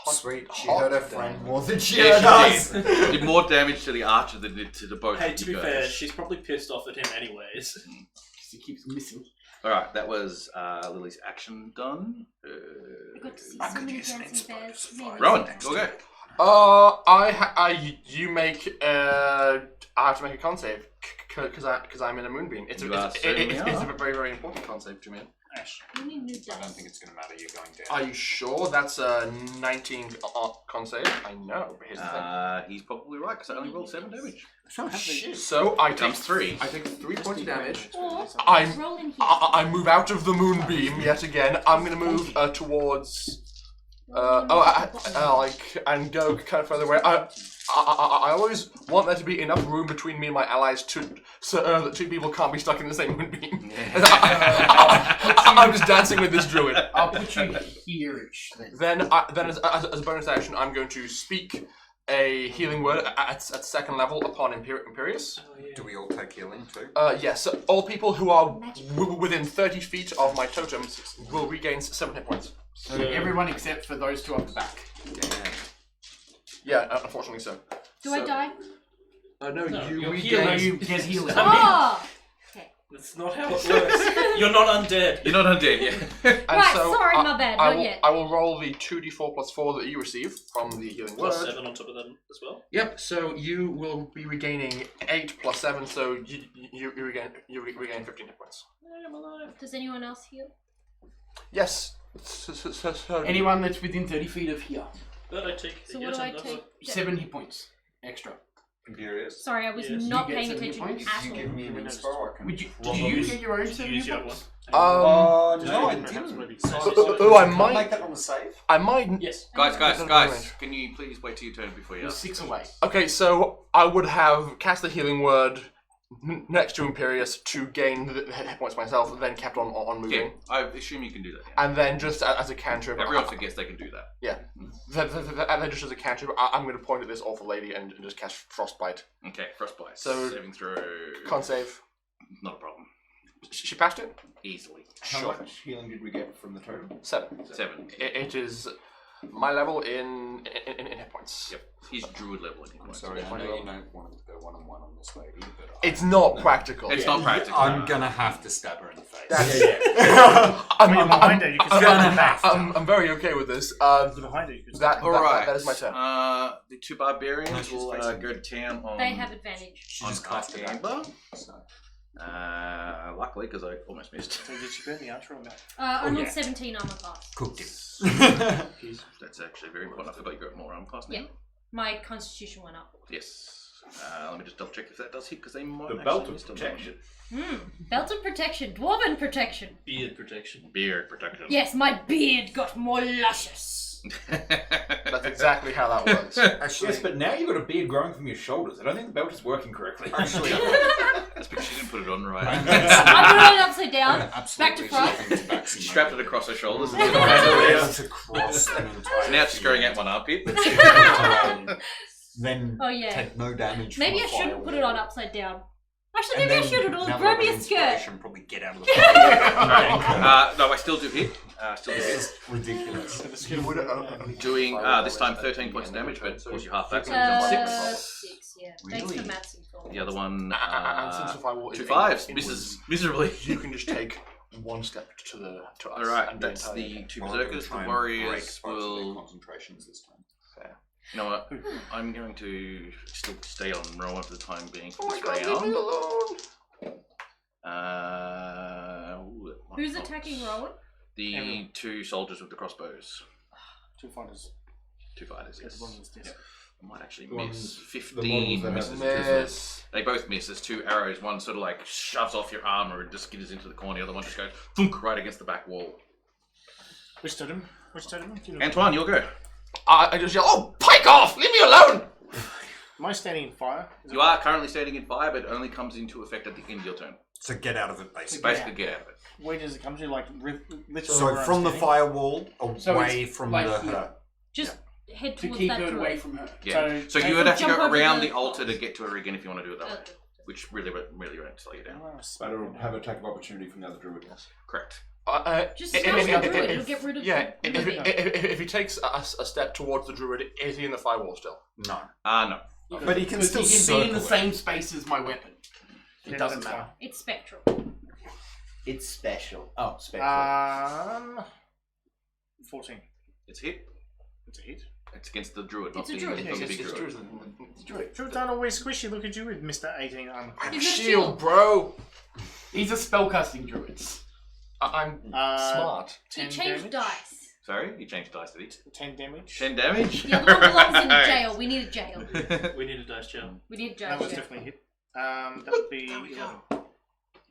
Sweet, she hot hurt her damn. friend more than she yeah, hurt she us. did more damage to the archer than did to the both. Hey, of to you be guys. fair, she's probably pissed off at him anyways. He keeps missing. All right, that was Lily's action done. I got to see so many dancing bears. Rowan, go go. You make. I have to make a con save because I'm in a moonbeam. It's You a certainly it's are. a very very important con save to me. Ash. We need new I don't dice. think it's going to matter, you're going down. Are you sure that's a 19 con save? I know, but here's the thing. He's probably right because I only rolled 7 damage. Oh, shit. So I take Comes 3. I take 3 points of damage. Or I'm- roll in here. I move out of the moonbeam yet again. I'm gonna move towards. And go kind of further away. I always want there to be enough room between me and my allies so that two people can't be stuck in the same moonbeam. I'm just dancing with this druid. I'll put you here-ish then. Then as a bonus action, I'm going to speak a healing word at second level upon Imperious. Oh, yeah. Do we all take healing too? Yes, so all people who are within 30 feet of my totem will regain 7 hit points. So everyone except for those two up the back. Yeah, unfortunately so. Do I die? No, you you're regain. healing. You get healing. Oh! That's not how it works. You're not undead. You're not undead yet. And Right, so sorry, I- my bad, I not will, yet. I will roll the 2d4 plus 4 that you receive from the healing word. Plus 7 on top of them as well. Yep, so you will be regaining 8 plus 7, so you regain 15 hit points. I'm alive. Does anyone else heal? Yes. So Anyone that's within 30 feet of here. But I take. So what do I take? 7 hit points extra. Imperious. Sorry, I was Yes. not You get paying 70 attention points? at You all. give me an inspo, I can Did you probably- get your own Did 7 you use hit the other points? one? No, I Perhaps didn't. maybe So- Oh, I Can might- make that on the save. I might. Yes. Guys, Range. can you please wait till your turn before you You're ask? 6 away. Okay, so I would have cast the healing word next to Imperious to gain the hit points myself, and then kept on moving. Yeah, I assume you can do that. Yeah. And then just as a cantrip, Everyone forgets they can do that. yeah. And then just as a cantrip, I'm going to point at this awful lady and just cast Frostbite. Okay, frostbite. So- saving throw. Con save. Not a problem. She passed it? Easily. How much healing did we get from the totem? 7. 7. It is my level in hit points. Yep. He's druid level anyway. I'm sorry, I know you don't want to go one-on-one on this lady, but It's not practical. It's not practical. I'm gonna have to stab her in the face. I mean, I'm behind her, you can stab her. I'm very okay with this. Behind her, you can stab her. That is my turn. The two barbarians No, she's will facing go to town on. They have advantage. She on just cast it Amber. out. So. Luckily, because I almost missed. So did she burn the archer or not? I'm Oh, on yeah. 17 armor class. Cooked him. That's actually very important. I forgot you got more armor class now. Yeah. My constitution went up. Yes. Let me just double check if that does hit because they might. The actually belt miss of a lot. protection. Belt of protection. Dwarven protection. Beard protection. Beard protection. Yes, my beard got more luscious. That's exactly how that works. Actually, Yes, but now you've got a beard growing from your shoulders. I don't think the belt is working correctly. actually, That's because she didn't put it on right. I put it upside down. Back to absolutely front. nothing to back She strapped it across her shoulders. And It's across an entire. so now it's just going out one armpit. Then Oh, yeah. take no damage. Maybe I from a shouldn't put it firewall. on upside down. Actually, And maybe I then should. It'll now grow that me I'm a skirt. inspiration, probably get out of the fire. No, I still do hit. Still do This hit. is ridiculous. You would, Doing this time 13 points of damage, but of course you half that, so you've done 6. 6, yeah. Thanks for maths and for The other one, and since the firewall is 2 5s, in- misses miserably. You can just take one step to us. Alright, and that's entire the game. 2 Well, I'm gonna berserkers. The try and break warriors both of their will. concentrations this time. You know what? I'm going to still stay on roll for the time being for Oh my this god, leave me round. alone! Who's attacking Rowan? The Everyone. 2 soldiers with the crossbows. 2 fighters. 2 fighters, yes. One was dead. Yeah. I might actually The ones- miss. the 15 models misses. that have- because Miss. They both miss. There's 2 arrows. One sort of like shoves off your armor and just skitters into the corner. The other one just goes thunk right against the back wall. Which totem? Which totem? Do you know? Antoine, you'll go. I just yell, "Oh, pike off! Leave me alone!" Am I standing in fire? Is You are currently standing in fire, but it only comes into effect at the end of your turn. So get out of it, basically. Basically, get out of it. Where does it come to? Like, literally So where I'm from the standing? firewall, So away it's from like the here. her. Just head To towards keep that her druid. away from her. Yeah. So So- you would have to Jump go over around the the altar to cross. get to her again if you want to do it that way. Okay. Which really won't slow you down. But it'll have attack of opportunity from the other druid. Correct. Just if- smash if- the druid. if- It'll get rid of Yeah, the if he takes a step towards the druid, is he in the firewall still? No. No. But he can still He can be in the circle it. same space as my weapon. It Yeah, doesn't that's matter. It's spectral. It's special. Oh, special. 14. It's a hit. It's a hit. It's against the druid, not It's a the, druid. not Yeah, the it's big druid. Druids aren't always squishy. Look at you with Mr. 18 armor. I'm He's a shield, shield. bro. He's a spellcasting druid. I'm smart. He 10 changed damage. dice. Sorry, you changed dice, did he? 10 damage. 10 damage? The other one belongs in jail. We need a jail. We need a dice jail. We need a jail. That was yeah. definitely a hit. That would be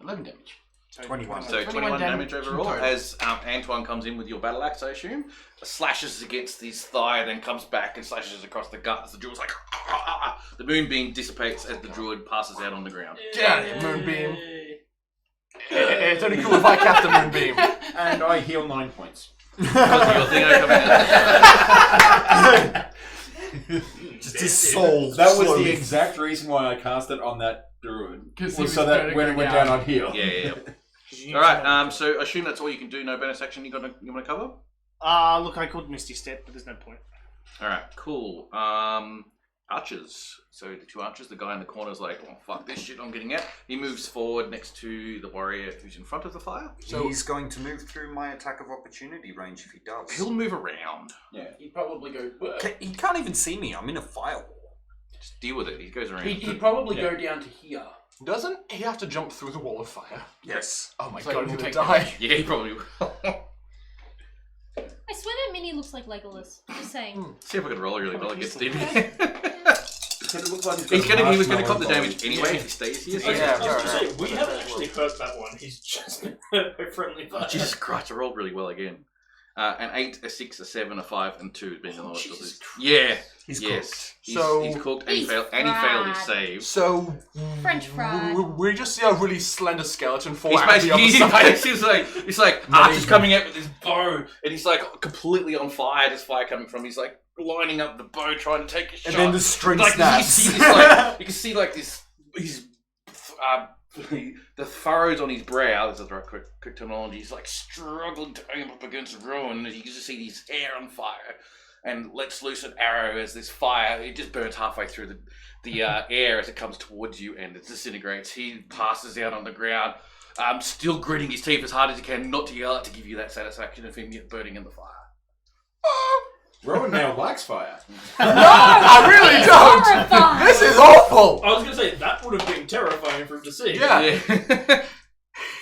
11 damage. So 21. So 21 21 damage damage overall total. as Antoine comes in with your battle axe, I assume. Slashes against his thigh, then comes back and slashes across the gut as the druid's like. The moonbeam dissipates as the druid passes out on the ground. Get out of here, moonbeam. It's only cool if I cast a moonbeam. And I heal 9 points. Because your thing ain't coming out. Just his soul. That was slowly- the exact reason why I cast it on that druid. 'Cause he Was was so that gonna when go it went down. down, I'd heal. Yeah. All right. So assume that's all you can do. No bonus action. You want to cover? Look, I called Misty Step, but there's no point. All right. Cool. Archers. So the two archers. The guy in the corner is like, "Oh fuck this shit! I'm getting out." He moves forward next to the warrior who's in front of the fire. So he's going to move through my attack of opportunity range if he does. He'll move around. Yeah. He'd probably go. He can't even see me. I'm in a firewall. Just deal with it. He goes around. He'd probably go down to here. Doesn't he have to jump through the wall of fire? Yes. Oh my So god, he'll he'll take die. Yeah, he probably will. I swear that mini looks like Legolas. Just saying. See if I can roll really well against him. It looks like He was going to cop the damage anyway if he stays here. So Yeah, I was right. going to say, we haven't actually hurt that one. He's just been hurt by friendly fire. Oh, Jesus Christ, I rolled really well again. An 8, a 6, a 7, a 5, and 2 has been the lowest of Jesus this. Yeah. He's Yes. cooked. He's, So- he's cooked and he He's failed his save. So French fry. we just see a really slender skeleton fall He's out of the other basically, side. he's like Archer's coming out with his bow, and he's like completely on fire. There's fire coming from. He's like lining up the bow, trying to take a shot. And then the string like, snaps. You can see like this. The furrows on his brow. This is the right quick terminology. He's like struggling to aim up against ruin. And you can just see his hair on fire, and lets loose an arrow as this fire. It just burns halfway through the air as it comes towards you, and it disintegrates. He passes out on the ground, still gritting his teeth as hard as he can, not to yell out to give you that satisfaction of him burning in the fire. Rowan now likes fire. I really don't. Horrifying. This is awful. I was going to say, that would have been terrifying for him to see. Yeah. Yeah.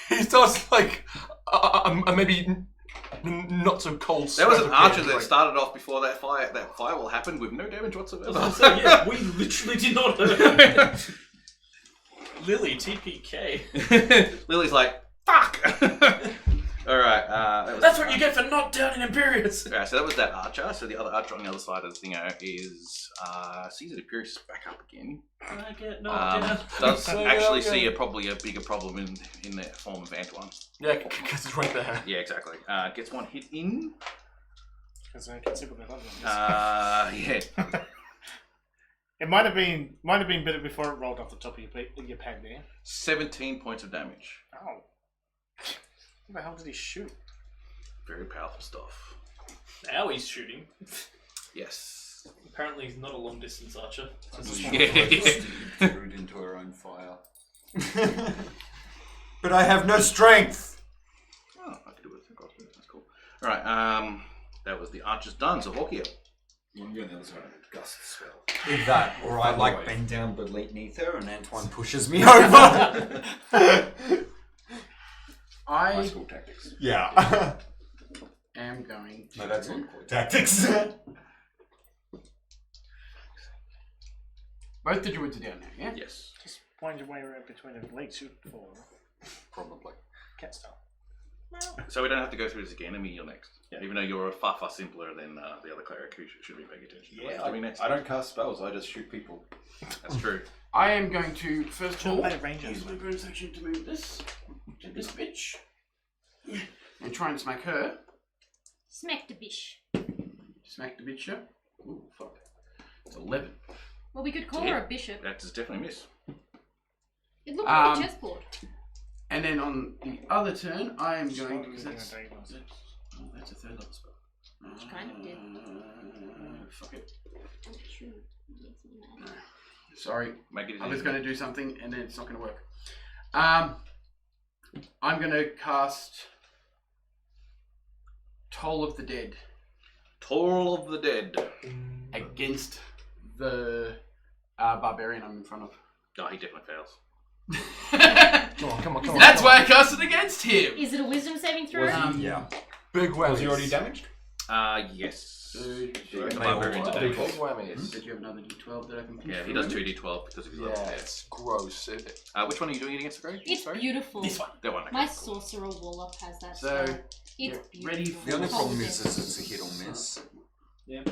He starts like maybe not so cold. There was sweat an archer appears, that like- started off before that firewall happened with no damage I was whatsoever. going to say, yeah, we literally did not hurt him. Lily, TPK. Lily's like, fuck! Alright, that was That's what you get for not downing Imperius. Alright, so that was that archer. So the other archer on the other side of the thing is sees that Imperius is back up again. I get knocked down. Does actually yeah. see probably a bigger problem in the form of Antoine. Yeah, because it's right there. Yeah, exactly. Gets one hit in. Because I can see what that other one is. Yeah. It might have been better before it rolled off the top of your pad there. 17 points of damage. Oh. What the hell did he shoot? Very powerful stuff. Now he's shooting. Yes. Apparently he's not a long distance archer. Yeah. Threw it into her own fire. But I have no strength. Oh, I could do it with the crossbow. That's cool. Alright, that was the archers done, so Hawkia. I'm going the other side. Gust spell. Either that, or I Find a like way. bend down beneath her and Antoine pushes me over. High I school tactics. Yeah. am going to. No, that's on tactics. Both the druids are down now, yeah? Yes. Just wind your way around between a late shoot for Probably. cat style. So we don't have to go through this again. I mean, you're next. Yeah. Even though you're far simpler than the other cleric who should be paying attention. to what he's doing next. I don't cast spells. I just shoot people. That's true. I am going to first of Should have all played a ranger. use my bonus action to move this to this bitch and try and smack her. Smack the bish. Smack the bitch here. Ooh, fuck. It's 11. Well, we could call her a bishop. That is definitely a miss. It looked like Um, a chessboard. And then on the other turn, I am going to. Slowly That's, looking at Dagon. oh, that's a third level spell. Which kind of did. Fuck it. Oh, true. No. Sorry. Make it I was easy. going to do something and then it's not going to work. I'm going to cast Toll of the Dead Toll of the Dead. against the barbarian I'm in front of. Oh, he definitely fails. Come on. That's why I cast it against him. Is it a wisdom saving throw? Yeah. Big whammies. Was he already damaged? Yes. So, The barbarian's Big damage. Big whammies. Did you have another d12 that I can Yeah, he does 2d12 because of his Yeah, level. it's gross. Isn't it? Which one are you doing against the grave? It's Sorry? beautiful. This one. That one. Okay, My cool. sorcerer warlock has that So, spell. It's you're beautiful. ready for- The only Toll problem of is the it's a hit or miss.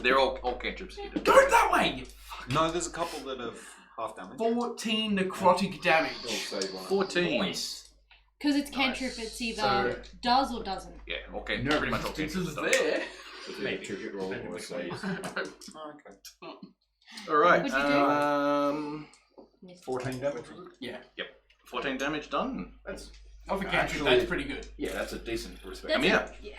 They're all cantrips. Go that way! You No, there's a couple that have half damage. 14 necrotic damage. I'll save one. 14. Because it's cantrip, it's either So- does or doesn't. Yeah, okay. No Pretty much all resistance cantrips. is are done. there. Is it a Maybe. 2-hit roll Depending or a which one save? it is. Oh, okay. All right. What'd you do? 14 damage. Yeah. 14 damage done. That's Oh, for cantrip, Actually- that's pretty good. yeah, that's a decent respect. That's here. it.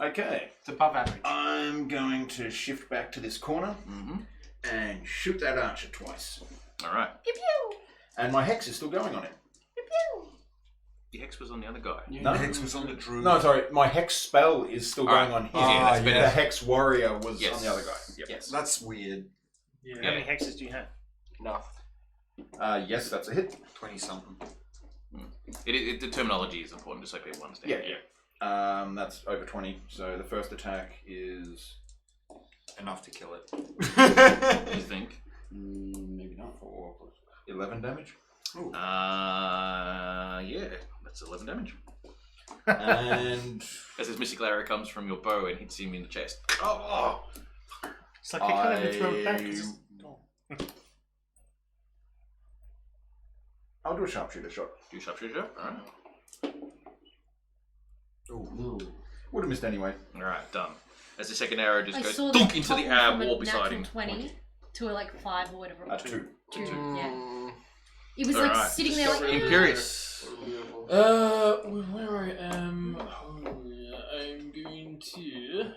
Yeah. Okay, It's above average. I'm going to shift back to this corner Mm-hmm. and shoot that archer twice. All right. Pew pew. And my hex is still going on him. Pew pew. The hex was on the other guy. Yeah. No. The hex was on the druid. No, sorry, my hex spell is still going on him. Yeah, that's better. The hex warrior was Yes. on the other guy. Yep. Yes. That's weird. Yeah. How many hexes do you have? Enough. Yes, that's a hit. 20 something. The terminology is important just so people understand. Yeah. That's over 20. So the first attack is Enough to kill it. You think? Maybe not. 11 damage. Yeah, that's 11 damage. And As this mystic arrow comes from your bow and hits him in the chest. Oh! It's like you can't even throw it back. 'cause it's gone. I'll do a sharpshooter shot. Do sharpshooter. All right. Would have missed anyway. All right, done. As the second arrow just I goes saw dunk that into the topple from a wall beside natural him. 20 to a 5 or whatever. it was. 2. Yeah. It was Alright. sitting there like. Imperious. Where I am, I'm going to.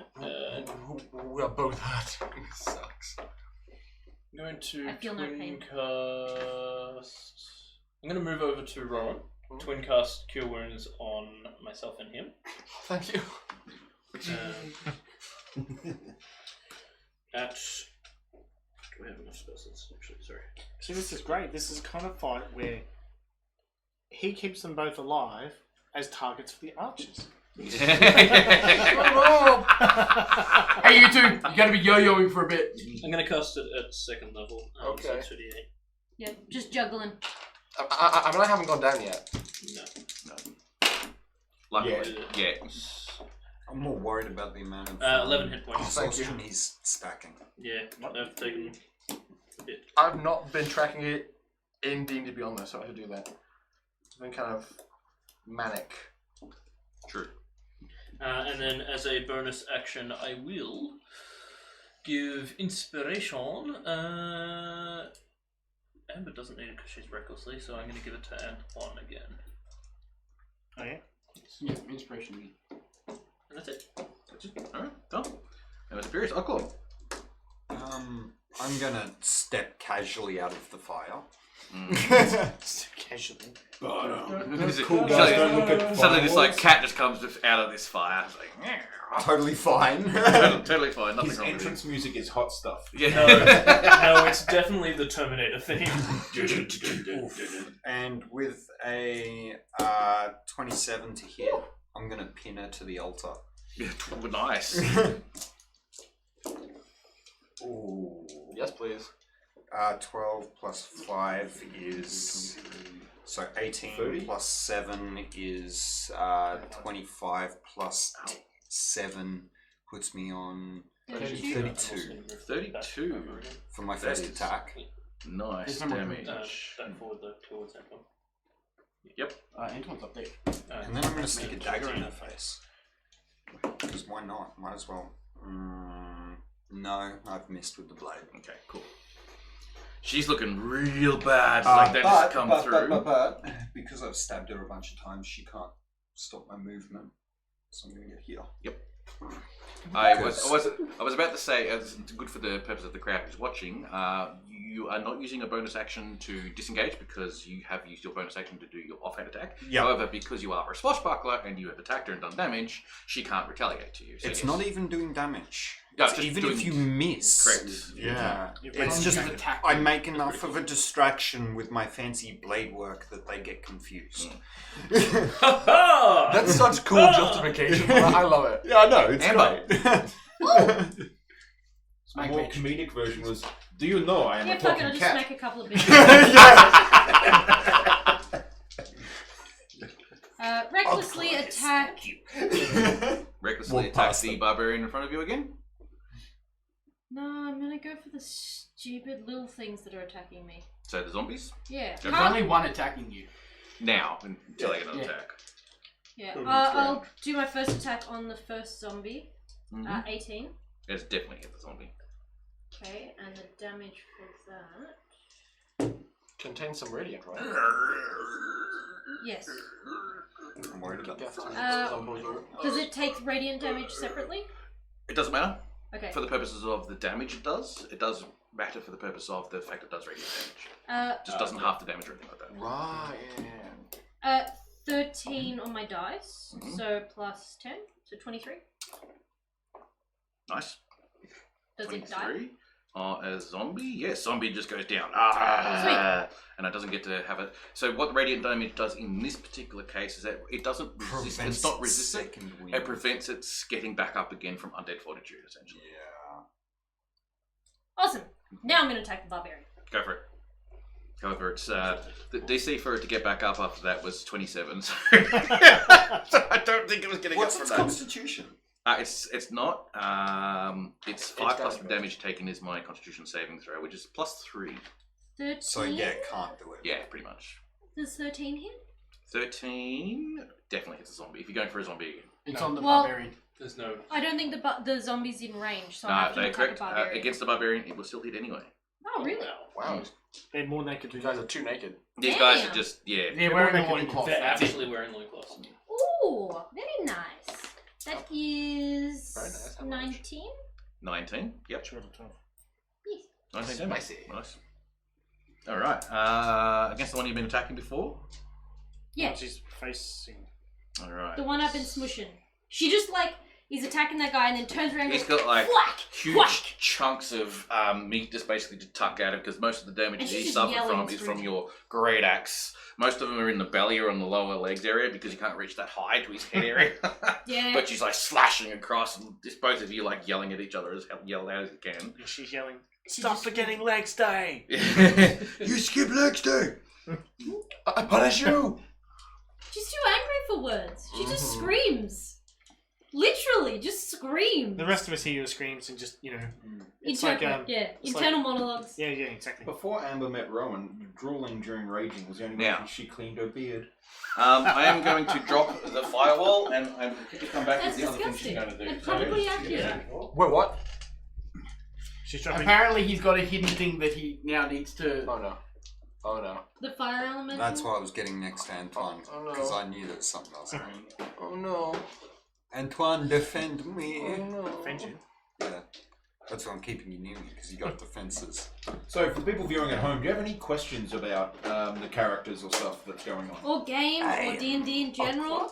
We are both hurt. Sucks. I'm going to I feel no twin pain. cast. I'm going to move over to Rowan. Twin cast Cure Wounds on myself and him. Thank you. At. Do we have enough spell slots? Actually, sorry. See, this is great. This is kind of fight where he keeps them both alive as targets for the archers. Hey, you two, you gotta be yo-yoing for a bit. I'm going to cast it at second level. Okay. So it's 38. Yeah, just juggling. I mean, I haven't gone down yet. No. Luckily, yeah. I'm more worried about the amount of 11 hit points. Thank you. exhaustion he's stacking. Yeah, I've taken a bit. I've not been tracking it in D&D Beyond this, so I should do that. It's been kind of manic. True. And then as a bonus action, I will give inspiration. Amber doesn't need it because she's recklessly, so I'm going to give it to Antoine again. Oh yeah. Yeah, inspiration. And that's it. That's it. All right, done. And it's Imperious. Oh, cool. I'm gonna step casually out of the fire. Casually. Cool guys don't look at Suddenly this fireballs. cat just comes out of this fire. It's like, Totally fine. totally fine. Nothing His wrong with it. entrance music is hot stuff. Yeah. No, it's definitely the Terminator theme. And with a 27 to hit, I'm gonna pin her to the altar. Nice. Ooh. Yes, please. 12 plus 5 is... So 18 30? plus 7 is 25 plus 7 puts me on 32 32. for my That first is- attack. Nice This number damage. Back forward towards Antoine. Antoine's up there. And then I'm gonna stick a dagger in her face. Because why not? Might as well. No, I've missed with the blade. Okay, cool. She's looking real bad. Like that just come through. But because I've stabbed her a bunch of times, she can't stop my movement. So I'm gonna get here. I was about to say, it's good for the purpose of the crowd who's watching. You are not using a bonus action to disengage because you have used your bonus action to do your offhand attack. Yeah. However, because you are a swashbuckler and you have attacked her and done damage, she can't retaliate to you. So It's yes. not even doing damage. Yeah, It's just even doing- if you miss. Correct. Yeah. You've It's got- just Just attack. I make enough of a distraction with my fancy blade work that they get confused. That's such cool justification. I love it. Yeah, I know. It's Amber. great. A more comedic version was, do you know I am Yeah, a fuck it, I'll talking just cat? smack a couple of bits. Recklessly attack. Recklessly Walk attack past the them. barbarian in front of you again. No, I'm gonna go for the stupid little things that are attacking me. So the zombies Yeah. There's only one attacking you. now until they get an Yeah. attack. Yeah. Oh, I'll do my first attack on the first zombie. Mm-hmm. 18. It's definitely hit the zombie. Okay, and the damage for that. Contains some radiant, right? Yes. I'm worried about that. Does it take radiant damage separately? It doesn't matter. Okay. For the purposes of the damage it does matter for the purpose of the fact it does radiant damage. Just doesn't half the damage or anything like that. Right. 13 on my dice, so plus 10, so 23. Nice. Does it die? 23. A zombie? Yes, zombie just goes down. And it doesn't get to have it. So what radiant damage does in this particular case is that it doesn't resist. It's not resistant. It prevents it getting back up again from undead fortitude, essentially. Yeah. Awesome. Now I'm going to attack the barbarian. Go for it. However, it's the DC for it to get back up after that was 27. So, so I don't think it was getting up What's from its that. constitution? It's not. It's 5 plus the damage taken is my Constitution saving throw, which is +3. 13? So yeah, it can't do it. Yeah, pretty much. Does 13 hit? 13 definitely hits a zombie. If you're going for a zombie again. It's on the Well- barbarian. There's no. I don't think the zombie's in range, so I have to They attack correct. a barbarian. Against the barbarian, it will still hit anyway. Oh, really? Wow. They're more naked You than guys are too naked. These guys Damn. are just They're They're wearing more a naked loincloth. They're That's it. actually wearing loincloths. Ooh, very nice. That is Very nice. How much? 19. 19. Yep. Short of 12. Yes. 19 damage. Spicy. Nice. All right. Against the one you've been attacking before. Yeah, She's facing. All right. the one I've been smushing. She just is attacking that guy and then turns around and He's goes, got like whack, huge whack. chunks of meat just basically to tuck out of because most of the damage And that she's he just suffered yelling from is through from him. your great axe. Most of them are in the belly or on the lower legs area because you can't reach that high to his head area. Yeah. But she's like slashing across and just both of you like yelling at each other as loud as you can. And she's yelling, She "Stop just- forgetting legs day!" You skip legs day! I punish you! She's too angry for words. She just screams. Literally, just screams. The rest of us hear your screams and just, it's Internal, like, it's like- internal monologues. yeah, exactly. Before Amber met Rowan, drooling during raging was the only Now. reason she cleaned her beard. I am going to drop the firewall and I'm going to come back That's with the other thing she's disgusting. going to do. And probably accurate. Wait, what? She's dropping. Apparently, he's got a hidden thing that he now needs to. Oh no. Oh no. The fire element. That's why I was getting next to Antoine, Oh, no. because I knew that something else happened. Oh no. Antoine, defend me. Oh no. Defend you. Yeah. That's why I'm keeping you near me, because you got defenses. So, for people viewing at home, do you have any questions about the characters or stuff that's going on? Or games, or D&D in general.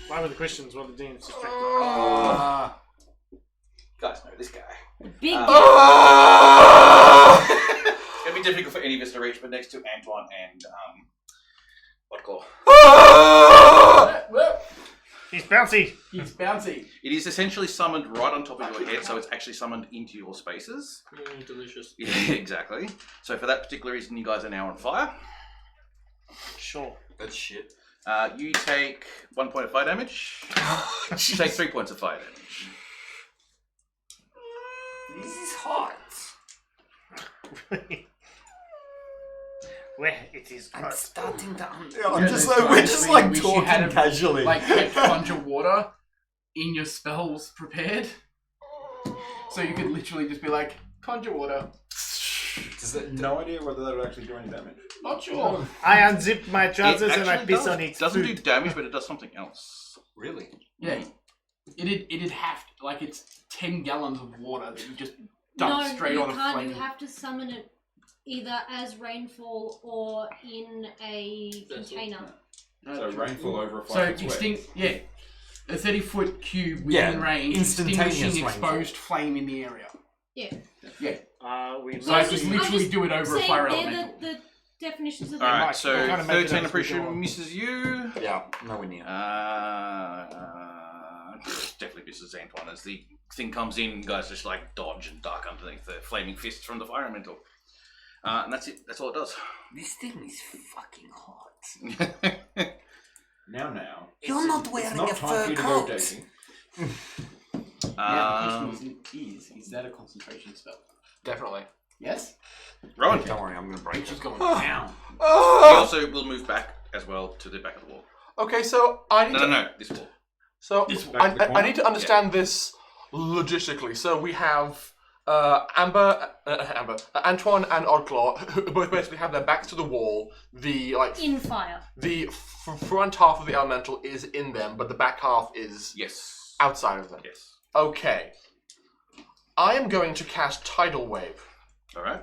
Why were the questions? What the DM's distracted? Ah. Guys know this guy. Big It'd be difficult for any of us to reach, but next to Antoine and what call? He's bouncy. He's bouncy. It is essentially summoned right on top of your head, so it's actually summoned into your spaces. Delicious. Yeah, exactly. So for that particular reason, you guys are now on fire. Sure. That's shit. You take 1 point of fire damage. You take 3 points of fire damage. This is hot. Where it is I'm hot. starting to I'm just that's like, we're just fine. like We should talking have, casually. Like, kept a bunch of water in your spells prepared. So you could literally just be like, conjure water. Does that, No idea whether that would actually do any damage. Not sure. I unzip my trousers and I actually piss on it. doesn't do damage, but it does something else. really? Yeah. It'd have to, like, it's 10 gallons of water that you just dump straight you on a can't. flame. You have to summon it either as rainfall or in a container. So, rainfall over a So 5 foot square. extinct, yeah. A 30-foot cube within Yeah, range, instantaneous extinguishing rainfall. exposed flame in the area. Yeah. Yeah. We So I I'm could just- I'm literally just do it over a saying fire they're elemental. the definitions of Alright, might. so We're gonna make it 13 as we appreciation go on. misses you. Yeah, nowhere near. Definitely misses Antoine as the thing comes in. Guys just like dodge and duck underneath the flaming fists from the fire elemental. And that's it. That's all it does. This thing is fucking hot. Now. You're not It's wearing not a time for fur you to go coat. dating. Yeah, the question is that a concentration spell? Definitely. Yes? Rowan. Don't worry, I'm going to break Which is it. going down. He also will move back as well to the back of the wall. Okay, so I need No, this wall. So Back to the I corner? need to understand this logistically. So we have Antoine and Oddclaw, who both basically have their backs to the wall. The In fire. the front half of the elemental is in them, but the back half is Yes. outside of them. Yes. Okay. I am going to cast Tidal Wave. All right.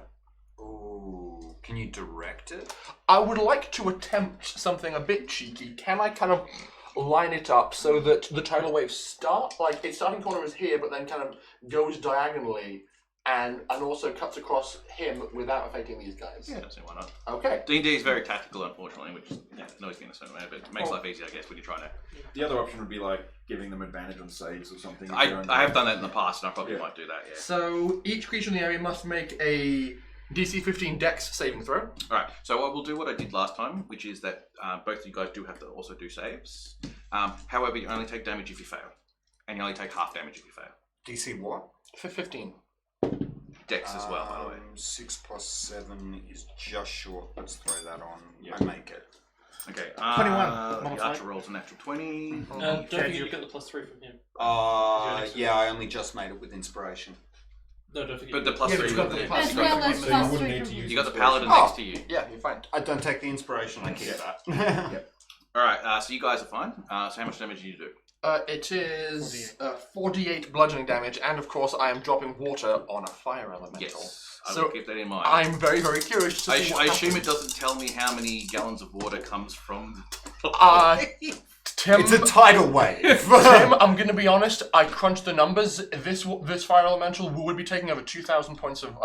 Ooh, can you direct it? I would like to attempt something a bit cheeky. Can I kind of line it up so that the tidal waves start, like its starting corner is here, but then kind of goes diagonally and also cuts across him without affecting these guys? Yeah, I don't see why not. Okay. D&D is very tactical, unfortunately, which is always been a certain way, but it makes life easier, I guess, when you're trying to. The other option would be like giving them advantage on saves or something. I have done that in the past, and I probably might do that. Yeah. So each creature in the area must make a DC 15 Dex saving throw. All right. So I will do what I did last time, which is that both of you guys do have to also do saves. However, you only take damage if you fail, and you only take half damage if you fail. DC what? For 15. Dex as well, by the way. 6 plus 7 is just short. Let's throw that on. Yeah. I make it. Okay. 21. The Modified. archer rolls a natural 20. Don't forget you get the +3 from him. Yeah, I only just made it with inspiration. No, don't forget. But the you- plus Yeah, but 3 you got with the the- plus As well as So you plus wouldn't 3 need to from use You got the paladin Oh. next to you. Yeah, you're fine. I don't take the inspiration. I keep that. All right. So you guys are fine. So how much damage do you do? It is 48 bludgeoning damage, and of course I am dropping water on a fire elemental. Yes. I So will keep that in mind. I'm very, very curious to see what I assume happens. it doesn't tell me how many gallons of water comes from the Tim, It's a tidal wave. Tim, I'm going to be honest. I crunched the numbers. This fire elemental would be taking over 2,000 points of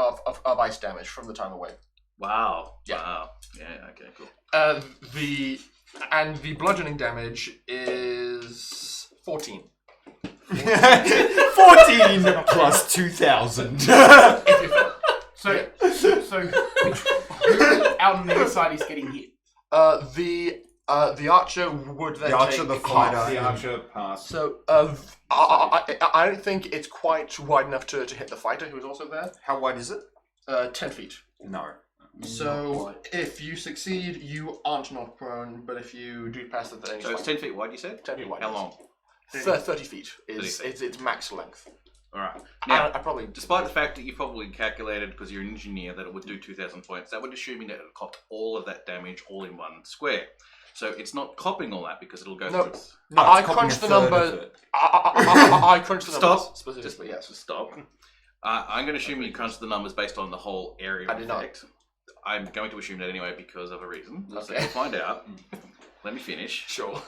ice damage from the time away. Wow. Yeah. Wow. Yeah, okay, cool. The bludgeoning damage is 14. 14 plus 2,000. So which, who out on the other side is getting hit? The archer would then The archer, take the half. fighter. The archer passed. So I don't think it's quite wide enough to hit the fighter who is also there. How wide is it? 10 feet. No. So if you succeed, you aren't knocked prone, but if you do pass it, then So it's 10 feet wide, you said? 10 feet wide. How long? 30 feet is 30 feet. its max length. Alright. Now, I probably despite the fact that you probably calculated, because you're an engineer, that it would do 2,000 points, that would assuming that it copped all of that damage all in one square. So it's not copping all that because it'll go No. through its... No, it's I copying crunched a the third number. of it. I crunched the numbers Stop. specifically. Yes. Just stop. I'm going to assume you crunched the numbers based on the whole area I did not. effect. I'm going to assume that anyway because of a reason. So Okay. we'll find out. Let me finish. Sure.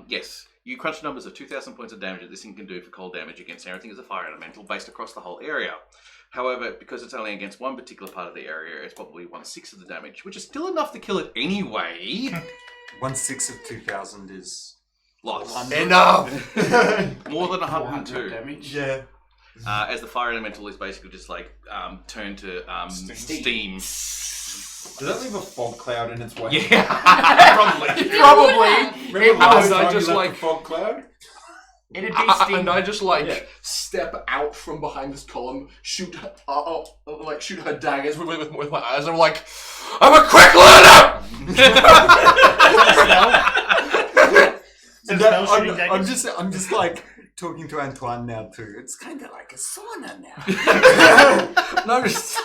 Yes, you crunch numbers of 2,000 points of damage that this thing can do for cold damage against everything as a fire elemental based across the whole area. However, because it's only against one particular part of the area, it's probably 1/6 of the damage, which is still enough to kill it anyway. 1/6 of 2,000 is Lots. Enough. More than 400 102. damage. yeah. As the fire elemental is basically just like turned to steam. Does that leave a fog cloud in its way? Yeah, probably. Probably. Remember It last was, time I just you left like the fog cloud? It'd be steam. and I just like Yeah. step out from behind this column, shoot her daggers with my eyes. I'm like, I'm a quick learner. I'm just like talking to Antoine now too. It's kind of like a sauna now. No, just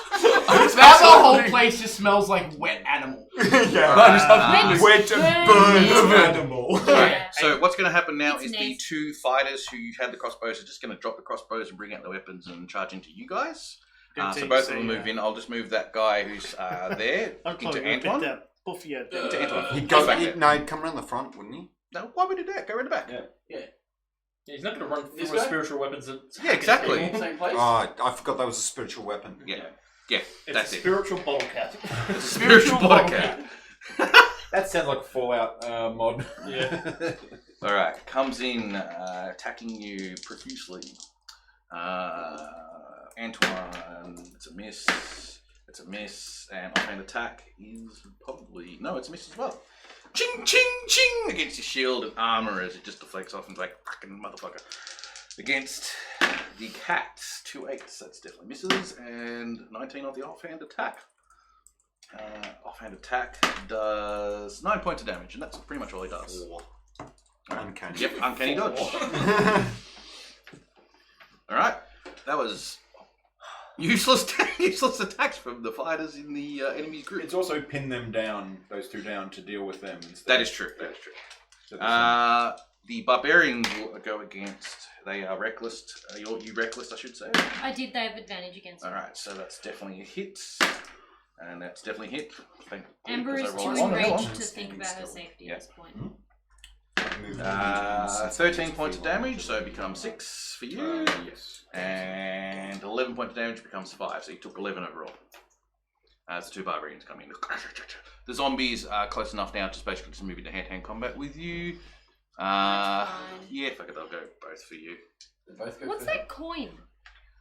Now the whole place just smells like wet animal. Yeah. I just have Let's Wet and burnt animal. Yeah. So what's going to happen now It's is the nice. two fighters who had the crossbows are just going to drop the crossbows and bring out the weapons and charge into you guys. So both of them move in. I'll just move that guy who's there into Antoine. He'd He's go. back there. No, he'd come around the front, wouldn't he? No, why would he do that? Go around the back. Yeah. He's not going to run This through guy? spiritual weapons. Yeah, exactly. All in the same place. Oh, I forgot that was a spiritual weapon. Yeah, It's that's a it. spiritual bottle cap. It's a spiritual bottle cap. That sounds like a Fallout mod. Yeah. All right, comes in, attacking you profusely. Antoine, it's a miss. It's a miss, and offhand attack is probably it's a miss as well. Ching, ching, ching against your shield and armor as it just deflects off and like fucking motherfucker. Against the cats, 2 8s, that's definitely misses, and 19 on the offhand attack. Offhand attack does 9 points of damage, and that's pretty much all he does. Uncanny. Yep, uncanny dodge. Alright, that was useless attacks from the fighters in the enemy's group. It's also pin them down, those two down, to deal with them instead. That is true. So The barbarians will go against. They are reckless. You reckless, I should say. I did. They have advantage against me. Alright, so that's definitely a hit. And that's definitely a hit. Amber is too enraged to think about her safety at this point. 13 points of damage, so it becomes 6 for you. Yes. And 11 points of damage becomes 5, so you took 11 overall. As the two barbarians come in. The zombies are close enough now to basically just move into hand-to-hand combat with you. Yeah, fuck it, they'll go both for you. What's that coin?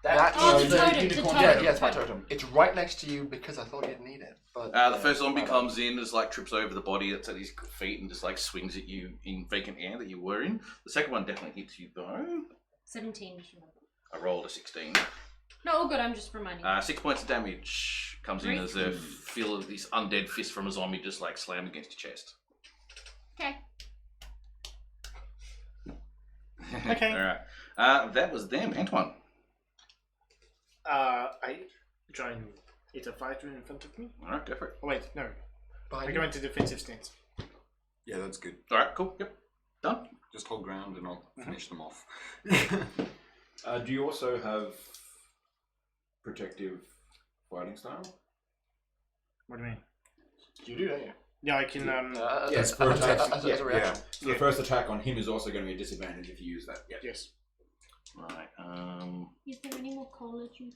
That's Oh, the totem. The totem. Yeah, it's my totem. It's right next to you because I thought you'd need it. But The first zombie comes in, just like trips over the body that's at his feet and just like swings at you in vacant air that you were in. The second one definitely hits you though. 17, just remember. I rolled a 16. No, all good, I'm just reminding you. 6 points of damage comes in as a feel of this undead fist from a zombie just like slam against your chest. Okay. Okay. Alright. That was them. Antoine. I try and hit a fighter in front of me. Alright, go for it. Oh, wait, no. I go into defensive stance. Yeah, that's good. Alright, cool. Yep. Done. Just hold ground and I'll finish them off. Do you also have protective fighting style? What do you mean? you do, don't you? Yeah, I can. Yes, for attacks. As a reaction. So the first attack on him is also going to be a disadvantage if you use that. Yeah. Yes. Right. Is there any more cola juice?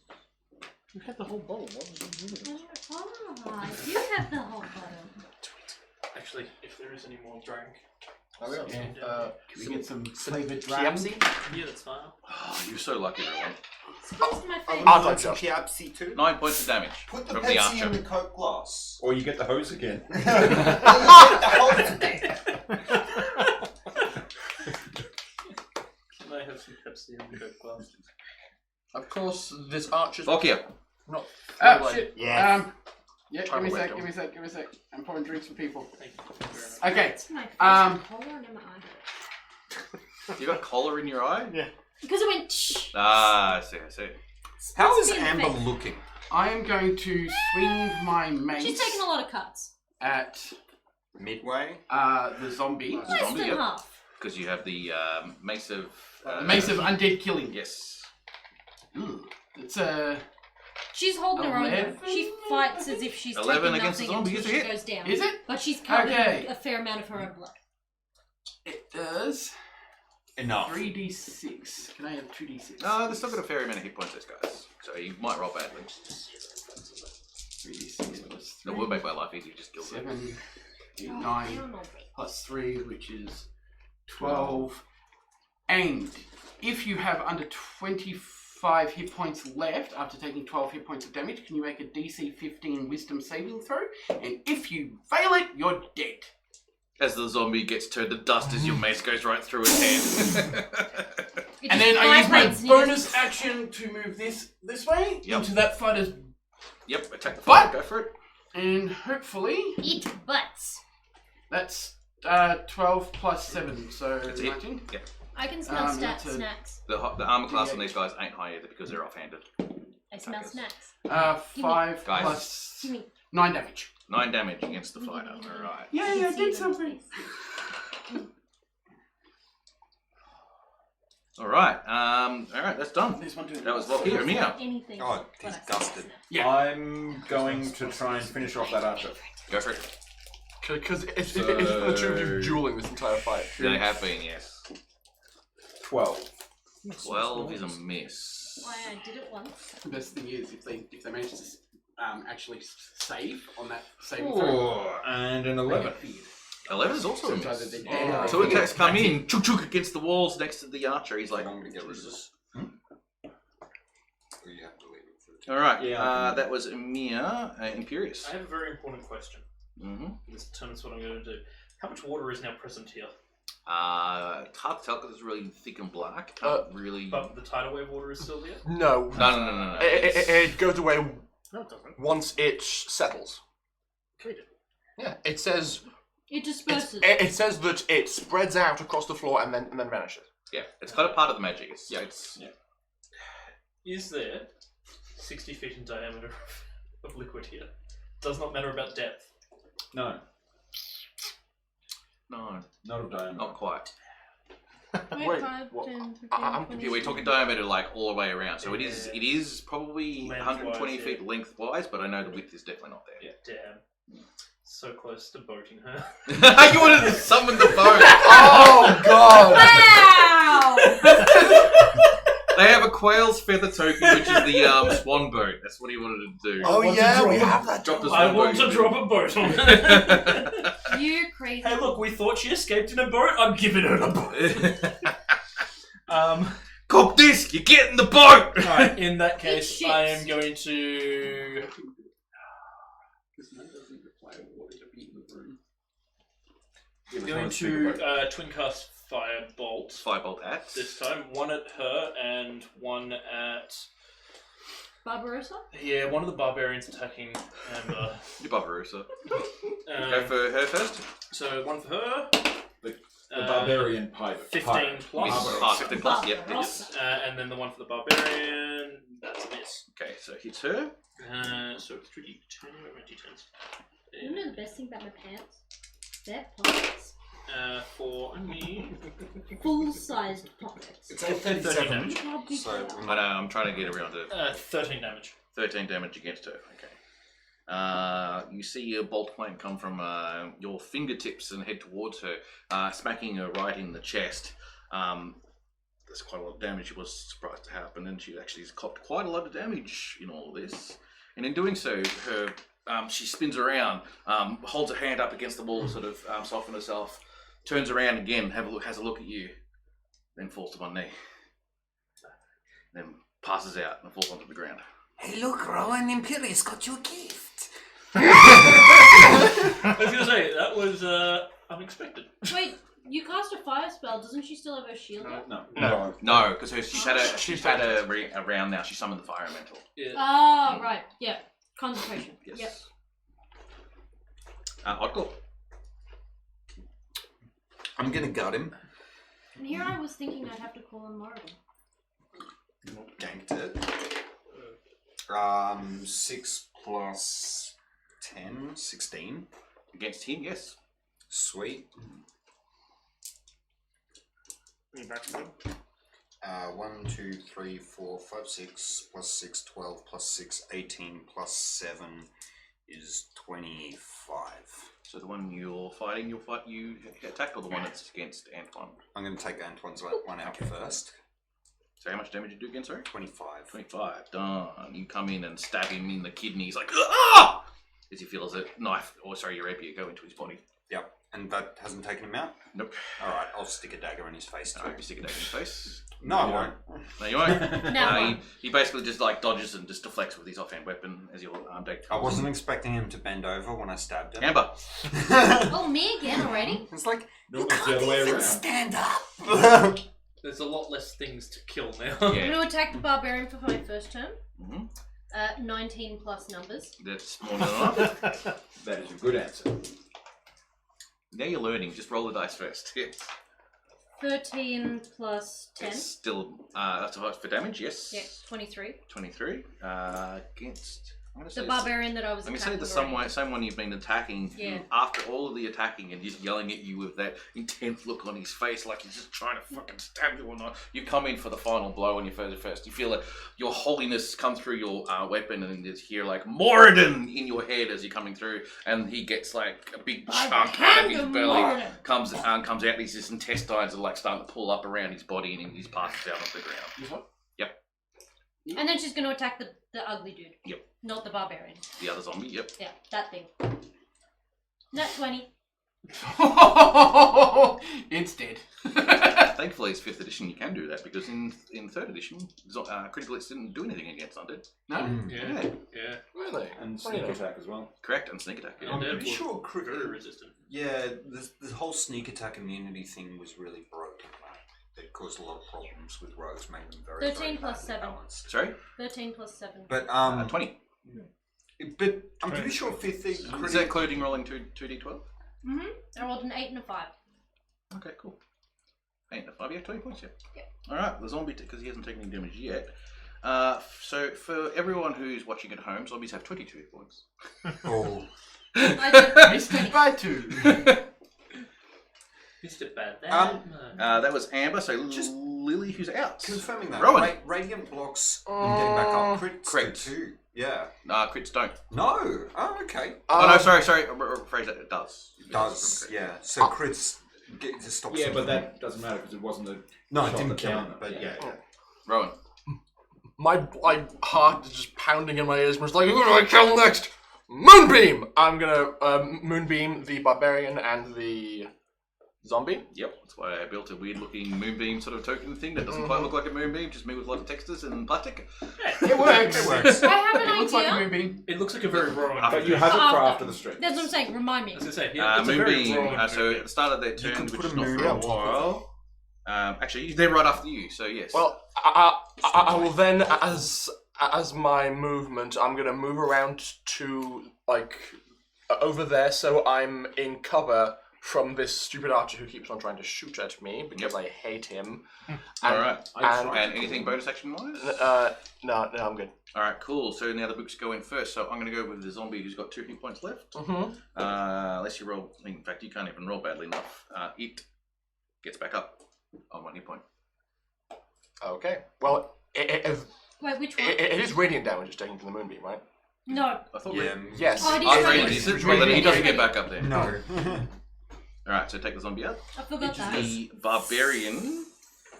You had the whole bowl. What was you doing? You have the whole bottle. Actually, if there is any more drink. Can we get some flavoured Kiapsi? Yeah, that's fine. Oh, you're so lucky, everyone. It's close to my face. I'd like to. Kiapsi too? 9 points of damage Put the from the Pepsi in archer. the Coke glass. Or you get the hose again. Can I have some Pepsi in the Coke glass? Of course, this archer's Lokia. not. Oh shit. Yes. Yeah, Try give me to a wait sec, give me a sec, give me a sec. I'm pouring drinks for people. Thank you very much. Okay. It's my face. Cola in my eye. You got a collar in your eye? Yeah. Because it went shh. I see. How is Spit in the Amber face. looking? I am going to swing my mace She's taken a lot of cuts. at Midway? the zombie. Less Zombie, than yep. half. Because you have the mace of... Mace of undead killing. Yes. Ooh, it's a. She's holding her own. 11? Though. She fights as if she's 11 taking against nothing the zombie, until is she it? goes down. Is it? But she's covered Okay. in a fair amount of her own blood. It does Enough. 3d6. Can I have 2d6? They've still got a fair amount of hit points, those guys. So you might roll badly. 3d6 plus 3. That would make my life easy, just kill them. 7, 8, I 9, don't know. plus 3, which is 12. And if you have under 25 hit points left after taking 12 hit points of damage, can you make a DC 15 wisdom saving throw? And if you fail it, you're dead. As the zombie gets turned to dust as your mace goes right through his hand. It And just then I use my vibrates and you bonus just- action to move this way Yep. into that fighter's, Yep, attack the What? fighter, go for it. and hopefully Eat butts. that's 12 plus 7, so That's it. 19. Yep. I can smell That's a- snacks. The armor class on these guys ain't high either because they're offhanded. I smell Okay. snacks. 5 Guys. plus Give me. 9 damage. 9 damage against the fighter. Alright. Yay, I can see did it on his something. face. Alright, that's done. This one too. That was Lokia. Mia. Anything. Oh, but he's I smell dusted. snacks. Yeah. I'm going to try and finish off that archer. Go for it. Because it's just the two of you dueling this entire fight. They have been, yes. 12. 12 is a miss. Why I did it once. The best thing is if they manage to actually save on that saving throw. And an 11. 11 is also a So miss. they're dead. Two attacks come in, chook chook against the walls next to the archer. He's like, I'm going to get rid of this. Or you have to leave it for the time. Alright, Yeah, that was Mia Imperious. I have a very important question. Mm-hmm. This determines what I'm going to do. How much water is now present here? It's hard to tell because it's really thick and black. Can't really. But the tidal wave water is still there? No. No. It goes away No, it doesn't. once it settles. Treat it. Yeah, it says It disperses. It says that it spreads out across the floor and then vanishes. Yeah, it's kind of part of the magic. Is there 60 feet in diameter of liquid here? Does not matter about depth. No, No, not of diameter. not quite. Wait, 5, what? 10, 15, I'm 20. Yeah, we're talking diameter like all the way around. So it is probably Lengthwise, 120 feet yeah. lengthwise, but I know the width is definitely not there. Yeah, damn. So close to boating her. You wanted to summon the boat. Oh god! Wow! They have a quail's feather token, which is the swan boat. That's what he wanted to do. Oh yeah, we have that. Drop the I swan want boat. to drop a boat on her. You crazy. Hey, look, we thought she escaped in a boat. I'm giving her the boat. Cop this! You get in the boat! Alright, in that case, shits. I am going to. Going to twin cast firebolt. Firebolt at. This time, one at her and one at. Barbarossa? Yeah, one of the barbarians attacking Amber. You Barbarossa. Go for her first. So one for her. The barbarian pirate. 15 plus. Ah, 15 plus, yep. Barbarossa. And then the one for the barbarian. That's a miss. Okay, so hits her. So 3d10. Where are my d10s? You know the best thing about my pants? They're pockets. For me. Full-sized pockets. It's 37. 13 damage. How big So they are. I know, I'm trying to get around to 13 damage. 13 damage against her. Okay. You see a bolt flame come from your fingertips and head towards her, smacking her right in the chest. There's quite a lot of damage. She was surprised to happen, and she actually has copped quite a lot of damage in all of this. And in doing so, her she spins around, holds her hand up against the wall to sort of soften herself, turns around again, has a look at you, then falls to one knee. Then passes out and falls onto the ground. Hey, look, Rowan, Imperius got you a gift. I was going to say, that was unexpected. Wait, you cast a fire spell. Doesn't she still have her shield up? No. No, because she's had a round now. She summoned the fire elemental. Yeah. Oh, right. Yeah. Concentration. Yes. Yep. Odgle. I'm gonna gut him. And here I was thinking I'd have to call on Moradin. Ganked it. 6 plus 10, 16. Against him, yes. Sweet. You back to them? 1, 2, 3, 4, 5, 6 plus 6, 12 plus 6, 18 plus 7 is 25. So the one you're fighting, you attack, or the one that's against Antoine? I'm going to take Antoine's one out first. So how much damage you do against her? 25. 25. Done. You come in and stab him in the kidney. He's like, ah! As he feels a knife, your rapier go into his body. Yep. And that hasn't taken him out? Nope. Alright, I'll stick a dagger in his face too. Alright, you stick a dagger in his face. No, I won't. No, you won't. No. He basically just like dodges and just deflects with his offhand weapon as your dagger. I wasn't expecting him to bend over when I stabbed him. Amber. Oh, me again already? It's like, No, it's the other way around. Stand up. There's a lot less things to kill now. I'm Yeah. going to attack the barbarian for my first turn. Mm-hmm. 19 plus numbers. That's more than enough. That is a good answer. Now you're learning. Just roll the dice first. Yeah. 13 plus 10. It's still that's for damage. Yes. Yeah, 23. 23 against. I'm gonna The say barbarian that I was Let me attacking. say the already. same one you've been attacking. Yeah. After all of the attacking and just yelling at you with that intense look on his face, like he's just trying to fucking stab you or not. You come in for the final blow on your first. You feel like your holiness come through your weapon, and you just hear like Moradin in your head as you're coming through, and he gets like a big By the chunk out of hand his of belly Moradin. comes out. His intestines are like starting to pull up around his body, and he just passes out onto the ground. And then she's going to attack the ugly dude. Yep. Not the barbarian. The other zombie. Yep. Yeah, that thing. Nat 20. It's dead. Thankfully, it's 5th edition. You can do that because in 3rd edition, critical hits didn't do anything against undead. No? Yeah. Really? And sneak attack as well. Correct, and sneak attack. Yeah. I'm Undead pretty were sure very resistant. Yeah, the whole sneak attack immunity thing was really broken. It caused a lot of problems with rogues, making them very 13 plus badly 7. balanced. Sorry, 13 plus 7. But 20. but I'm pretty sure fifth Is that including rolling 2d12? I rolled an 8 and a 5. Okay, cool. 8 and a 5, yeah, 20 points, yeah. Yep. Alright, the zombie, because he hasn't taken any damage yet. So for everyone who's watching at home, zombies have 22 points. Oh. I did. Missed it by 2. Missed it bad. That was Amber, so just Lily who's out. Confirming that. Rowan. Radiant blocks and getting back up. Crits Crits. too. Yeah. Crits don't. No. Oh, okay. Oh no, sorry. Rephrase that. It does. Does, yeah. So crits get to stop. Yeah, but that doesn't matter because it wasn't a. No, it shot didn't that kill down him, them. but yeah. Rowan. My heart is just pounding in my ears. I'm just like, who do I kill next? Moonbeam! I'm gonna Moonbeam the Barbarian and the Zombie. Yep, that's why I built a weird looking moonbeam sort of token thing that doesn't quite look like a moonbeam, just made with a lot of textures and plastic. It works. It works. I have an It looks like a idea. moonbeam. It looks like a very wrong. But you have it for after the stream. That's what I'm saying. Remind me. I was gonna say, yeah, it's a very Moonbeam, wrong so at the start of their turn, can which put is a not moon for a on top of while. Actually, they're right after you, so yes. Well, I will then, as my movement, I'm gonna move around to like over there, so I'm in cover from this stupid archer who keeps on trying to shoot at me because I hate him. Alright. And And anything bonus action wise? no, I'm good. Alright, cool. So now the books go in first. So I'm going to go with the zombie who's got 2 hit points left. Mm-hmm. Unless you roll, in fact, you can't even roll badly enough. It gets back up on 1 hit point. Okay. Well, Wait, which one? it is radiant damage it's taken from the moonbeam, right? No. I thought Yeah. Yes. Oh, it Oh, is right, radiant. is it? Well, then he doesn't get back up there. No. Alright, so take the zombie out. I forgot that. The barbarian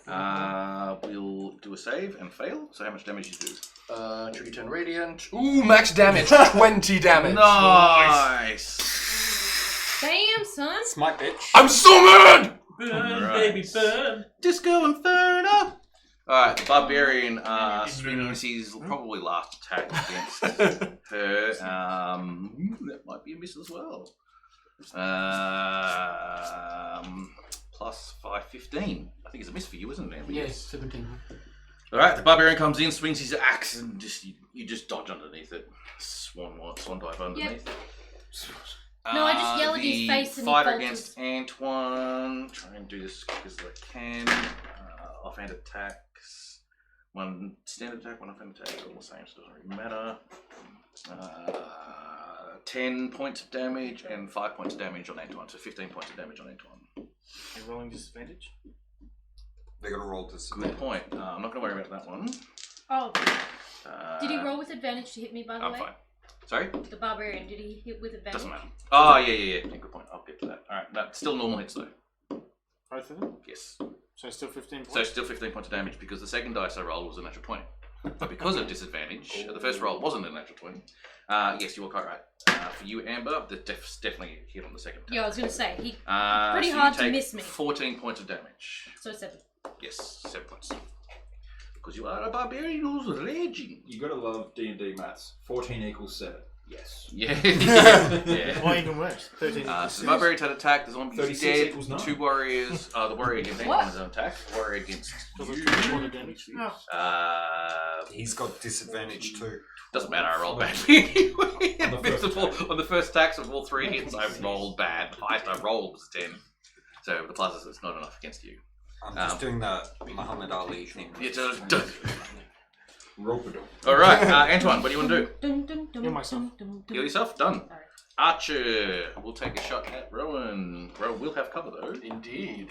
will do a save and fail. So how much damage you do? Trigger turn radiant. Ooh, max damage. 20 damage. Nice! Damn, son. Smite bitch. I'm so mad! Burn, Alright. baby, burn. Disco Inferno! Alright, the barbarian swings his probably last attack against her. That might be a miss as well. Plus 5, 15. I think it's a miss for you, isn't it? Yes, 17. Alright, the barbarian comes in, swings his axe, and you just dodge underneath it. Swan dive underneath. No, I just yell at his the face and he fighter falters. against Antoine. Try and do this as quick as I can. Offhand attacks. 1 standard attack, 1 offhand attack. All the same, so it doesn't really matter. 10 points of damage and 5 points of damage on Antoine. So 15 points of damage on Antoine. You're rolling disadvantage? They're gonna roll this. Good point. I'm not going to worry about that one. Oh, did he roll with advantage to hit me, by the I'm way? fine. Sorry? The barbarian, did he hit with advantage? Doesn't matter. Oh, yeah. Good point. I'll get to that. Alright, that's still normal hits though. Both of them? Yes. So still 15 points? So still 15 points of damage because the second dice I rolled was a natural 20. But because of disadvantage, the first roll wasn't a natural 20. Yes, you were quite right. For you, Amber, that's definitely hit on the second attack. Yeah, I was going to say, he Pretty hard to miss me. 14 points of damage. so 7. Yes, 7 points. Because you are a barbarian who's raging. You gotta love D&D maths. 14 equals 7. Yes. Yeah. yeah. Or even worse, 13. So the barbarian had attack, the zombie's 36 dead, equals 9. 2 warriors, the warrior against anyone on his own attack, the warrior against you. damage. He's got disadvantage too. Doesn't matter, I rolled badly anyway. On the first On the first attacks of all 3 hits, I rolled bad. The highest I rolled was 10. So the pluses, it's not enough against you. I'm just doing the Muhammad Ali thing. Rope-a-dope. Alright, Antoine, what do you want to do? Dun, dun, dun, Heal myself. dun, dun, dun. Heal yourself? Done. Sorry. Archer, we'll take a shot at Rowan. Rowan will have cover though. Indeed.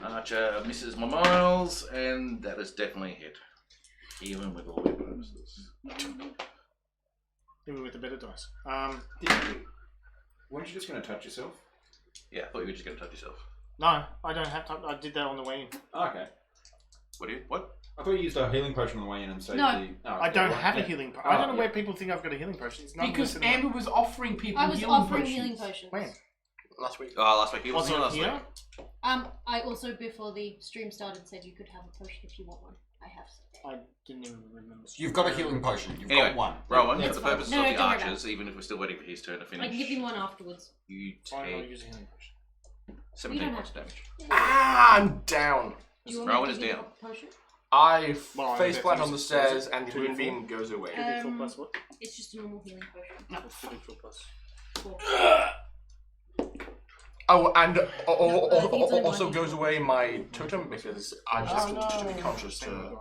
Archer misses my miles, and that is definitely a hit. Even with all their bonuses. Even with the better dice. Weren't you just gonna touch yourself? Yeah, I thought you were just going to touch yourself. No, I don't have to. I did that on the way in. Oh, okay. What do you? What? I thought you used a healing potion on the way in and saved No. the... Oh, I don't okay. have a Yeah. healing potion. I don't know Oh, where yeah. people think I've got a healing potion. It's not Because listed in Amber was offering people I was healing offering potions. healing potions. When? Last week. Last week. He was Also last here? week. I also, before the stream started, said you could have a potion if you want one. I have some. I didn't even remember. You've got a healing potion. You've Anyway, got one. Rowan, Yeah, for the it's fine. purposes No, of no, the don't worry about archers, even if we're still waiting for his turn to finish, I can give you one afterwards. you Why not take use a healing potion? 17 don't points of have- damage. Ah, I'm down. Do you want Rowan me is to give you down. a potion? I Well, face I plant guess on the it's- stairs and the 2d4. moonbeam goes away. 2d4 plus what? It's just a normal healing potion. 2d4 plus. 4. Oh, and think it's only also 1d4. goes away my totem because I just to be conscious to.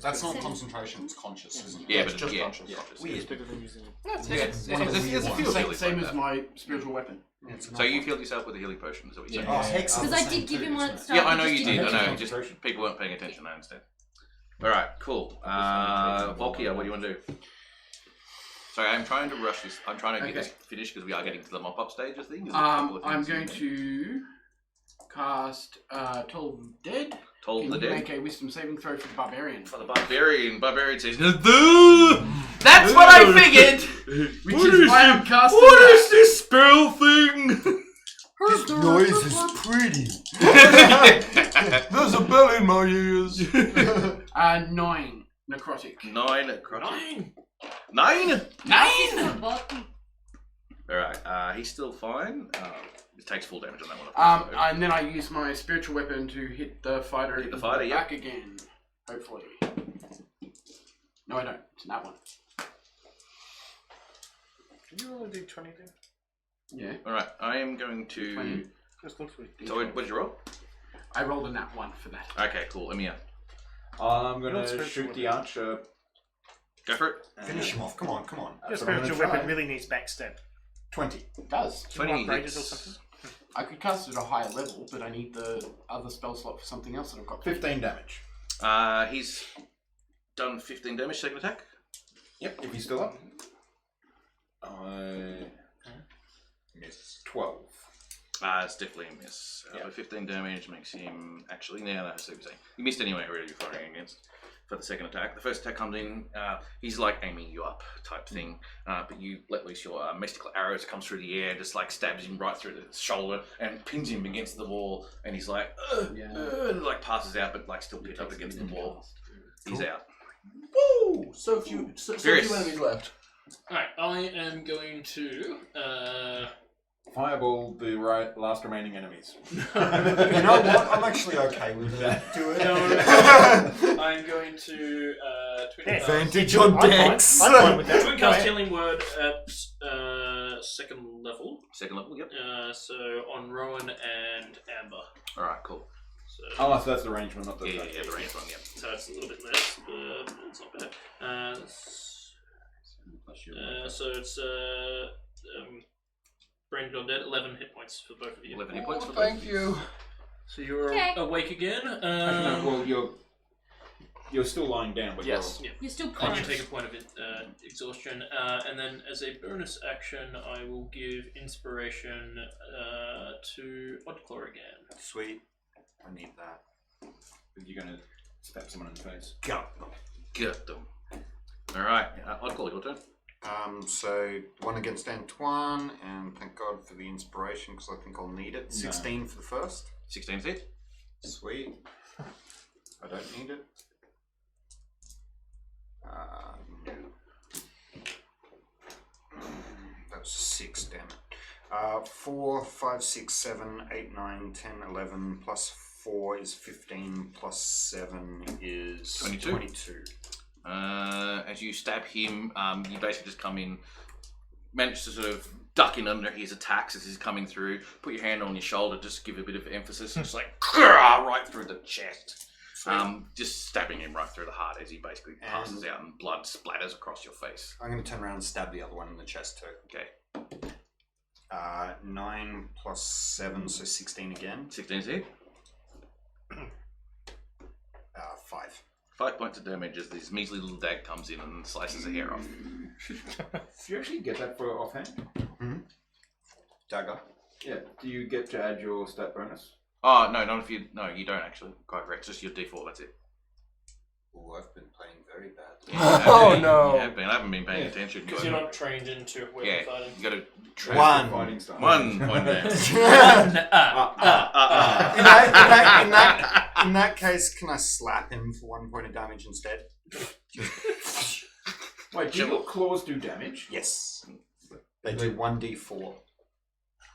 That's not concentration, it's conscious, isn't it? Yeah, it's but just yeah, conscious. yeah. Weird. It's better than using it. It's one of the a weird few ones. healings Same like as that. my spiritual weapon. Yeah, it's So you've healed yourself with a healing potion, is that what you're Oh, saying? hex. Because I did give him one at the start. Yeah, I know just you didn't did. I know. use it. Just people weren't paying attention. I understand. All right, cool. Volkia, what do you want to do? Sorry, I'm trying to rush this. I'm trying to get this finished because we are getting to the mop-up stage of things. There's a couple of I'm things going in there. to cast Toll of the Dead. Toll of Can the you Dead. make a wisdom saving throw for the barbarian? For the barbarian says, That's what I figured! Which is why I'm casting that. this spell thing? This noise is pretty. There's a bell in my ears. 9 necrotic. 9 necrotic. 9? 9! Bottom. Alright, he's still fine. It takes full damage on that one. of course, And then I use my spiritual weapon to hit the fighter Hit the in fighter, back again. Hopefully. No, I don't. It's that one. Can you roll a d20 then? Yeah. Alright, I am going to... 20. Just look for it. So what did you roll? I rolled a nat 1 for that. Okay, cool. Let me out. I'm Your gonna spiritual shoot weapon. the archer. Go for it. Finish him off, come on, come on. Your So I'm gonna spiritual weapon try. really needs backstab. 20. It does. Do you want 20 upgraded or hits. something? I could cast it at a higher level, but I need the other spell slot for something else that I've got. 15 damage. He's done 15 damage, second attack. Yep, if he's still up. I miss 12. It's definitely a miss. But 15 damage makes him actually. No, that's what you're saying. You missed anyway. Really, you're firing against for the second attack. The first attack comes in. He's like aiming you up type thing, but you let loose your mystical arrows. It comes through the air, just like stabs him right through the shoulder and pins him against the wall. And he's like, and like passes out, but like still pinned up against the wall. He's out. Woo! So few Furious. enemies left. Alright, I am going to. Fireball the last remaining enemies. You know what? I'm actually okay with that. Do it. I'm going to. Twin cast, Advantage on decks. I'm fine with that. twin Go cast ahead. Healing Word at second level. Second level. Yep. So on Rowan and Amber. All right. Cool. So, Oh, so that's the ranged one, not the Yeah, the range one. Yep. so it's a little bit less, but it's not bad. So it's Branded on Dead, 11 hit points for both of you. 11 hit points for both. Thank you. So you're Okay. awake again. Actually, no, well, you're still lying down, but Yes. Yeah. You're still And you conscious. take a point of exhaustion, and then as a bonus action, I will give inspiration to Oddclaw again. Sweet. I need that. you're gonna stab someone in the face. Get them. All right. Oddclaw, your turn. So one against Antoine, and thank God for the inspiration because I think I'll need it. 16 for the first. 16 hit. Sweet. I don't need it. No. That was 6, damn it. 4, 5, 6, 7, 8, 9, 10, 11 plus 4 is 15 plus 7 is 22. 22. As you stab him, you basically just come in, manage to sort of duck in under his attacks as he's coming through, put your hand on your shoulder, just give a bit of emphasis, and just like, right through the chest. Just stabbing him right through the heart as he basically passes out and blood splatters across your face. I'm going to turn around and stab the other one in the chest too. Okay. 9 plus 7, so 16 again. 16 hit. 5. 5 points of damage as this measly little dag comes in and slices a hair off. Do you actually get that for offhand? Dagger. Yeah. Do you get to add your stat bonus? Oh, no, not if you... No, you don't actually. Quite correct. Just your default, that's it. Oh, I've been playing very badly. Yeah, you have Oh, been. no. You have been. I haven't been paying attention. Because you're not trained into weapon Yeah, fighting. you got to... One. Fighting style. 1 point there. In that case, can I slap him for 1 point of damage instead? Wait, do your claws do damage? Yes. They do 1d4.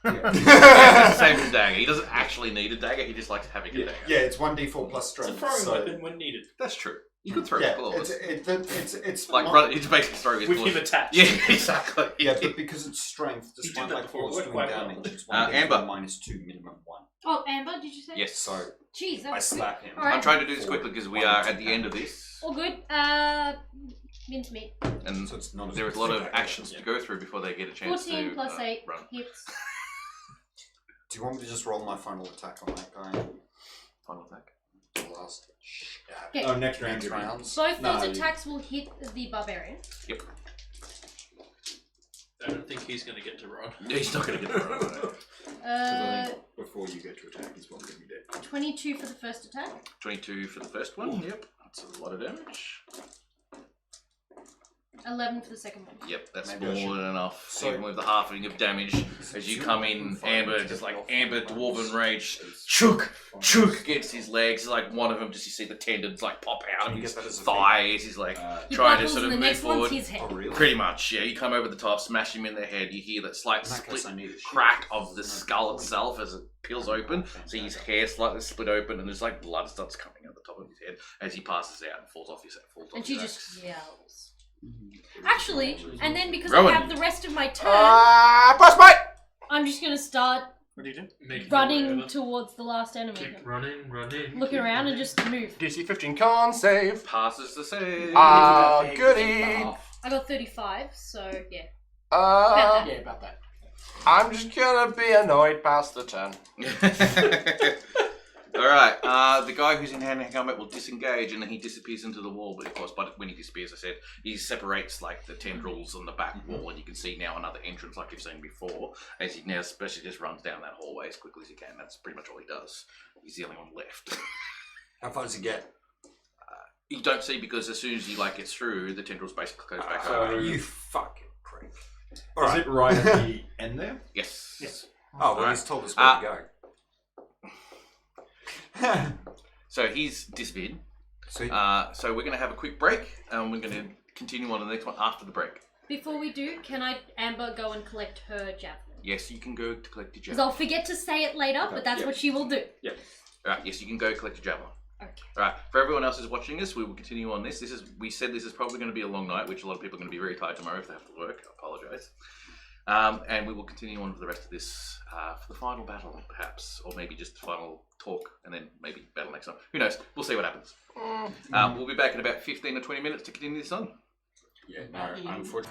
It's the same as dagger. He doesn't actually need a dagger. He just likes having a dagger. Yeah, it's 1d4 plus It's a strength. throwing So weapon when needed. That's true. You could throw Yeah, claws. it's Like, it's basically throwing his With claws. him attached. Yeah, exactly. Yeah, but because it's strength, He did despite that my before, it claws worked doing quite well. damage, it's one Amber. -2, minimum 1. Oh, Amber, did you say? Yes. So Jeez, that I was quick. slap him. Alright. I'm trying to do this quickly because we are at the end of this. All good. Mince meat. And So it's not as there is a good lot as of that. actions to go through before they get a chance 14 to plus 8 run. hits. Do you want me to just roll my final attack on that guy? Final attack. The last Okay. Oh, next round. next you're in. rounds. Both No, those you- attacks will hit the barbarian. Yep. I don't think he's going to get to run. He's not going to get the run. Before you get to attack, he's probably going to be dead. 22 for the first attack. 22 for the first one. Yep. That's a lot of damage. 11 for the second one. Yep, that's Maybe I more should- than enough. So- Even with the halving of damage, as you come in, Amber, just like Amber Dwarven Rage, Chook! chook against his legs. Like one of them, just you see the tendons like pop out Can of you his get that as a thighs. He's like He trying to buckles sort of and the move next one's forward. his head. Oh, really? Pretty much, yeah. You come over the top, smash him in the head. You hear that slight In that split case, I need a shield. crack of the skull itself as it peels open. See his hair slightly split open, and there's like blood starts coming out the top of his head as he passes out and falls off his falls And off she his just yells. Actually, and then because Rowan. I have the rest of my turn, Boss mate! I'm just going to start What do you do? Make your way running over. towards the last enemy. Keep running, running. Looking around and just move. DC 15 con save. passes the save. Goody. I got 35, so yeah. Uh, Yeah, about that. I'm just gonna be annoyed past the turn. Alright, the guy who's in hand-to-hand combat will disengage and then he disappears into the wall, but of course, when he disappears, I said, he separates like the tendrils on the back wall, and you can see now another entrance like you've seen before, as he now especially just runs down that hallway as quickly as he can. That's pretty much all he does. He's the only one left. How far does he get? You don't see because as soon as he like gets through, the tendrils basically goes back So- over. You fucking prick. Is Alright. it right at the end there? Yes. Yes. Oh, well, he's told us where to go. So he's disappeared. Sweet. So we're going to have a quick break, and we're going to continue on to the next one after the break. Before we do, can Amber go and collect her javelin? Yes, you can go to collect your Because javelin. I'll forget to say it later, but that's Yeah. what she will do. Alright, yes, you can go collect your javelin. Okay. Alright, for everyone else who's watching us, we will continue on this. We said this is probably going to be a long night, which a lot of people are going to be very tired tomorrow if they have to work. I apologise. And we will continue on for the rest of this for the final battle, perhaps, or maybe just the final talk, and then maybe battle next time. Who knows? We'll see what happens. We'll be back in about 15 or 20 minutes to continue this on. Yeah, no, unfortunately.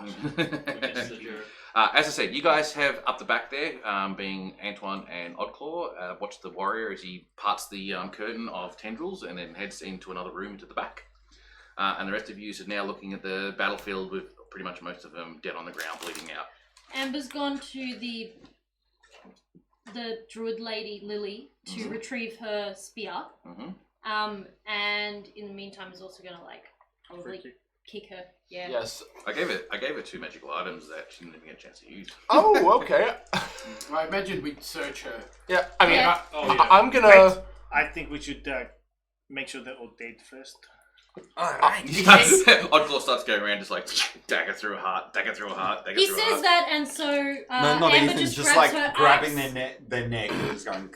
Against the Jared. As I said, you guys have up the back there, being Antoine and Oddclaw, watch the warrior as he parts the curtain of tendrils and then heads into another room to the back. And the rest of you are now looking at the battlefield with pretty much most of them dead on the ground, bleeding out. Amber's gone to the druid lady Lily to retrieve her spear. And in the meantime is also gonna probably kick her. Yeah. Yes. I gave her 2 magical items that she didn't even get a chance to use. Oh, okay. I imagine we'd search her. Yeah, I mean, Yeah. I'm gonna. Wait, I think we should make sure they're all dead first. Alright. Oddclaw starts going around just like dagger through a heart, dagger through a heart, dagger He through a says heart. that, and so No, not Amber even. just Just grabs like her grabbing axe. their neck and just going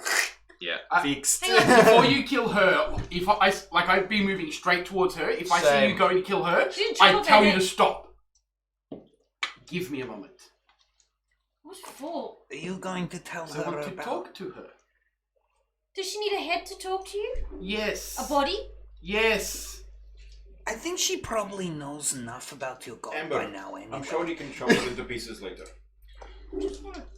Yeah. fixed. Hang on. Before you kill her, if I'd be moving straight towards her. If I see Same. you going to kill her, She didn't chop I off tell her you head. to stop. Give me a moment. What for? Are you going to tell I her want to about... talk to her. Does she need a head to talk to you? Yes. A body? Yes. I think she probably knows enough about your god Amber, by now anyway. I'm sure you can chop it into pieces later.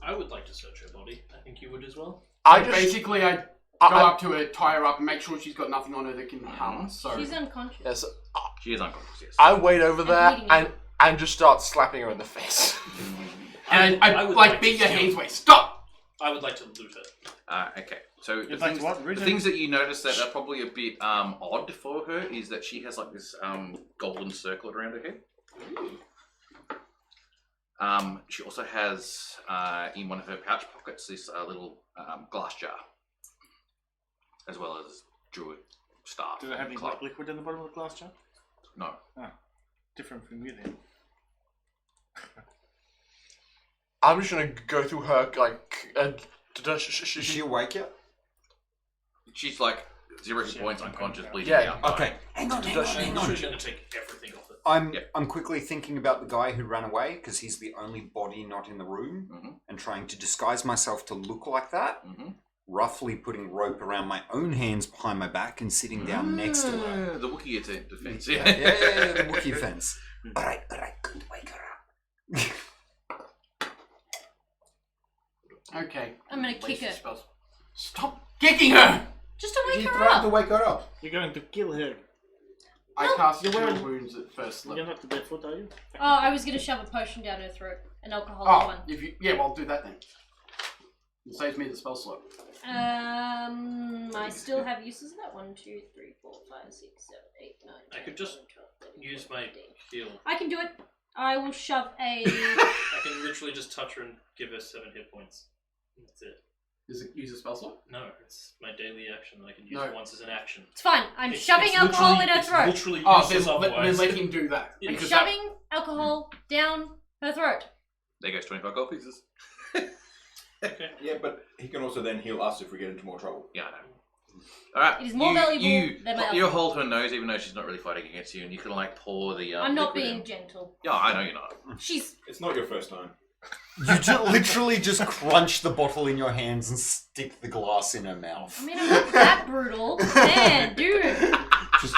I would like to search her body. I think you would as well. I just Basically, I go up to her, tie her up, and make sure she's got nothing on her that can harm us. So She's unconscious. yes, She is unconscious, yes. I wait over there bleeding and just start slapping her in the face. and I I would like like beat to your steal. hands away. Stop. I would like to loot her. Okay, so the You'd like things, to what? the Reason? things that you notice that are probably a bit odd for her is that she has like this golden circlet around her head. She also has in one of her pouch pockets this little glass jar, as well as druid staff. Does it have and any club. liquid in the bottom of the glass jar? No. Different from you then. I'm just gonna go through her does Is she awake yet? She's like 0 hit points, unconscious, bleeding Yeah, out. Okay. Hang on, hang Does on, she- hang I'm on. literally going to take everything off it. I'm quickly thinking about the guy who ran away because he's the only body not in the room, and trying to disguise myself to look like that. Roughly putting rope around my own hands behind my back and sitting down next to her. The Wookiee defense. Yeah, the Wookiee fence. Alright, good, wake her up. Okay. I'm gonna kick Waste her. your spells. Stop kicking her. Just to wake He's her trying to up. wake her up. You're going to kill her. I cast You're cure wearing- wounds at first You're level. not the barefoot, are you? Oh, I was gonna shove a potion down her throat. An alcoholic Oh, one. if you well, I'll do that then. It saves me the spell slot. I still have uses of that. 1, 2, 3, 4, 5, 6, 7, 8, 9. I 10, could just 11, 12, 13, use my 14. heal. I can do it. I will shove a. I can literally just touch her and give her 7 hit points. That's it. Does it use a spell slot? No, it's my daily action that I can use No. once as an action. It's fine. I'm It's- shoving it's alcohol literally- in her it's throat. Literally Oh, useless then otherwise. let him do that. Yeah. Because Shoving alcohol down her throat. There goes 25 gold pieces. Okay. Yeah, but he can also then heal us if we get into more trouble. Yeah, I know. Alright. It is more valuable than my You alcohol. hold her nose even though she's not really fighting against you, and you can like pour the. I'm not liquid being in. gentle. Yeah, I know you're not. She's. It's not your first time. You literally just crunch the bottle in your hands and stick the glass in her mouth. I mean, I'm not that brutal. Man, dude. Just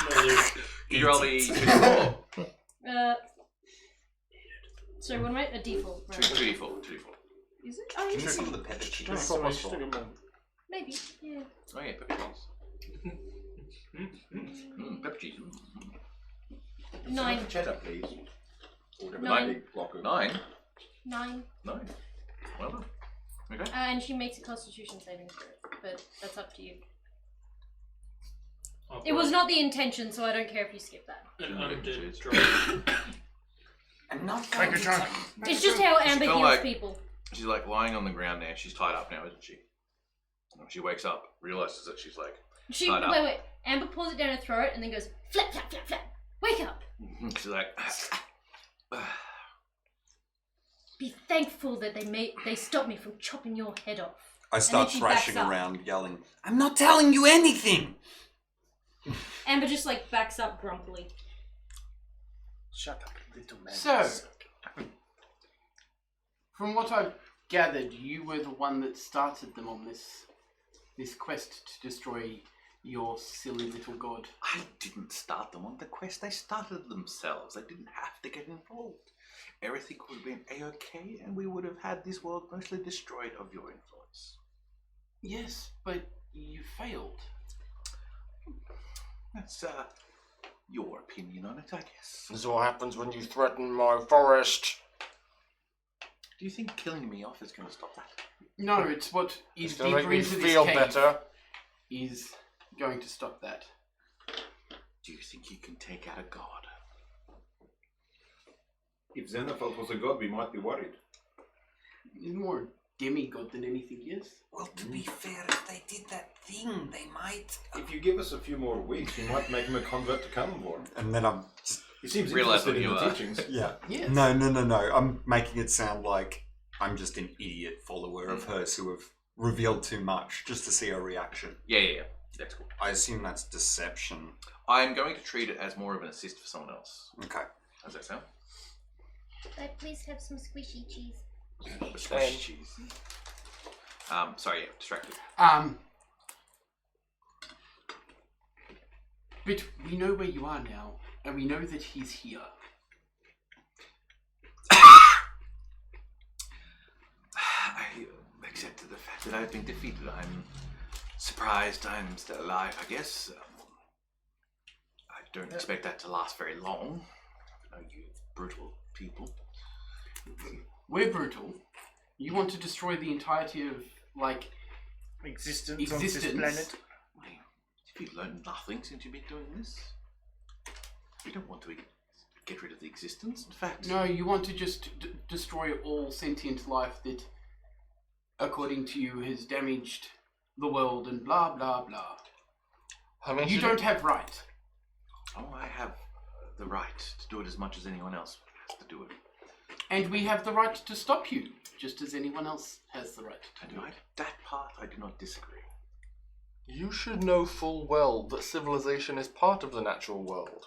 You roll the 2d4. So what am I? A D4. Right. 2d4. Is it? Oh, Give me yeah. some of the pepper cheese. Oh, sorry, still got more. Maybe. Yeah. Oh yeah, pepper cheese. Pepper cheese. 9. Cheddar, please. Or whatever 9. that big block of- 9. 9. Well done. Okay. And she makes a Constitution saving throw, but that's up to you. I'll It was not the intention, so I don't care if you skip that. an undead drop. I'm not Take your time. It's just how Amber kinda heals like- people. She's like lying on the ground there. She's tied up now, isn't she? When she wakes up, realizes that she's like. She tied up. wait. Amber pulls it down her throat and then goes flap flap flap flap. Wake up. She's like. Be thankful that they stopped me from chopping your head off. I start she thrashing backs up. around, yelling. I'm not telling you anything! Amber just like backs up grumpily. Shut up, little man. So, from what I've gathered, you were the one that started them on this quest to destroy your silly little god. I didn't start them on the quest. They started themselves. They didn't have to get involved. everything would have been A-okay, and we would have had this world mostly destroyed of your influence. Yes, but you failed. That's, your opinion on it, I guess. This is what happens when you threaten my forest. Do you think killing me off is going to stop that? No, it's what is It's gonna make deeper me into this feel cave better. is going to stop that. Do you think you can take out a god? If Xenophon was a god, we might be worried. He's more a demigod than anything, yes? Well, to be fair, if they did that thing, they might. If you give us a few more weeks, we might make him a convert to carnivore. And then I'm just, He seems Realize interested in what the you are. teachings. yeah. Yes. No. I'm making it sound like I'm just an idiot follower of hers who have revealed too much just to see her reaction. Yeah. That's cool. I assume that's deception. I'm going to treat it as more of an assist for someone else. Okay. How's that sound? Could I please have some squishy cheese? Squish cheese. Sorry, distracted. But we know where you are now, and we know that he's here. I accepted the fact that I've been defeated. I'm surprised I'm still alive, I guess. I don't expect that to last very long. You brutal people. We're brutal. You want to destroy the entirety of, like, Existence on this Existence. planet. Have you learned nothing since you've been doing this? You don't want to get rid of the existence. In fact, no, you want to just destroy all sentient life that, according to you, has damaged the world and blah, blah, blah. I mean, You don't have right. oh, I have the right to do it as much as anyone else has to do it. And we have the right to stop you, just as anyone else has the right to do it. That part I do not disagree. You should know full well that civilization is part of the natural world.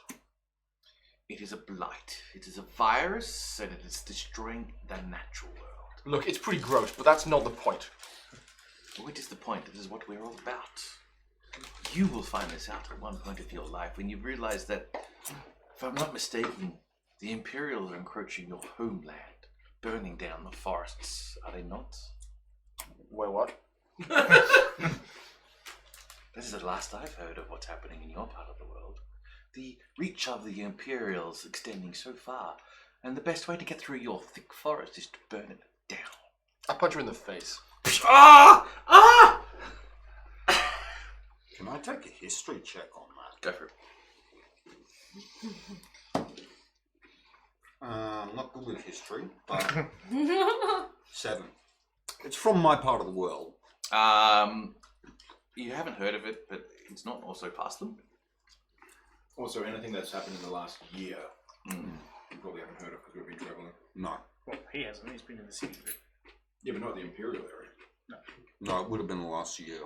It is a blight. It is a virus, and it is destroying the natural world. Look, it's pretty gross, but that's not the point. What is the point? This is what we're all about. You will find this out at one point of your life when you realize that, if I'm not mistaken, the Imperials are encroaching your homeland, burning down the forests, are they not? Wait, what? This is the last I've heard of what's happening in your part of the world. The reach of the Imperials extending so far, and the best way to get through your thick forest is to burn it down. I punch you in the face. Ah! Ah! Can I take a history check on that? Go for it. I'm not good with history, but 7. It's from my part of the world. You haven't heard of it, but it's not also past them. Also, anything that's happened in the last year, you probably haven't heard of because we've been traveling. No. Well, he hasn't. He's been in the city. Yeah, but not the Imperial area. No, it would have been the last year.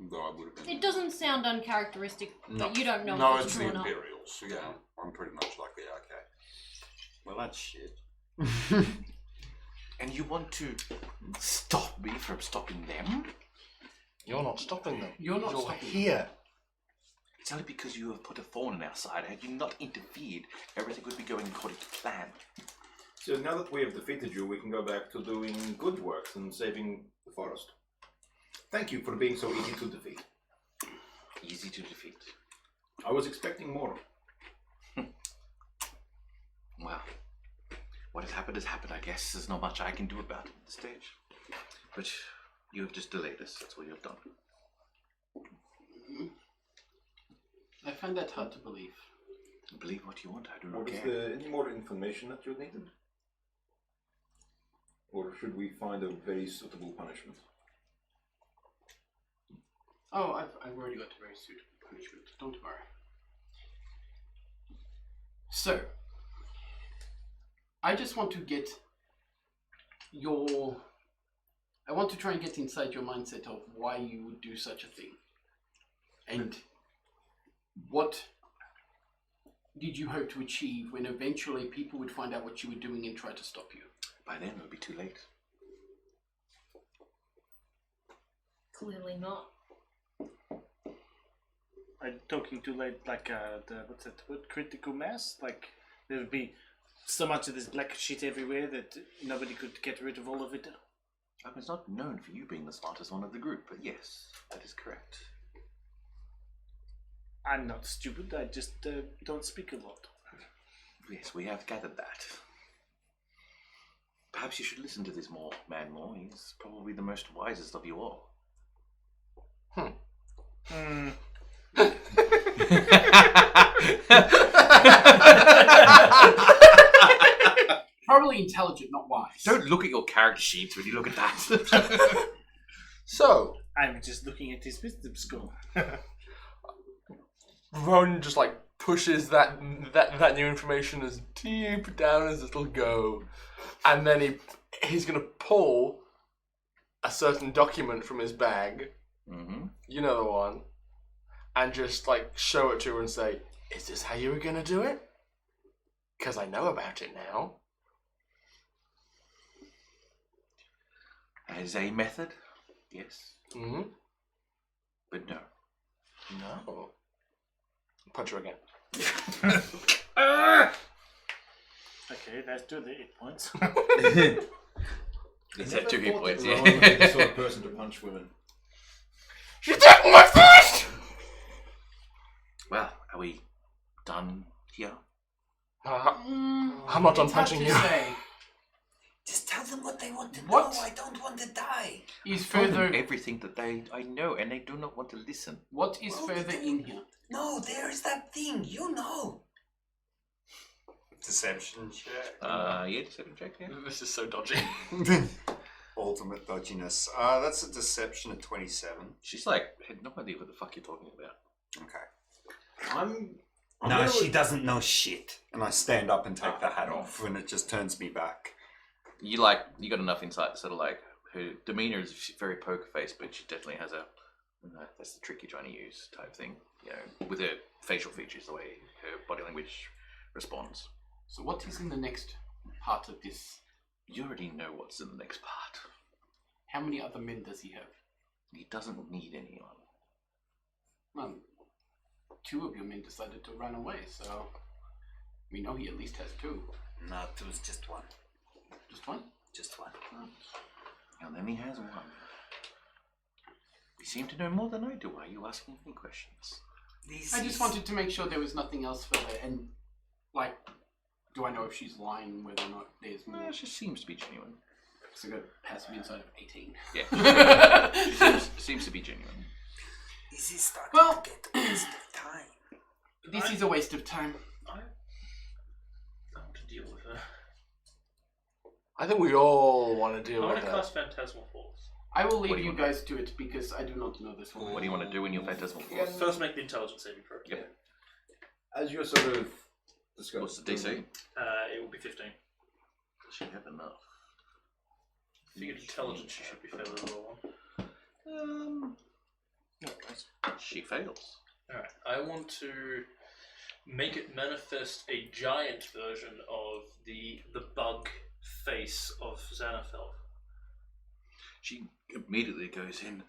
Though I would have been. It doesn't sound uncharacteristic, but you don't know No, if it's it's the true or not. Imperials. So yeah, I'm pretty much like, yeah, okay. Well, that's shit. And you want to stop me from stopping them? You're not stopping them. You're not stopping them. here. It's only because you have put a thorn in our side. Had you not interfered, everything would be going according to plan. So now that we have defeated you, we can go back to doing good works and saving the forest. Thank you for being so easy to defeat. Easy to defeat. I was expecting more. Well, what has happened, I guess. There's not much I can do about it at this stage. But you have just delayed us. That's all you have done. I find that hard to believe. Believe what you want. I do not Was care. there any more information that you needed? Or should we find a very suitable punishment? Oh, I've already got a very suitable punishment. Don't worry. So, I just want to get I want to try and get inside your mindset of why you would do such a thing. And what did you hope to achieve when eventually people would find out what you were doing and try to stop you? By then, it would be too late. Clearly not. I'm talking too late, like what's that word? Critical mass? Like there would be so much of this black shit everywhere that nobody could get rid of all of it? It's not known for you being the smartest one of the group, but yes, that is correct. I'm not stupid, I just don't speak a lot. Yes, we have gathered that. Perhaps you should listen to this man more. He's probably the most wisest of you all. Probably intelligent, not wise. Don't look at your character sheets when you look at that. So, I'm just looking at his wisdom score. Ron just like pushes that new information as deep down as it'll go, and then he's gonna pull a certain document from his bag. Mm-hmm. You know the one, and just like show it to her and say, "Is this how you were gonna do it? Because I know about it now." As a method, yes. Mm-hmm. But no. No. Punch her again. Okay, let's do the 8 points. It's at 2 hit points, Rowan would be the yeah. sort of person to punch women. She's taking my fist! Well, are we done here? I'm not done It's hard punching to you. say. Just tell them what they want to What? know. I don't want to die. Is Told them further? everything that I know, and they do not want to listen. What is further in here? No, there's that thing. You know. Deception check. Yeah, deception check, yeah. This is so dodgy. Ultimate dodginess. That's a deception of 27. She's like, had no idea what the fuck you're talking about. Okay. I'm No, gonna- she doesn't know shit. And I stand up and take the hat off, and it just turns me back. You got enough insight to sort of like, her demeanor is very poker faced, but she definitely has a, that's the trick you're trying to use type thing. You know, with her facial features, the way her body language responds. So what is in the next part of this? You already know what's in the next part. How many other men does he have? He doesn't need anyone. Well, 2 of your men decided to run away, so we know he at least has 2. No, it was just one. Just 1? Just one. And then he has one. You seem to know more than I do. Why are you asking me questions? This I just is- wanted to make sure there was nothing else further, and like, do I know if she's lying, whether or not there's more? No, she seems to be genuine. So I got passive insight of 18. Yeah, she seems to be genuine. This is starting Well- to get a waste of time. This is a waste of time. I want to deal with her. I think we all want to I deal want with to that. cast Phantasmal Force. I will What leave do you you want? guys to it because I do not know this one. What do you want to do in your phantasmal force? First, make the intelligence saving throw. Yep. As you're sort of discussing. What's the DC? It will be 15. Does she have enough? If you get intelligence, you should be fairly low on. She fails. Alright, I want to make it manifest a giant version of the bug face of Xanafeld. She immediately goes in.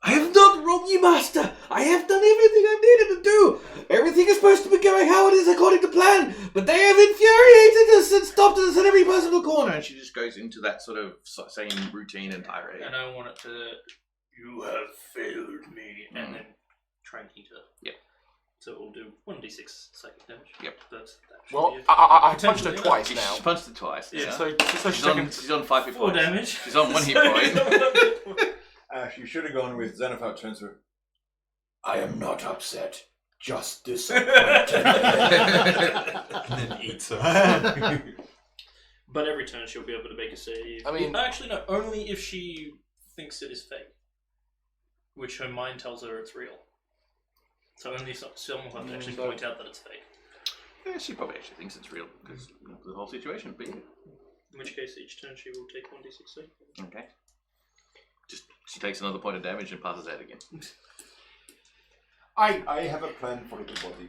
I have not wronged you, Master! I have done everything I've needed to do! Everything is supposed to be going how it is according to plan, but they have infuriated us and stopped us at every possible corner! And she just goes into that sort of same routine and tirade. And I want it to, you have failed me, and then try and eat her. Yep. So it will do 1d6 psychic damage. Yep. That should Well, be it. I punched her Potentially twice She's now. punched it twice. Yeah. So She's she's on, taking... she's on 5 hit 4 points. damage. She's on 1 hit point. Ash, you should have gone with Xenophon Transfer. I am not upset, just disappointed. And then eats her. But every turn she'll be able to make a save. I mean- actually, no, only if she thinks it is fake. Which her mind tells her it's real. So only if someone will have to actually point out that it's fake. Yeah, she probably actually thinks it's real because of the whole situation. But yeah. In which case, each turn she will take 1d6 save. Okay. Just she takes another point of damage and passes out again. I have a plan for the body.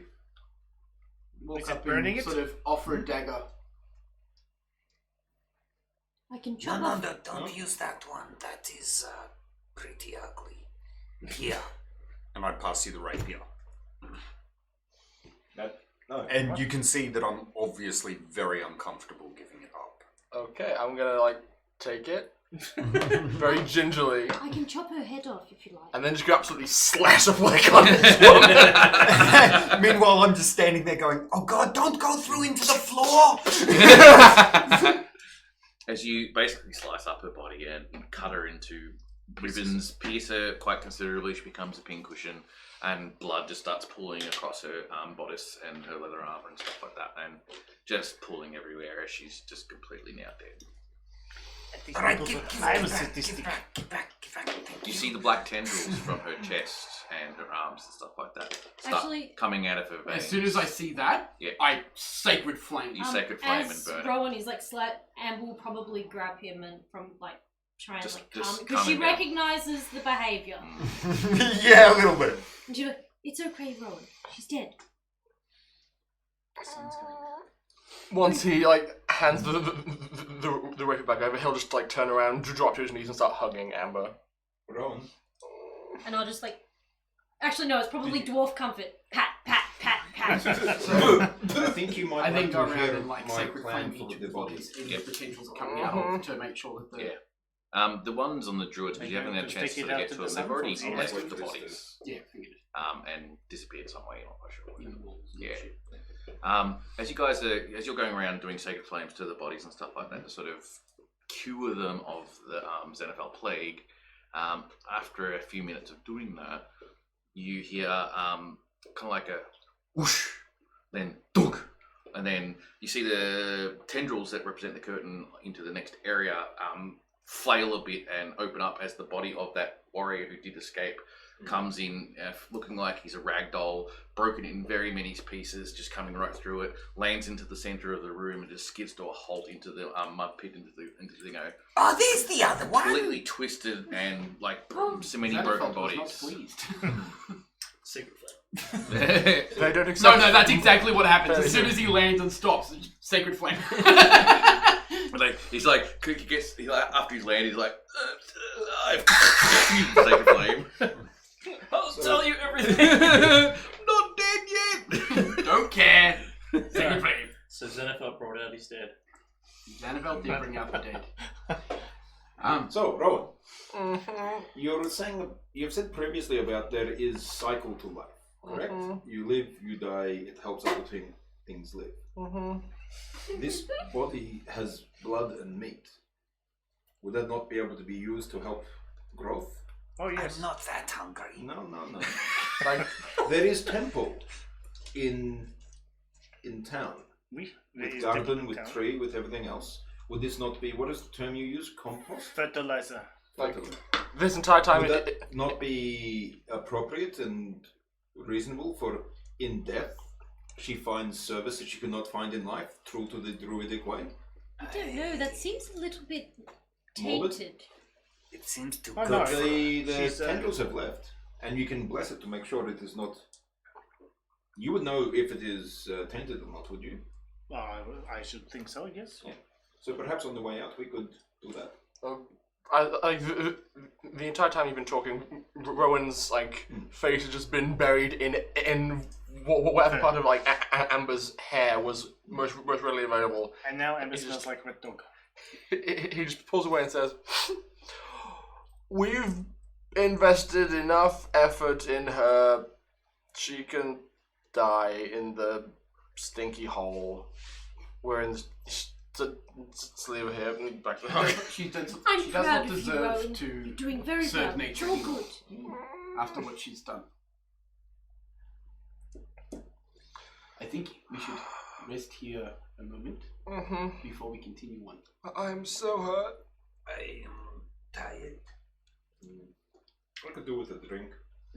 Walk Is it up burning and it? sort of offer a dagger. I can No, chop no, off. don't use that one. That is pretty ugly. Here. And I pass you the rapier. That No. And you can see that I'm obviously very uncomfortable giving it up. Okay, I'm gonna take it very gingerly, I can chop her head off if you like. and then just go absolutely slash a flick on this one. Meanwhile, I'm just standing there going, "Oh God, don't go through into the floor!" As you basically slice up her body and cut her into ribbons, pierce her quite considerably, she becomes a pincushion, and blood just starts pooling across her bodice and her leather armor and stuff like that, and just pooling everywhere as she's just completely now dead. All right, give back. You see the black tendrils from her chest and her arms and stuff like that start Actually, coming out of her veins. As soon as I see that, Yeah. I sacred flame. You sacred flame and as burn it. Rowan is Amber will probably grab him and try and Just calm calm because she him down. recognizes the behavior. Yeah, a little bit. And she's like, "It's okay, Rowan. She's dead." Once he hands the rapier back over, he'll just turn around, drop to his knees, and start hugging Amber. Rowan. And I'll just actually no, it's probably dwarf comfort. Pat, pat, pat, pat. I think you might I then like go to around hear and my sacred plan flame for each of the the bodies. bodies in the tendrils are coming out of to make sure that the The ones on the druids, because you haven't had a chance to Stick it out get to to the them, they've sun already for left us. the bodies figured. and disappeared somewhere. You're not quite sure. In the walls. and Yeah. shit. As you're going around doing sacred flames to the bodies and stuff like that to sort of cure them of the Xenophil plague, after a few minutes of doing that, you hear kind of like a whoosh, then dunk, and then you see the tendrils that represent the curtain into the next area flail a bit and open up as the body of that warrior who did escape comes in, looking like he's a rag doll, broken in very many pieces, just coming right through it, lands into the center of the room and just skids to a halt into the mud pit, into the Oh, there's the other one. completely twisted and so many Xenophil broken was bodies. not pleased. Secret flame. They don't No, accept. that's exactly what happens. As soon as he lands and stops, sacred flame. He's like, after he's landed, he's like, sacred flame. I'll tell you everything. Not dead yet. Don't care. Sacred flame. So Xenophil brought out his dead. Xanavel did bring out the dead. So, Rowan, you're saying you've said previously about there is cycle to life, correct? You live, you die. It helps other things live. This body has blood and meat. Would that not be able to be used to help growth? Oh yes. I'm not that hungry. No. There is temple in town. There With is garden, different with town. tree, with everything else. Would this not be, what is the term you use? Compost? Fertilizer. This entire time, Would that not be appropriate and reasonable for in death she finds service that she could not find in life, true to the druidic way? I don't know. That seems a little bit Morbid? tainted. It seems too Oh, good. no. The She's, tendrils have left, and you can bless it to make sure it is not. You would know if it is tainted or not, would you? I should think so. Yes. Yeah. So perhaps on the way out we could do that. the entire time you've been talking, Rowan's face has just been buried in whatever part of Amber's hair was most readily available. And now Amber It's smells just- like wet dog. He just pulls away and says, "We've invested enough effort in her. She can die in the stinky hole. We're in this. Let's leave her here." And back to the house. She does I'm not proud of you, deserve Rowan. to You're doing very serve well. nature It's all anymore good. after what she's done. I think we should rest here a moment before we continue on. I'm so hurt. I am tired. I could do with a drink.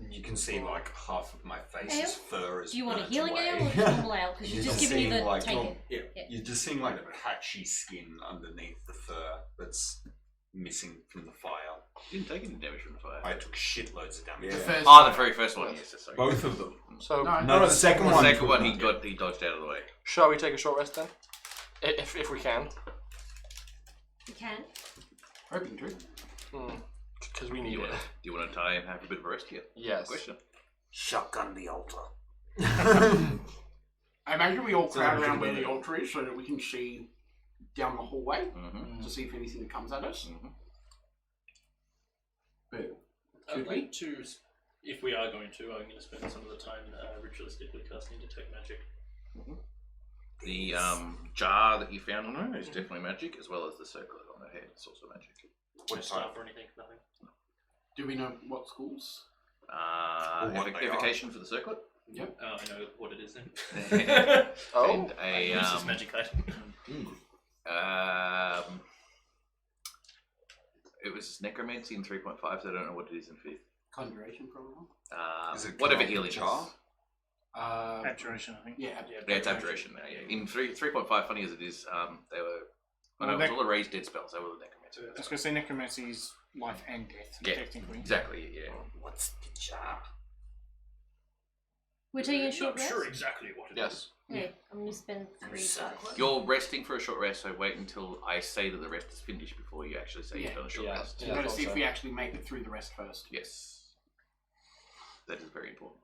You can see half of my face Ale? is fur is Do you want a burnt healing away. ale or just normal ale? Because she's just giving you the take it. Yeah. You're just seeing a patchy skin underneath the fur that's missing from the fire. You didn't take any damage from the fire. I took shitloads of damage. Yeah. The very first one, yes. Sorry. Both of them. So, No, the second The one. second one he dodged out of the way. shall we take a short rest then? If we can. You can. Hoping to. Because we need Do it. you want to try and have a bit of a rest here? Yes. Question. Shotgun the altar. I imagine we all crowd around where the altar is so that we can see down the hallway to see if anything comes at us. But I'd like to, if we are going to, I'm going to spend some of the time ritualistically casting Detect Magic. The jar that you found on her is definitely magic, as well as the circlet on her head. It's also magic. What staff or anything? Nothing. Do we know what schools? Evocation for the circlet. Yep. I know what it is then. And a Use this magic item. it was necromancy in 3.5, so I don't know what it is in 5th. Conjuration, probably. Is it whatever called healing jar? is. Abjuration, I think. Yeah, Yeah, it's abjuration now. Yeah, in 3.5, funny as it is, they were. It was all the raised dead spells. They were the necromancy. I was going to say necromancy is life and death, technically. Exactly. Yeah. What's the jar? We're taking a short Not rest? sure exactly what it is. Okay, I'm going to spend 3 dice. You're resting for a short rest, so wait until I say that the rest is finished before you actually say you've done a short rest. We've got to see if we actually make it through the rest first. Yes. That is very important.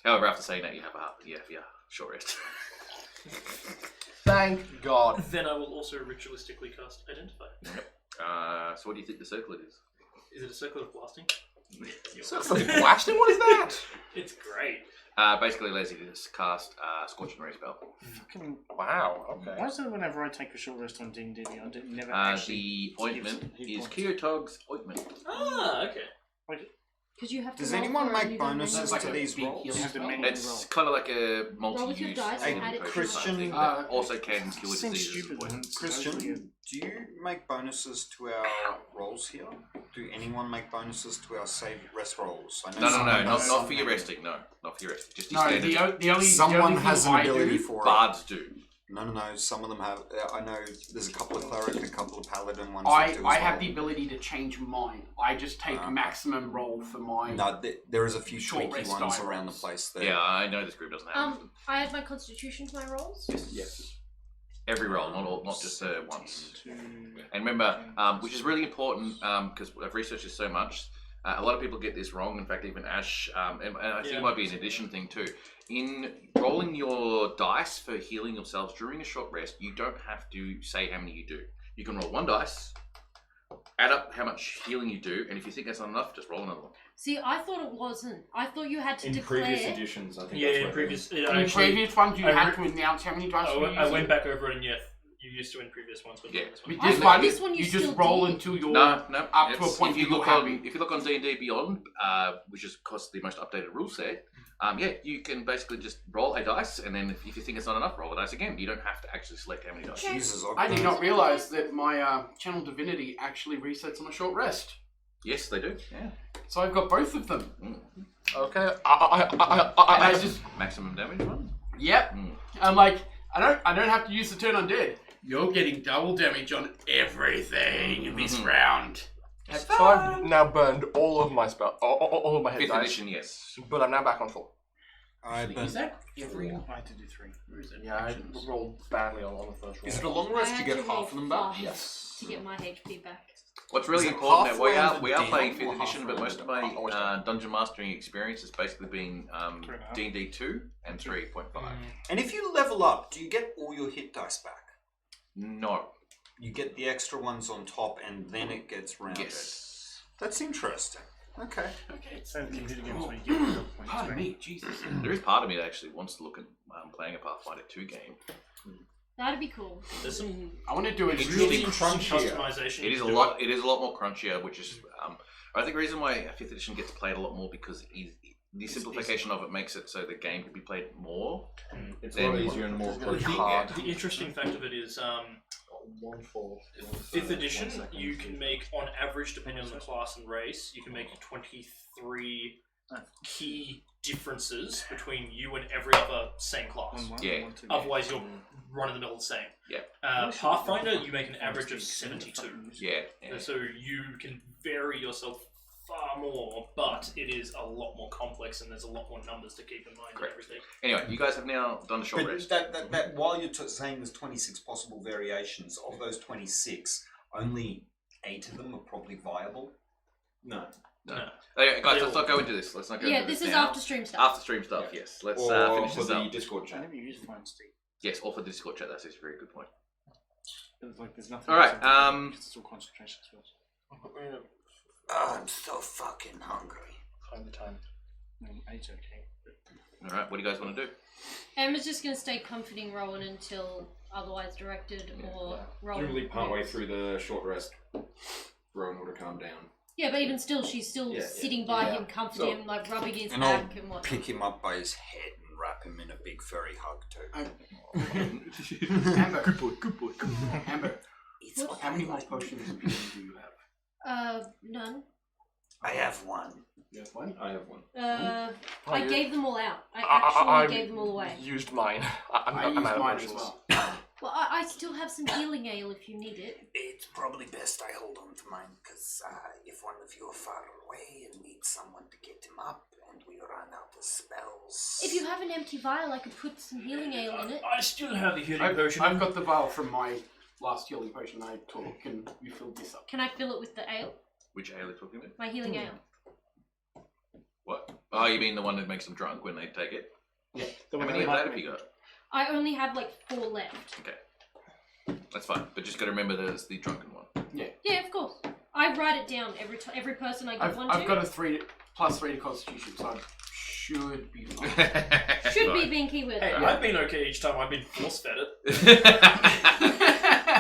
However, after saying that, you have a short rest. Thank God. Then I will also ritualistically cast Identify. So what do you think the circlet is? Is it a circle of blasting? Circle of blasting? What is that? It's great. Basically allows you to cast Scorching Ray spell. Fucking, Wow, okay. why is it whenever I take a short rest on D&D, I never actually... The ointment is Kyotog's ointment. Ah, okay. Because you have to Does roll anyone for make any bonuses of like to a these big rolls? healing You have to spell? manually It's roll. kind of like a Roll with your multi-use dice and add it to your Christian, thing. okay. Also can cure Seems diseases. stupid. as well. Christian, do you make bonuses to our rolls here? Do anyone make bonuses to our save rest rolls? I know No, someone does, not some for your maybe. resting. No, not for your resting. Just your No, standard. the only Someone the only has thing an I ability do, for it. Bards do. No. Some of them have. I know there's a couple of cleric, a couple of paladin ones. that do as I have well. the ability to change mine. I just take Okay. maximum roll for my. No, there is a few Short tweaky rest ones die around the rolls. place there. Yeah, I know this group doesn't have them. I add my constitution to my rolls? Yes. Every roll, not just once. And remember, which is really important because I've researched this so much. A lot of people get this wrong. In fact, even Ash, and I think it might be an addition thing too. In rolling your dice for healing yourselves during a short rest, you don't have to say how many you do. You can roll 1 dice, add up how much healing you do, and if you think that's not enough, just roll another one. See, I thought it wasn't. I thought you had to In declare. previous editions, I think. Yeah, that's in what previous. In Actually, previous ones, you I had re- to announce how many dice you were I using. went back over it, and yeah, you used to in previous ones, but Yeah. not this With one. this I one, thought this one you just still roll did. until you're No, up to a it's- point if you where look you're on, happy. if you look on D&D Beyond, which is of course the most updated rule set, you can basically just roll a dice, and then if you think it's not enough, roll a dice again. You don't have to actually select how many dice. Jesus, I did not realise that my channel divinity actually resets on a short rest. Yes, they do. Yeah. So I've got both of them. Okay. And I just Maximum damage one. yep. I'm like, I don't have to use the turn undead. You're getting double damage on everything in this round. Have So I've now burned all of my spell, all of my hit 5th dice, edition, yes. but I'm now back on full. I Is burnt that every? I had to do 3. Where is it? Yeah, I Actions. rolled badly on the first roll. Is it a long I rest? You had get to half roll of them back? 5 Yes. to get my HP back. What's really Is it important half now, we round are and playing down 5th or half edition, but round most of and my dungeon mastering experience has basically been 3.5. D&D 2 and 3.5. And if you level up, do you get all your hit dice back? No. You get the extra ones on top, and then it gets rounded. Yes. That's interesting. Okay. Okay. Same thing hit against me, you get the points Pardon back. me, Jesus. There is part of me that actually wants to look at playing a Pathfinder 2 game. That'd be cool. There's some I want to do it really really interesting crunchier. customization. It is a to lot. It is a lot more crunchier, which is. I think the reason why 5th edition gets played a lot more because the simplification of it makes it so the game can be played more. It's a lot Then- easier and more The, hard. the interesting fact of it is, 5th edition, you can make, on average, depending on the class and race, you can make 23 key differences between you and every other same class. 1, Yeah. 1, 2. Otherwise, you're run of the mill the same. Yeah. Pathfinder, you make an average of 72. Yeah. So you can vary yourself far more, but it is a lot more complex and there's a lot more numbers to keep in mind and Correct. everything. Anyway, you guys have now done a short But rest. that while you're saying there's 26 possible variations, of those 26, only 8 of them are probably viable. No. No. Okay, guys, let's not go into this. Let's not go Yeah, into this this is now. after stream stuff. After stream stuff, yes. Let's Or finish for this the up. Discord I chat. never use Find Steve. Yes, or for the Discord chat. That's a very good point. It's like there's nothing. All right, else in it. It's all concentration skills. Oh, I'm so fucking hungry. Find the time. Eight's okay. All right, what do you guys want to do? Emma's just going to stay comforting Rowan until otherwise directed, or Rowan. Presumably partway moves. through the short rest, Rowan would have calmed down. Yeah, but even still, she's still Yeah, sitting yeah. by Yeah. him, comforting him, like rubbing his And I'll back and whatnot. pick him up by his head and wrap him in a big furry hug too. Amber. Good boy, good boy, good boy. Amber, It's what how I many more like. potions of healing do you have? None. I have one. You have one? I have one. I gave them all out. I actually gave them all away. Used mine. I used out of mine as potions. well. Well, I still have some healing ale if you need it. It's probably best I hold on to mine, because if one of you are far away and need someone to get him up, and we run out of spells... If you have an empty vial, I could put some healing ale in it. I still have a healing I've potion. got the vial from my last healing potion I took. Can you fill this up? Can I fill it with the ale? Which ale are you talking about? My healing ale. What? Oh, you mean the one that makes them drunk when they take it? The How one many of I that like have you got? I only have like 4 left. Okay. That's fine, but just got to remember there's the drunken one. Yeah, of course. I write it down every person I give one to. I've got a 3 + 3 to Constitution, so I should be fine. Should be being keyword. Hey, Yeah. I've been okay each time I've been force fed it.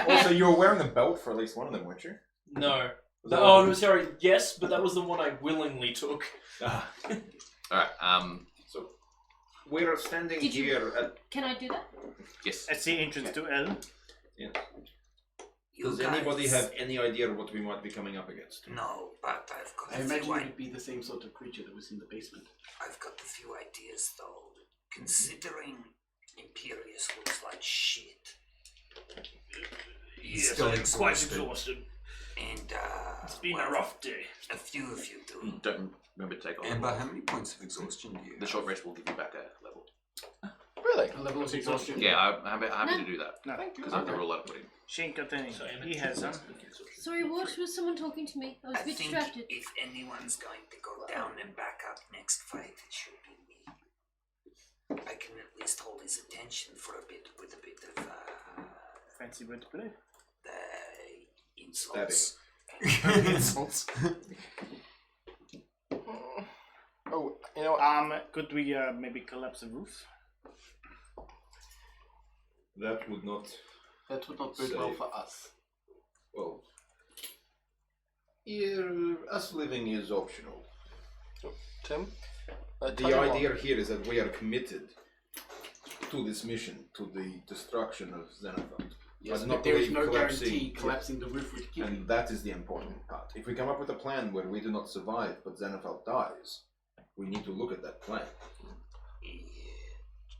Also, you were wearing a belt for at least one of them, weren't you? No. Was that Oh, one? no, sorry. Yes, but that was the one I willingly took. Ah. All right. So we're standing Did you- here at. Can I do that? Yes. That's the entrance to L. Yeah. You Does anybody guys- have any idea what we might be coming up against? No, but I've got I a imagine few it would be the same sort of creature that was in the basement. I've got a few ideas though. Considering Imperius looks like shit. Yes, Still I'm quite exhausted. exhausted. And It's been well, a rough day. a few of you do. Don't remember to take off. Amber, how many points of exhaustion do you The have? short rest will give you back a level. Really? A level of exhaustion. Yeah, I'm happy to do that No, because of the rule I put in. she ain't got any. So I'm He has some. Sorry, what? Was someone talking to me? I was I a bit think distracted. if anyone's going to go down and back up next fight, it should be me. I can at least hold his attention for a bit with a bit of Fancy word to put it. the insults. Insults. Oh, you know what? Could we maybe collapse the roof? That would not. That would not bode well for us. Well, here, us living is optional. Tim? The idea here is that we are committed to this mission, to the destruction of Xenophon. Yes, But but not there is believe no collapsing- guarantee collapsing the roof would kill you. And that is the important part. If we come up with a plan where we do not survive but Xenophon dies, we need to look at that plan.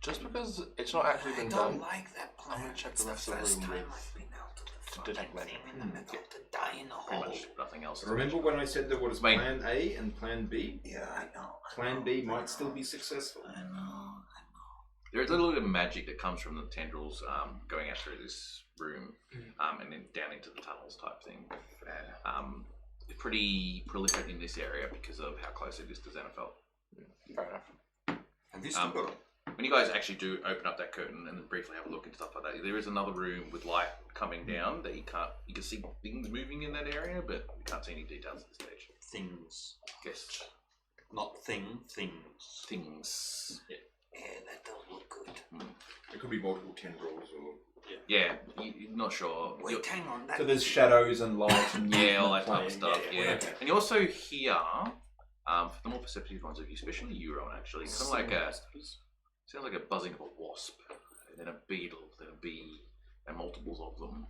Just because it's not actually I been don't done, like that plan. I'm gonna check It's the rest of the first room time with- I've been out of the to detect fucking magic. thing in the middle to die in a Pretty hole. much nothing else. Remember when I said there was Mate. plan A and plan B? Yeah, I know. Plan B might still be successful. I know. There's a little bit of magic that comes from the tendrils going out through this room and then down into the tunnels type thing. It's pretty prolific in this area because of how close it is to Xenophon. fair enough. Have you still got When you guys actually do open up that curtain and then briefly have a look and stuff like that, there is another room with light coming down that you can see things moving in that area, but you can't see any details at this stage. things? Yes, Not things. things. Yeah, that don't look good. It could be multiple tendrils or. Yeah, you're not sure. Wait, hang on. That So there's shadows and light and Yeah, all that movement type of playing. stuff. Yeah, Okay. and you also hear, for the more perceptive ones of you, especially you, Rowan, actually, kind of like sounds like a buzzing of a wasp, and then a beetle, then a bee, and multiples of them,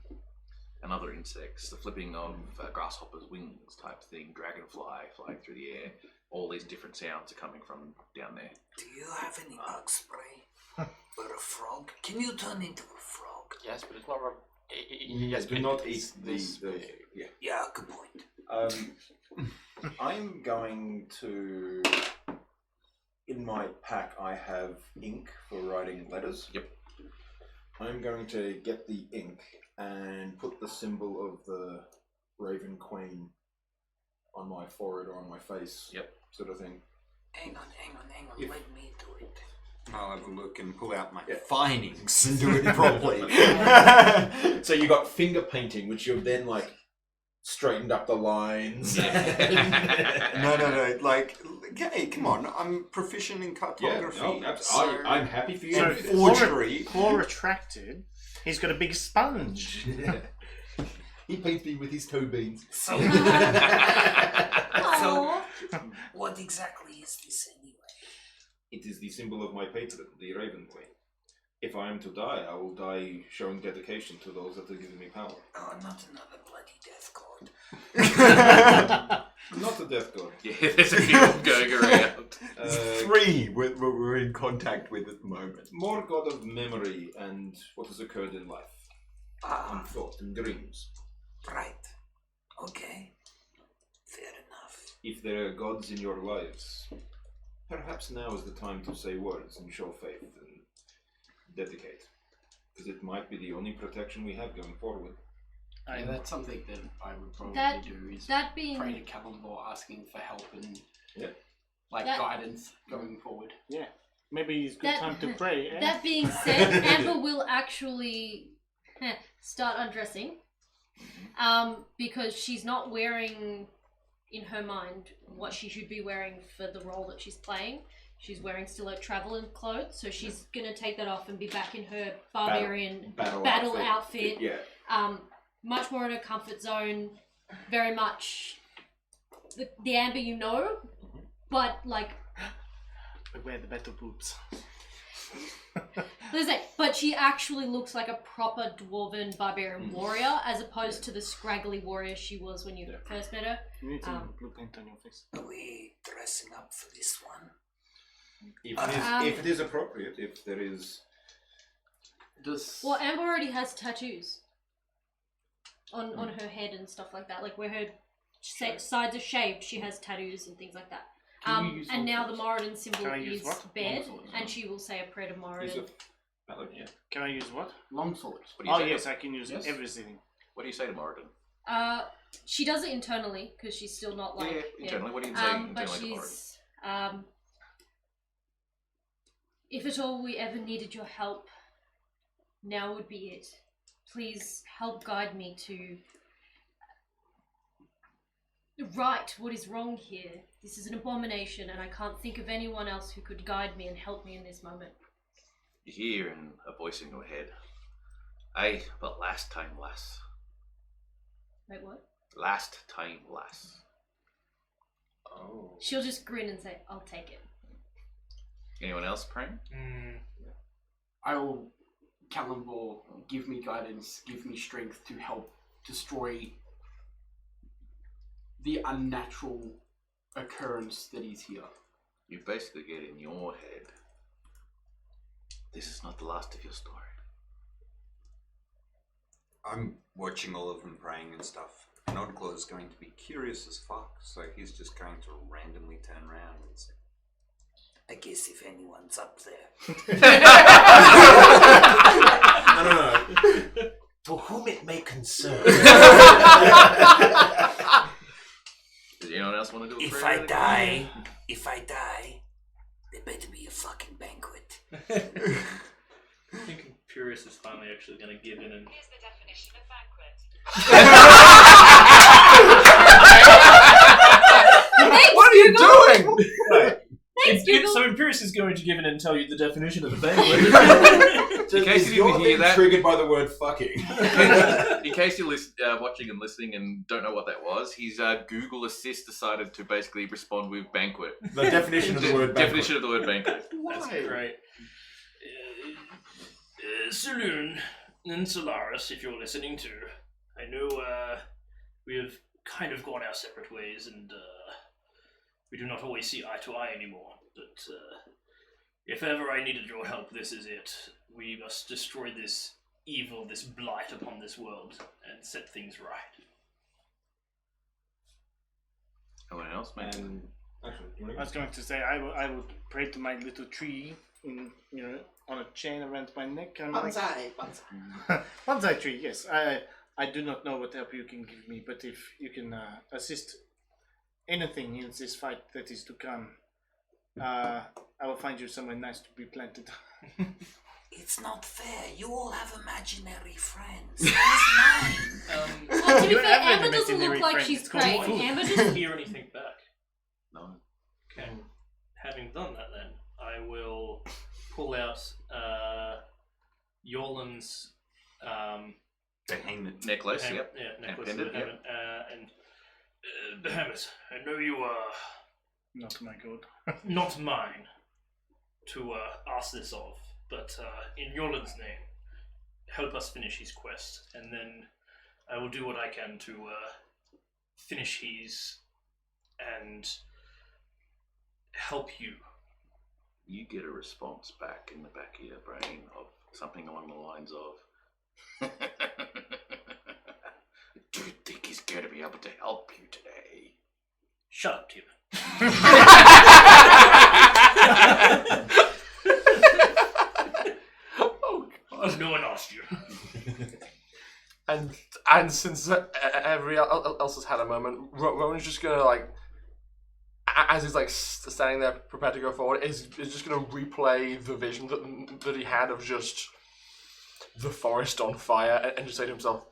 and other insects. The flipping of grasshoppers' wings type thing, dragonfly flying through the air. All these different sounds are coming from down there. Do you have any bug spray? Or a frog? Can you turn into a frog? Yes, but it's not. Yes, Do not eat this those. big. Yeah. Yeah, good point. I'm going to. In my pack, I have ink for writing letters. Yep. I'm going to get the ink and put the symbol of the Raven Queen on my forehead or on my face. Yep. Sort of thing. Hang on. If- Let me do it. I'll have a look and pull out my findings and do it properly. So you got finger painting, which you've then like straightened up the lines. No. Like, hey, come on. I'm proficient in cartography. I'm happy for you. So to do this. forgery. Claw retracted. He's got a big sponge. He paints me with his toe beans. So, Aw. what exactly is this anyway? It is the symbol of my patron, the Raven Queen. If I am to die, I will die showing dedication to those that have given me power. Oh, not another bloody death god. Not the death god. Yeah, there's a few going around. 3 we're in contact with at the moment. More god of memory and what has occurred in life. Ah, And thought and dreams. right. Okay. Fair enough. If there are gods in your lives, perhaps now is the time to say words and show faith and dedicate. Because it might be the only protection we have going forward. Yeah, that's something that I would probably do is That being pray to Cannonball asking for help and Yeah. That- guidance going forward. Yeah. Maybe it's good That- time to pray. Eh? that being said, Amber will actually start undressing, because she's not wearing, in her mind, what she should be wearing for the role that she's playing. She's wearing still her traveling clothes, so she's gonna take that off and be back in her barbarian battle outfit. Yeah. Much more in her comfort zone, very much the Amber you know, but like. Beware the battle boots. But she actually looks like a proper dwarven barbarian warrior, as opposed to the scraggly warrior she was when you first met her. You need some blue paint on your face. Are we dressing up for this one? If it is appropriate, if there is... Well, Amber already has tattoos on her head and stuff like that. Like where her sides are shaved, she has tattoos and things like that. And now the Moradin symbol Can I use is what? bed, Longswords. and she will say a prayer to Moradin. Can I use what? Longswords. What do you Oh say yes, to, I can use everything. what do you say to Moradin? She does it internally because she's still not like Internally. What do you say internally but to Moradin? she's if at all we ever needed your help, now would be it. Please help guide me to right what is wrong here. This is an abomination, and I can't think of anyone else who could guide me and help me in this moment. You hear in a voice in your head. Aye, but last time, lass. Wait, what? Last time, lass. Oh. She'll just grin and say, "I'll take it." Anyone else praying? I will, Cannonball, give me guidance, give me strength to help destroy the unnatural occurrence that is here. You basically get in your head. This is not the last of your story. I'm watching all of them praying and stuff. And Oddclaw is going to be curious as fuck, so he's just going to randomly turn around and say, I guess if anyone's up there. No. To whom it may concern. Does anyone else want to do a If prayer? I die, there better be a fucking banquet. I think Imperius is finally actually going to give in and. Here's the definition of banquet. What are you doing? Thanks, Google. So Imperius is going to give in and tell you the definition of a banquet. In case you didn't hear that, triggered by the word fucking. in case you're watching and listening and don't know what that was, his Google Assist decided to basically respond with banquet. The definition of the word banquet. Definition of the word banquet. That's great. Saloon and Solaris, if you're listening too. I know we have kind of gone our separate ways and we do not always see eye to eye anymore. But if ever I needed your help, this is it. We must destroy this evil, this blight upon this world, and set things right. Anyone else, man? And actually, do you I want was going to say I would pray to my little tree in on a chain around my neck. And Bonsai. Bonsai tree. Yes, I do not know what help you can give me, but if you can assist anything in this fight that is to come, I will find you somewhere nice to be planted. It's not fair. You all have imaginary friends. Where's mine? Well, to be You fair, have an Amber doesn't imaginary look like friend. she's It's called great. food. Amber Didn't just hear anything back. No. Okay. Having done that, then I will pull out Yorland's Necklace, Behemoth- yep. yeah, necklace And of pendant, Behemoth, and Behemoth, I know you are Not my god. not mine to ask this of, but in Yorland's name, help us finish his quest, and then I will do what I can to finish his and help you. You get a response back in the back of your brain of something along the lines of, do you think he's going to be able to help you today? Shut up, Tim. Oh god. No one asked you. And since everyone else has had a moment, Rowan's just gonna like, as he's like standing there prepared to go forward, is just gonna replay the vision that he had of just the forest on fire, and just say to himself,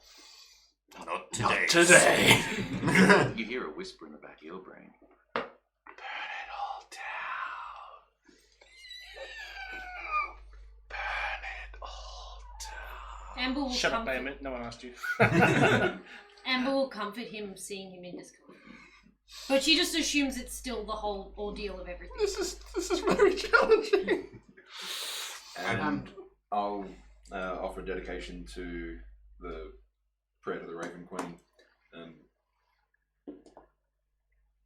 Not today. "Not today." You hear a whisper in the back of your brain. Burn it all down. Burn it all down. Amber will Shut up, comfort. Behemoth. No one asked you. Amber will comfort him, seeing him in discomfort. But she just assumes it's still the whole ordeal of everything. This is very challenging. And I'll offer dedication to the prayer to the Raven Queen.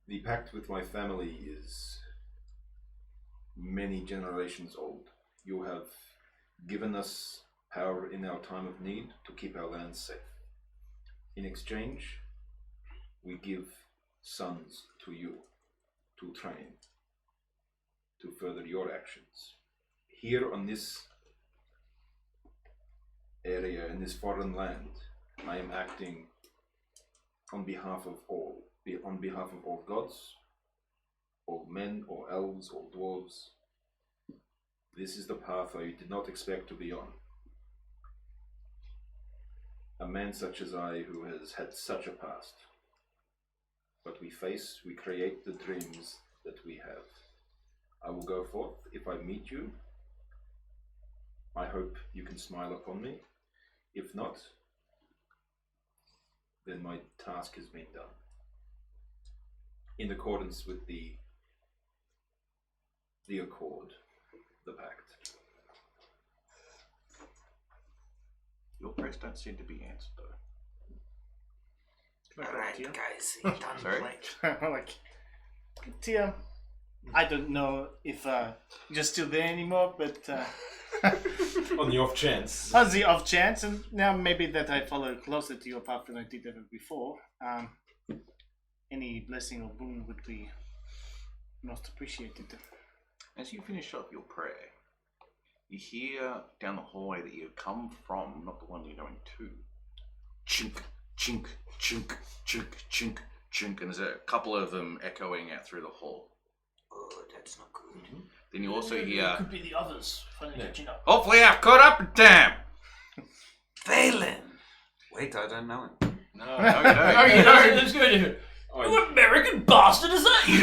The pact with my family is many generations old. You have given us power in our time of need to keep our land safe. In exchange, we give sons to you to train, to further your actions. Here on this area, in this foreign land, I am acting on behalf of all gods, all men, all elves, all dwarves. This is the path I did not expect to be on. A man such as I, who has had such a past. But we create the dreams that we have. I will go forth. If I meet you, I hope you can smile upon me. If not, then my task has been done. In accordance with the accord, the pact. Your prayers don't seem to be answered, though. Can I go Alright, to you? guys, you done Sorry? playing? Like, Tia, I don't know if you're still there anymore, but On the off chance. on the off chance, and now maybe that I follow closer to your path than I did ever before, any blessing or boon would be most appreciated. As you finish up your prayer, you hear down the hallway that you've come from, not the one you're going to, chink, chink, chink, chink, chink, chink, and there's a couple of them echoing out through the hall. Oh, that's not good. Then you also It hear, could be the others finally catching up. hopefully I've caught up in time. Valen! Wait, I don't know him. No, Oh, you you don't. know, let's go to you American bastard, is that you?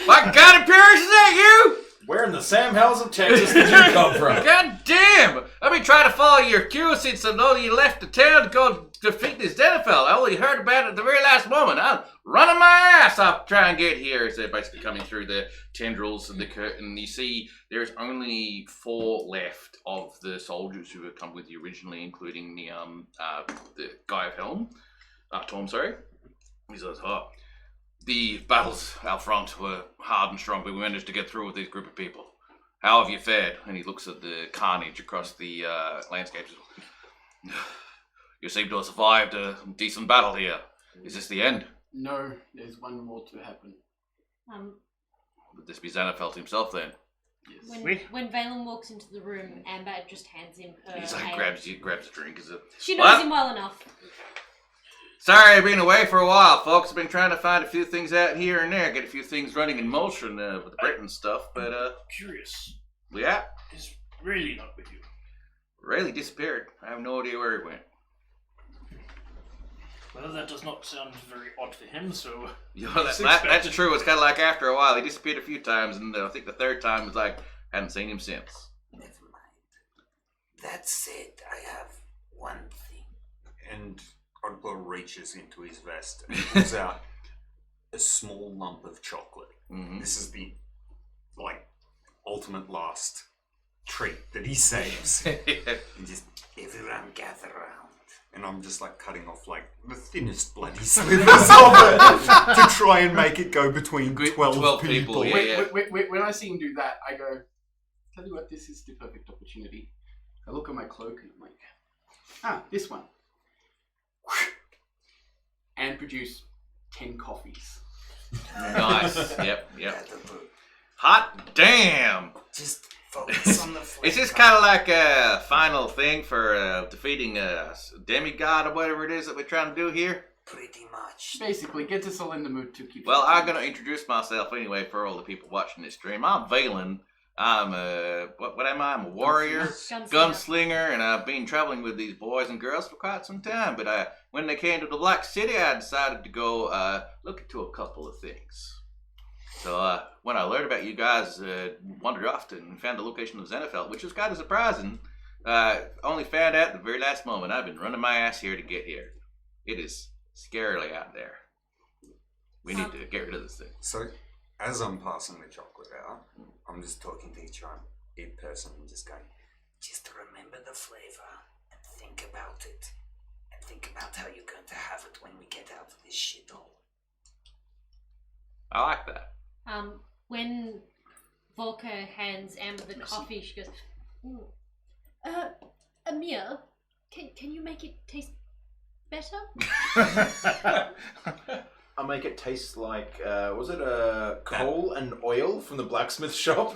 What kind of appearance is that, you? Where in the Sam Hells of Texas did you come from? God damn! I've been trying to follow your cue since I know you left the town to go defeat this Denefeld. I only heard about it at the very last moment. I'm running my ass off to try and get here. So they're basically coming through the tendrils of the curtain. You see there's only 4 left of the soldiers who have come with you originally, including the guy of Helm. Tom, sorry. He says, the battles out front were hard and strong, but we managed to get through with this group of people. How have you fared? And he looks at the carnage across the landscapes. You seem to have survived a decent battle here. Is this the end? No, there's one more to happen. Would this be Xanafelt himself then? Yes. When Valen walks into the room, Amber just hands him her. He's like ale. grabs a drink. Is it? She knows him well enough. Sorry, I've been away for a while, folks. I've been trying to find a few things out here and there, get a few things running in motion with the Britain stuff, but Curious. yeah, Is really not with you. Rayleigh disappeared. I have no idea where he went. Well, that does not sound very odd for him, so... You know, that's true. It's kind of like after a while, he disappeared a few times, and I think the third time was like, hadn't seen him since. Never mind. That said, I have one thing. And Oddglow reaches into his vest and pulls out a small lump of chocolate. Mm-hmm. This is the, ultimate last treat that he saves. And just, Everyone gather round. and I'm just cutting off the thinnest bloody slivers of it to try and make it go between 12 people. Yeah. When I see him do that, I go, tell you what, this is the perfect opportunity. I look at my cloak and I'm like, this one. And produce 10 coffees. Nice. Yep. Hot damn! Just focus on the flavor. Is this kind of like a final thing for defeating a demigod or whatever it is that we're trying to do here? Pretty much. Basically, get us all in the mood to keep... Well, I'm going to introduce myself anyway for all the people watching this stream. I'm Valen. I'm what am I? I'm a warrior, gunslinger, and I've been traveling with these boys and girls for quite some time. But when they came to the Black City, I decided to go look into a couple of things. So when I learned about you guys, wandered off and found the location of Xenophelt, which was kind of surprising. Only found out at the very last moment. I've been running my ass here to get here. It is scarily out there. We need to get rid of this thing. So, as I'm passing the chocolate out, I'm just talking to each person and just going, Just remember the flavor and think about it. And think about how you're going to have it when we get out of this shithole. I like that. When Volker hands Amber the coffee, she goes, Amir, can you make it taste better? I'll make it taste like, was it coal and oil from the blacksmith shop?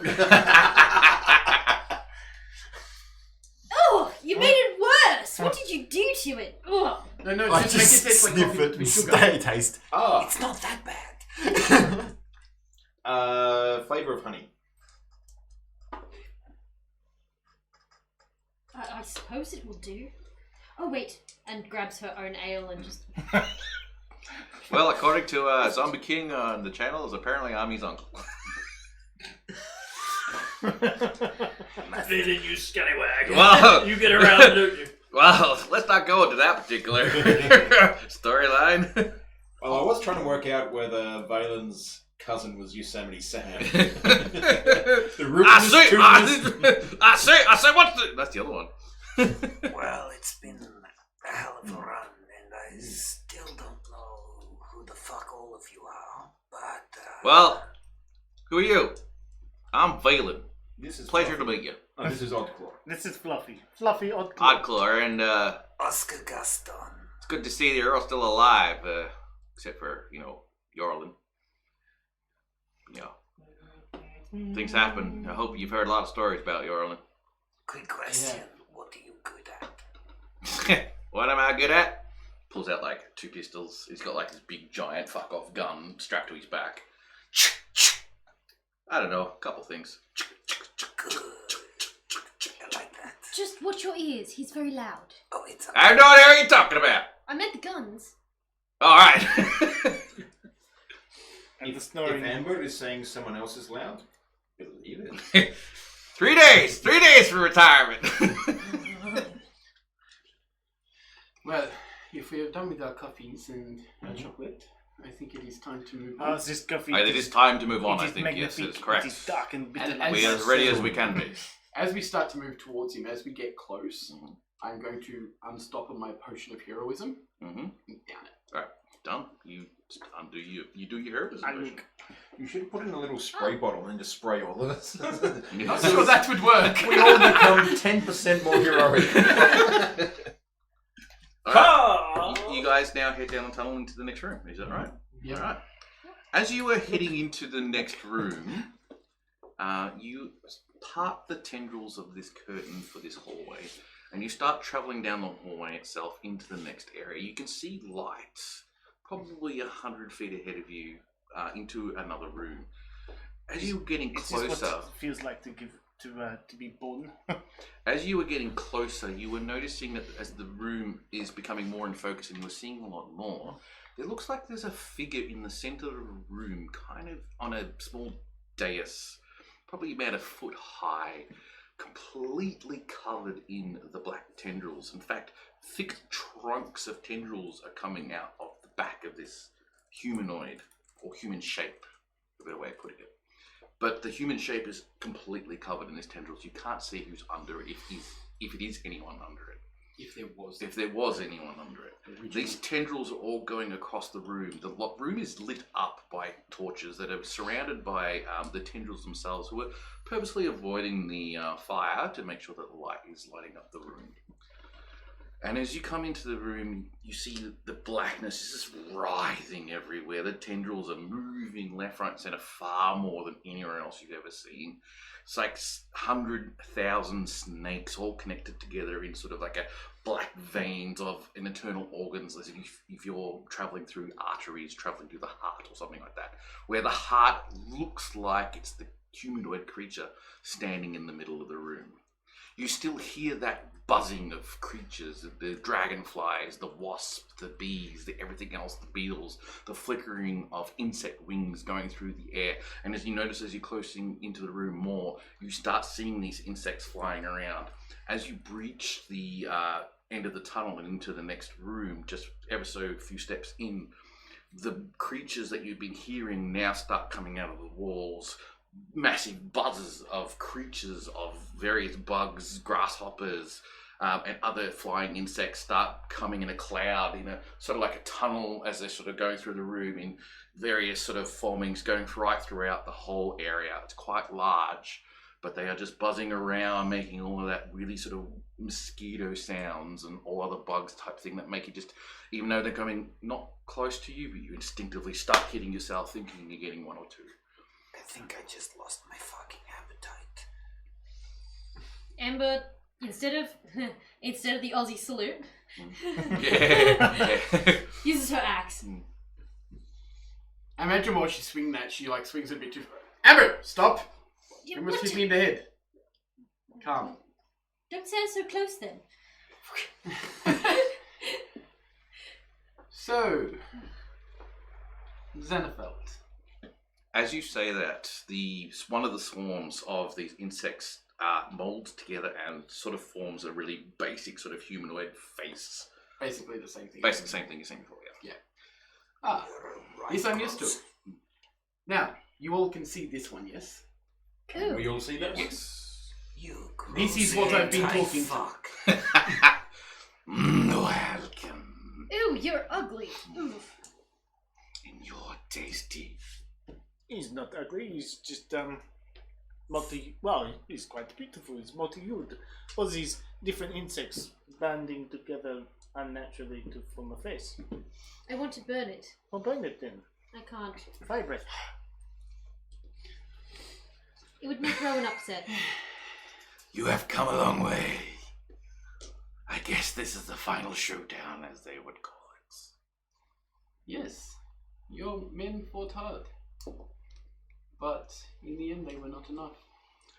Oh, you made it worse! What did you do to it? Ugh. No, I just make it just taste like sniff coffee it and with sugar. stay taste. Oh, It's not that bad. flavor of honey. I suppose it will do. Oh, wait. And grabs her own ale and just... Well, according to Zombie King on the channel, is apparently I'm his uncle. Feeling you scallywag. Well, You get around, don't you? well, let's not go into that particular storyline. Well, I was trying to work out whether Valen's cousin was Yosemite Sam. The root I was say, too I say, what's the... That's the other one. Well, it's been a hell of a run, and I still don't know who the fuck all of you are, but... Well, who are you? I'm Valen. This is Pleasure to Fluffy. meet you. Oh, this is Oddclaw. This is Fluffy. Fluffy Oddclaw. Oddclaw, and Oscar Gaston. it's good to see that you're all still alive, except for, Yorlin. Things happen. I hope you've heard a lot of stories about Yorlin. Quick question, what are you good at? What am I good at? Pulls out 2 pistols. He's got this big giant fuck off gun strapped to his back. I don't know, a couple things. Good. I like that. Just watch your ears. He's very loud. Oh, it's I have no idea what you're talking about. I meant the guns. Alright. And the If snoring. Amber is saying someone else is loud, believe it. 3 days! 3 days for retirement! Well, if we are done with our coffees and our chocolate, I think it is time to move Oh, on. it's this coffee. It is time to move on, It I is think. Yes, magnifique. it's correct. It is dark and bitter. And We are as ready as we can be. As we start to move towards him, as we get close, I'm going to unstop on my potion of heroism Mm-hmm. and down it. Done. You undo you do your herbism. I potion. look. You should put in a little spray bottle and just spray all of us. Not sure that would work. We all become 10% more heroic. Alright. You guys now head down the tunnel into the next room. Is that right? Yeah. Alright. As you are heading into the next room, you part the tendrils of this curtain for this hallway. and you start travelling down the hallway itself into the next area. You can see lights, probably 100 feet ahead of you, into another room. As you're getting Is this closer, what it feels like to be born? as you were getting closer, you were noticing that as the room is becoming more in focus, and you were seeing a lot more. It looks like there's a figure in the center of the room, kind of on a small dais, probably about a foot high, completely covered in the black tendrils. In fact, thick trunks of tendrils are coming out of the back of this humanoid, or human shape, a better way of putting it. But the human shape is completely covered in these tendrils. You can't see who's under it, if it is anyone under it. If there was. If there was anyone under it. These tendrils are all going across the room. The room is lit up by torches that are surrounded by the tendrils themselves, who are purposely avoiding the fire to make sure that the light is lighting up the room. And as you come into the room, you see the blackness is just writhing everywhere. The tendrils are moving left, right, and center far more than anywhere else you've ever seen. It's like 100,000 snakes all connected together in sort of like a black veins of an internal organs, as if you're traveling through arteries, traveling through the heart or something like that, where the heart looks like it's the humanoid creature standing in the middle of the room. You still hear that buzzing of creatures, the dragonflies, the wasps, the bees, everything else, the beetles, the flickering of insect wings going through the air. And as you notice, as you're closing into the room more, you start seeing these insects flying around. As you breach the end of the tunnel and into the next room, just ever so few steps in, the creatures that you've been hearing now start coming out of the walls. Massive buzzes of creatures of various bugs, grasshoppers, and other flying insects start coming in a cloud, in a sort of like a tunnel, as they're sort of going through the room in various sort of formings going right throughout the whole area. It's quite large, but they are just buzzing around, making all of that really sort of mosquito sounds and all other bugs type thing that make you just, even though they're coming not close to you, but you instinctively start hitting yourself thinking you're getting one or two. I think I just lost my fucking appetite. Amber, instead of the Aussie salute, Yeah. uses her axe. I imagine while she's swinging that, she like swings a bit too far. Amber, stop! Yeah, You must what? hit me in the head. Calm. Don't stand so close then. So, Xenopheld. As you say that, one of the swarms of these insects molds together and sort of forms a really basic sort of humanoid face. Basically the same thing. Basically the same thing you've seen before, yeah. Ah, this I'm used to. Now, you all can see this one, yes? Ooh. We all see that? Yes. You This is what I've been gross talking to. fuck. Welcome. Ooh, you're ugly. Oof. And you're tasty. He's not ugly. He's just he's quite beautiful. He's multi-hued. All these different insects banding together unnaturally to form a face. I want to burn it. Well, burn it then. I can't. Fire breath. It would make Rowan upset. You have come a long way. I guess this is the final showdown, as they would call it. Yes, your men fought hard. But in the end, they were not enough.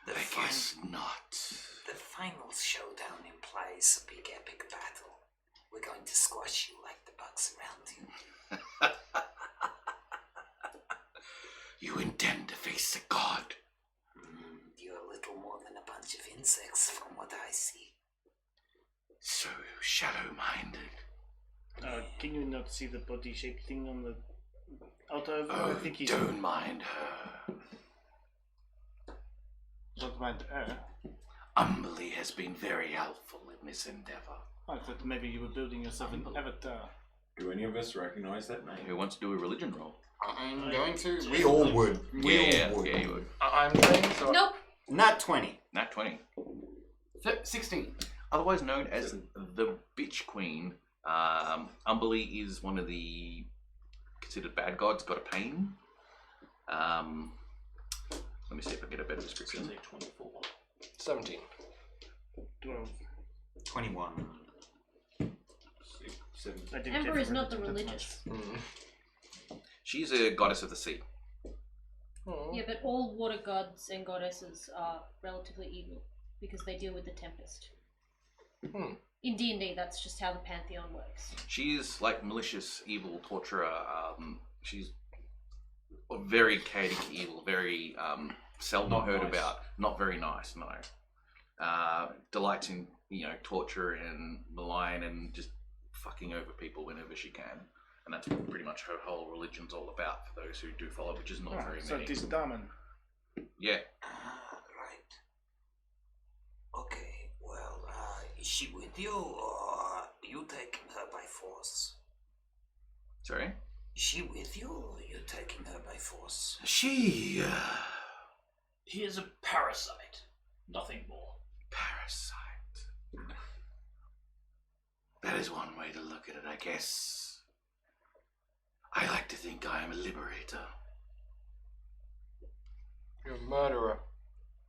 The I guess not. The final showdown implies a big epic battle. We're going to squash you like the bugs around you. You intend to face a god. You're a little more than a bunch of insects from what I see. So shallow-minded. Can you not see the body shape thing on the outer? Oh, I think he's don't mind her. Don't mind her. Umberly has been very helpful in this endeavor. I thought maybe you were building yourself an avatar. Do any of us recognize that name? Who wants to do a religion roll? I'm going to. We all would. Yeah, you would. I'm going to. Nope. Nat 20. Nat 20. 16. Otherwise known as the Bitch Queen, Umberly is one of the considered bad gods, got a pain. Let me see if I can get a better description. 17. 12. 21. 6, 7. I didn't Amber get is not the religion, religious. She's a goddess of the sea. Yeah, but all water gods and goddesses are relatively evil because they deal with the tempest. In D&D, that's just how the pantheon works. She's like malicious, evil torturer. She's very chaotic evil, very seldom Not heard nice. about. Not very nice, no. Delights in, torture and malign and just fucking over people whenever she can. And that's what pretty much her whole religion's all about for those who do follow, which is not very So many. this Daman. Yeah. Right. Okay, well, is she with you, or you taking her by force? Sorry? Is she with you, or are you taking her by force? She... He is a parasite. Nothing more. Parasite. That is one way to look at it, I guess. I like to think I am a liberator. You're a murderer.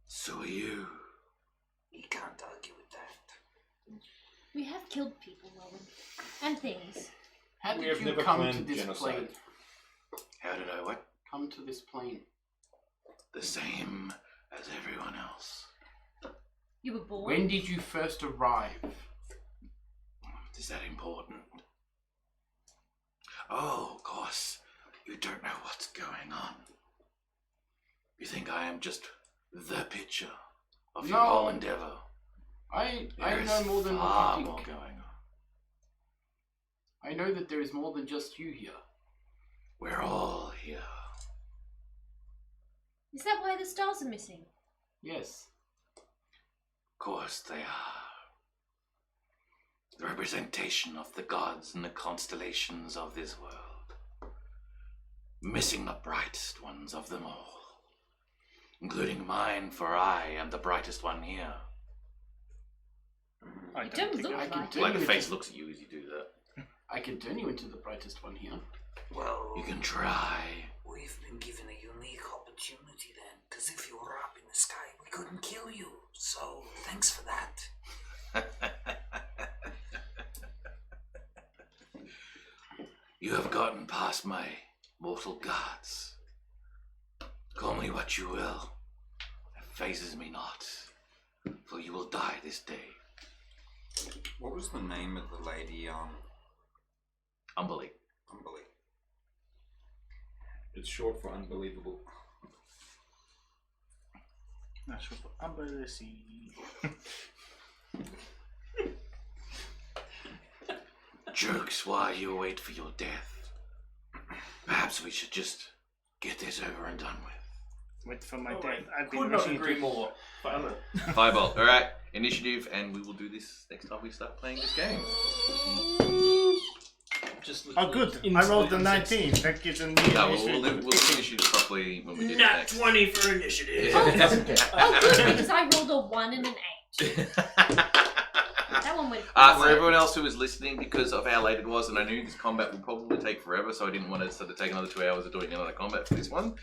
So are you. We can't argue with that. We have killed people, Robin. And things. How We did have you never come to planned this genocide. plane? How did I what? Come to this plane. The same as everyone else. You were born? When did you first arrive? Is that important? Oh, of course. You don't know what's going on. You think I am just the picture of your No. whole endeavor. I There know is more than far what you more think. going on. I know that there is more than just you here. We're all here. Is that why the stars are missing? Yes. Of course they are. The representation of the gods and the constellations of this world. Missing the brightest ones of them all. Including mine, for I am the brightest one here. I You don't don't think look I can like do it. Like the you face into- looks at you as you do that. I can turn you into the brightest one here. Well, You can try. we've been given a unique opportunity then, because if you were up in the sky, we couldn't kill you. So, thanks for that. You have gotten past my mortal guards. Call me what you will. It phases me not, for you will die this day. What was the name of the lady? Humbly. Unbelievable. It's short for unbelievable. That's for Amber the Sea. Jerks, while you wait for your death, perhaps we should just get this over and done with. Wait for my Oh, death. I I've been could not wishing agree to... more. Finally. Fireball. Alright, initiative, and we will do this next time we start playing this game. Just Oh, good. I rolled the 19. That gives a new No, initiative. we'll finish it properly when we do Nat next. 20 for initiative. Oh, good, because I rolled a 1 and an 8. That one went. For everyone else who is listening, because of how late it was, and I knew this combat would probably take forever, so I didn't want to sort of take another 2 hours of doing another combat for this one.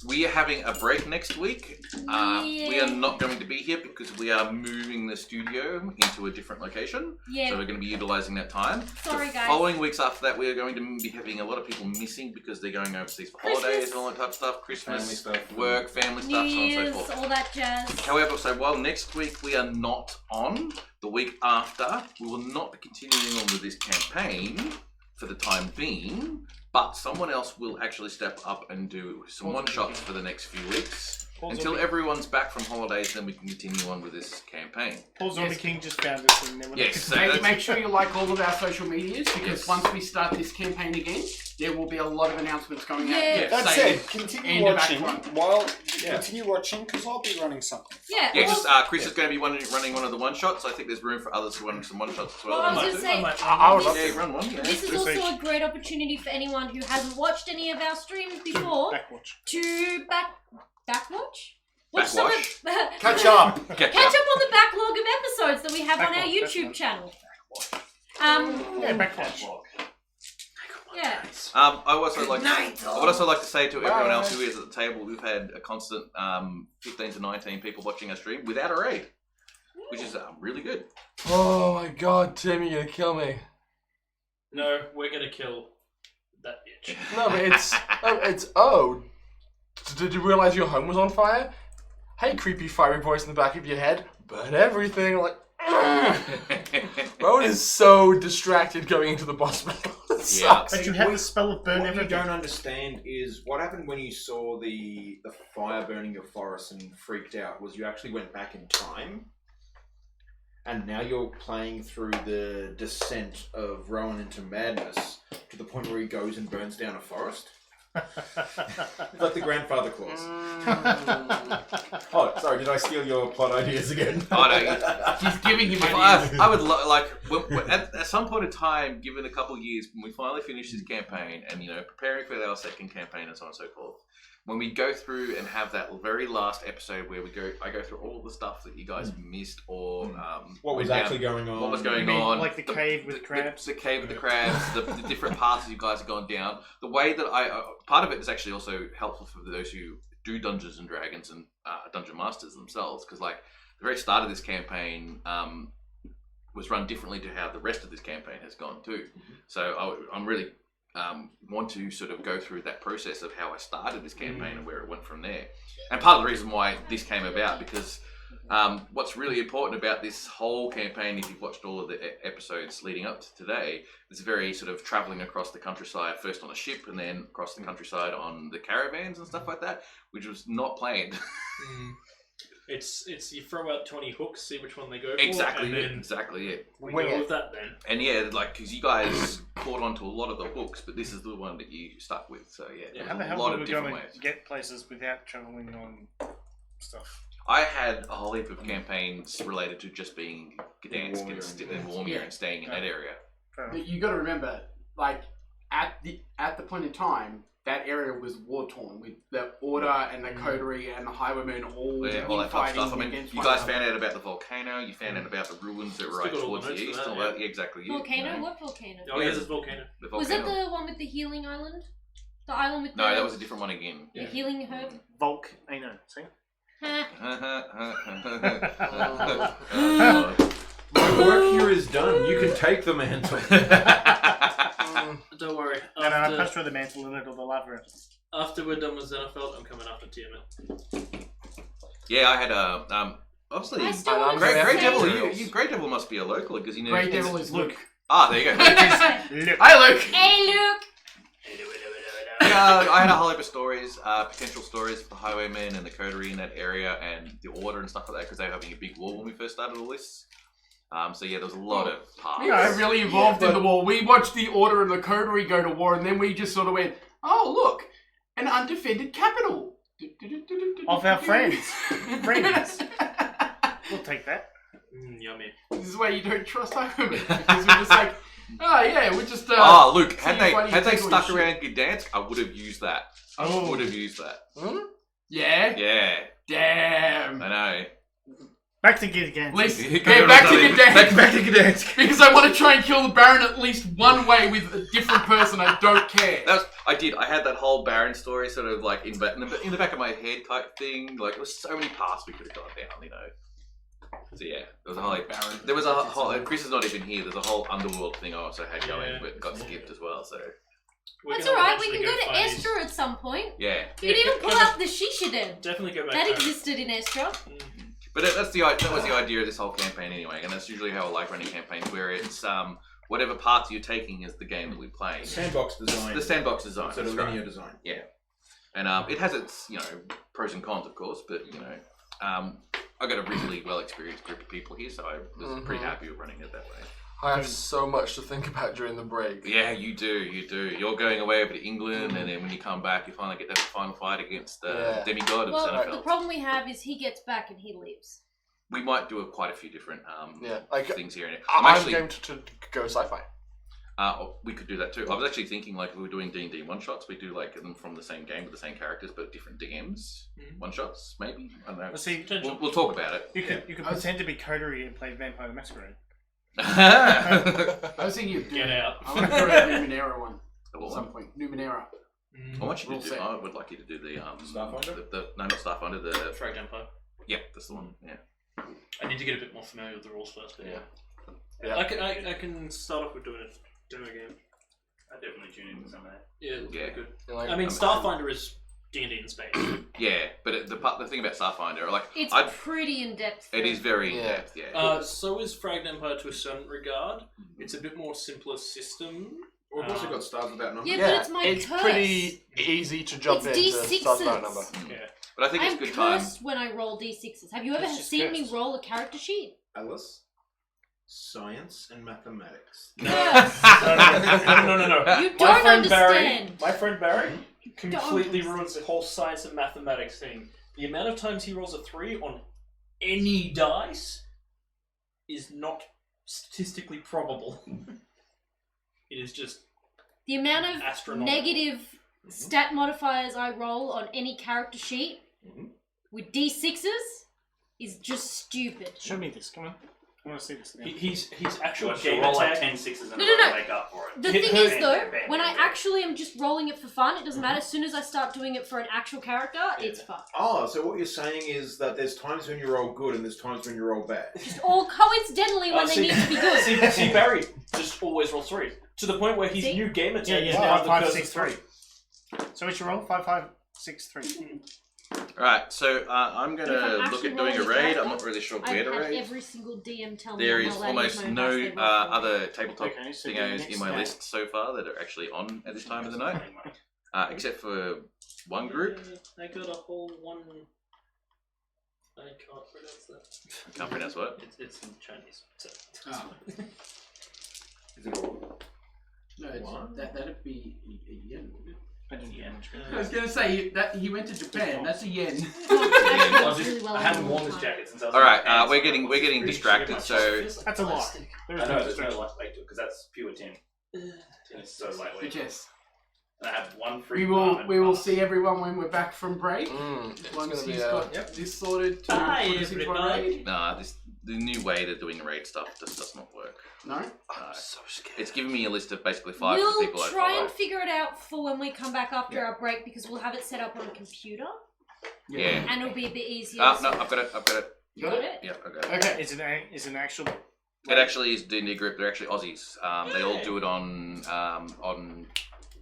We are having a break next week. We are not going to be here because we are moving the studio into a different location. Yeah. So we're going to be utilising that time. Sorry, The guys. following weeks after that, we are going to be having a lot of people missing because they're going overseas for holidays Christmas. and all that type of stuff. Christmas, Family stuff. work, family New stuff, so on and Year's, so forth. all that jazz. However, so while next week we are not on, the week after, we will not be continuing on with this campaign for the time being, but someone else will actually step up and do some one-shots for the next few weeks. Until everyone's back from holidays, then we can continue on with this campaign. Paul Zombie Yes. King just found us and never Yes, so Make, that's- make sure you like all of our social medias because Yes. once we start this campaign again, there will be a lot of announcements going out. Yeah. That saying said, continue in the watching background. while continue watching because I'll be running something. Yeah. Yeah, well, just Chris is going to be running one of the one-shots. I think there's room for others to run some one-shots as well. Well, I was I gonna might- say, I might- I would love Yeah, to. run one. Yeah. this is Just also like- a great opportunity for anyone who hasn't watched any of our streams before Backwatch. to backwatch. Watch some Backwash. of Catch up! Catch Catch up. up on the backlog of episodes that we have on our Backlog, YouTube backlog. channel. Yeah, Backwatch. Yeah. I also like. night, I would also like to say to everyone Bye. else who is at the table, we've had a constant 15 to 19 people watching our stream without a raid. which is really good. Oh my god, Tim, you're gonna kill me. No, we're gonna kill that bitch. No, but did you realise your home was on fire? Hey, creepy fiery voice in the back of your head, burn everything, like... Rowan is so distracted going into the boss battle. It sucks. But you have the spell of burn What you everything. don't understand is what happened when you saw the fire burning your forest and freaked out was you actually went back in time, and now you're playing through the descent of Rowan into madness to the point where he goes and burns down a forest. Like the grandfather clause. Oh, sorry, did I steal your plot ideas again? Oh, no, He's giving him I ideas. would at some point in time, given a couple of years, when we finally finish this campaign and preparing for our second campaign and so on and so forth, when we go through and have that very last episode where I go through all the stuff that you guys missed or What was actually going on? what was going You mean on, like the cave with crabs? the cave with the crabs, the different paths you guys have gone down. The way that part of it is actually also helpful for those who do Dungeons and Dragons and Dungeon Masters themselves, because like the very start of this campaign was run differently to how the rest of this campaign has gone too. So I'm really want to sort of go through that process of how I started this campaign and where it went from there. And part of the reason why this came about, because what's really important about this whole campaign, if you've watched all of the episodes leading up to today, is very sort of traveling across the countryside, first on a ship and then across the countryside on the caravans and stuff like that, which was not planned. It's you throw out 20 hooks, see which one they go for, Exactly, and then exactly, yeah. we go with that then. And yeah, like, because you guys caught onto a lot of the hooks, but this is the one that you stuck with, so yeah, How the there's a hell lot were of we going different ways. to get places without travelling on stuff? I had a whole heap of campaigns related to just being Gdansk Warmere and Warmere and staying in that area. But you got to remember, like at the point in time, that area was war torn with the Order and the Coterie and the Highwaymen all Yeah, all that type of fighting stuff. I mean, against you one guys another. found out about the volcano, you found out about the ruins that were Still right got all towards the the notes for east. that, All yeah. that, yeah, exactly. Volcano? You know, What volcano? Oh, yes, it's volcano. the Was volcano. that the one with the healing island? The island with No, the, that was a different one again. the healing herb? Volcano. See? My work here is done. You can take the mantle. Don't worry. And I punched through the mantle and let all the lava out. After we're done with Xenophelt, I'm coming after Tiamat. Yeah, I had obviously I still want to Grey say- Devil. Grey Devil must be a local because you know. Grey Devil is Luke. Ah, there you go. Look. Hi, Luke. Hey, Luke! Yeah, I had a whole heap of stories, potential stories for the Highwaymen and the Coterie in that area and the Order and stuff like that because they were having a big war when we first started all this. So yeah, there was a lot of parts. We got really involved in the war. We watched the Order and the Coterie go to war, and then we just sort of went, "Oh, look, an undefended capital Of our friends. Friends. We'll take that. Yummy. This is why you don't trust Highwaymen because we're just like, oh yeah, we're just. Luke, had funny they tickle stuck shit. around Gdansk, I would have used that. Oh. Would have used that. Yeah. Yeah, Damn. I know. Back to Gid again. Listen, Back get back to Gdansk. Back to Gdansk. Because I want to try and kill the Baron at least one way with a different person. I don't care. I did. I had that whole Baron story sort of like in the back of my head type thing. Like there was so many paths we could have gone down, you know. So yeah, there was a whole. Baron. There was a whole. Chris is not even here. There's a whole underworld thing I also had going, Yeah. but got skipped as well. So That's alright, we can go to Estra at some point. yeah, You can even pull up the Shisha Den. Definitely go back That home. existed in Estra. but that was the idea of this whole campaign anyway, and that's usually how I like running campaigns, where it's whatever path you're taking is the game that we play. Sandbox design. The sandbox design. Instead of that's right. linear design. Yeah, and it has its pros and cons, of course, but I got a really well experienced group of people here, so I was pretty happy with running it that way. I have so much to think about during the break. Yeah, you do. You're going away over to England, and then when you come back, you finally get that final fight against the demigod of Well, the Xenophelt. problem we have is he gets back and he leaves. We might do quite a few different things here. I'm going to go sci-fi. We could do that too. I was actually thinking, like, if we were doing D&D one-shots, we do, like, them from the same game with the same characters, but different DMs. One-shots, maybe? I don't know. Well, see, We'll talk about it. you could pretend to be Coterie and play Vampire the Masquerade. I was thinking of doing Get out. I want to go to the Numenera one The at what some one? point. Numenera. I want you Rule to do. set. I would like you to do the Starfinder? No, not Starfinder. The Frag Empire. yeah, that's the one. Yeah. I need to get a bit more familiar with the rules first, but yeah. Yeah. I can start off with doing a demo game. I definitely tune in to some of that. Yeah, it looks Yeah. pretty good. Like, I mean, Starfinder is D&D in space. Yeah, but the thing about Starfinder, like It's pretty in depth. it is very in Yeah. depth. Yeah. So is Fragment Empire to a certain regard. It's a bit more simpler system. Well, we've also got stars without numbers. Yeah, but it's my curse. pretty easy to jump It's into D6s. start without a number. Yeah. But I think I'm it's good time. cursed when I roll D6s. Have you ever It's just seen me cursed. roll a character sheet? Alice, science and mathematics. Cursed. No. You My don't friend Barry, understand. my friend Barry completely Don't. ruins the whole science and mathematics thing. The amount of times he rolls a 3 on any dice is not statistically probable. It is just The amount of astronomical. negative stat modifiers I roll on any character sheet with D6s is just stupid. Show me this. Come on. I want to see this now. He's actual She'll game roll like attack. 10 sixes and No. to make up for it. The Hit thing her- is, though, Bam, bam, when I bam, bam. actually am just rolling it for fun, it doesn't matter. As soon as I start doing it for an actual character, it's fucked. Oh, so what you're saying is that there's times when you roll good and there's times when you roll bad. Just all coincidentally when they need to be good. See, Barry just always rolls 3 to the point where his See? new game attack Yeah, is yeah. now 5, the 5, curse 6, of 3. 3. So what's your roll? 5, 5, 6, 3. Right, so I'm But if gonna I'm look actually at doing a rolling a raid. character, I'm not really sure I've where to had raid. every single DM tell me There how is loud almost my no fast they roll. other tabletop Okay, so the thingos next in my step. list so far that are actually on at this time of the night, except for one group. I got a whole one. I can't pronounce that. I can't pronounce what. It's in Chinese. So. Oh. Is it all? No, that'd be a yen. I didn't get much better. I was gonna say that he went to Japan. That's a yen. I haven't worn this jacket since I was All right, in Japan, we're so getting pretty distracted. much- So That's a lot. There I is know no there's no distraction. lightweight to it because that's pure tin. It's so lightweight. But yes, And I have one free. we will see everyone when we're back from break. It's Once gonna be he's got this sorted to Bye, put us into a everybody. raid. nah, the new way they're doing raid stuff just does not work. No? so scared. It's giving me a list of basically 5 We'll people I try follow. and figure it out for when we come back after our break because we'll have it set up on a computer Yeah. and it'll be a bit easier. No, I've got it. You got it? Yeah, I got it. Okay. Is it an actual? It actually is D&D group. They're actually Aussies. They all do it on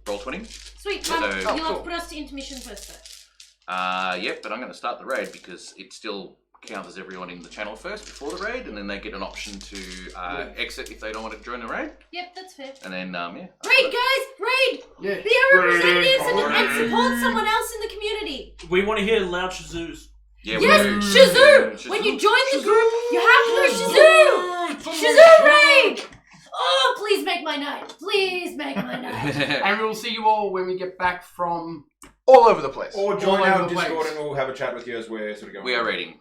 Roll20. Sweet. So- You'll have cool. to put us to intermission first, though. Yep, but I'm going to start the raid because it still counts as everyone in the channel first before the raid, and then they get an option to exit if they don't want to join the raid. Yep, that's fair. And then, yeah. Raid, guys! Raid! Yeah. Be our representatives and support someone else in the community. We want to hear loud shazoos. Yeah, Yes, we do. Shazoo! When you join the group, you have to go Shazoo! Shazoo raid! Oh, please make my night. Please make my night. And we'll see you all when we get back from. All over the place. Or join All our over the Discord place. and we'll have a chat with you as we're sort of going. We are raiding.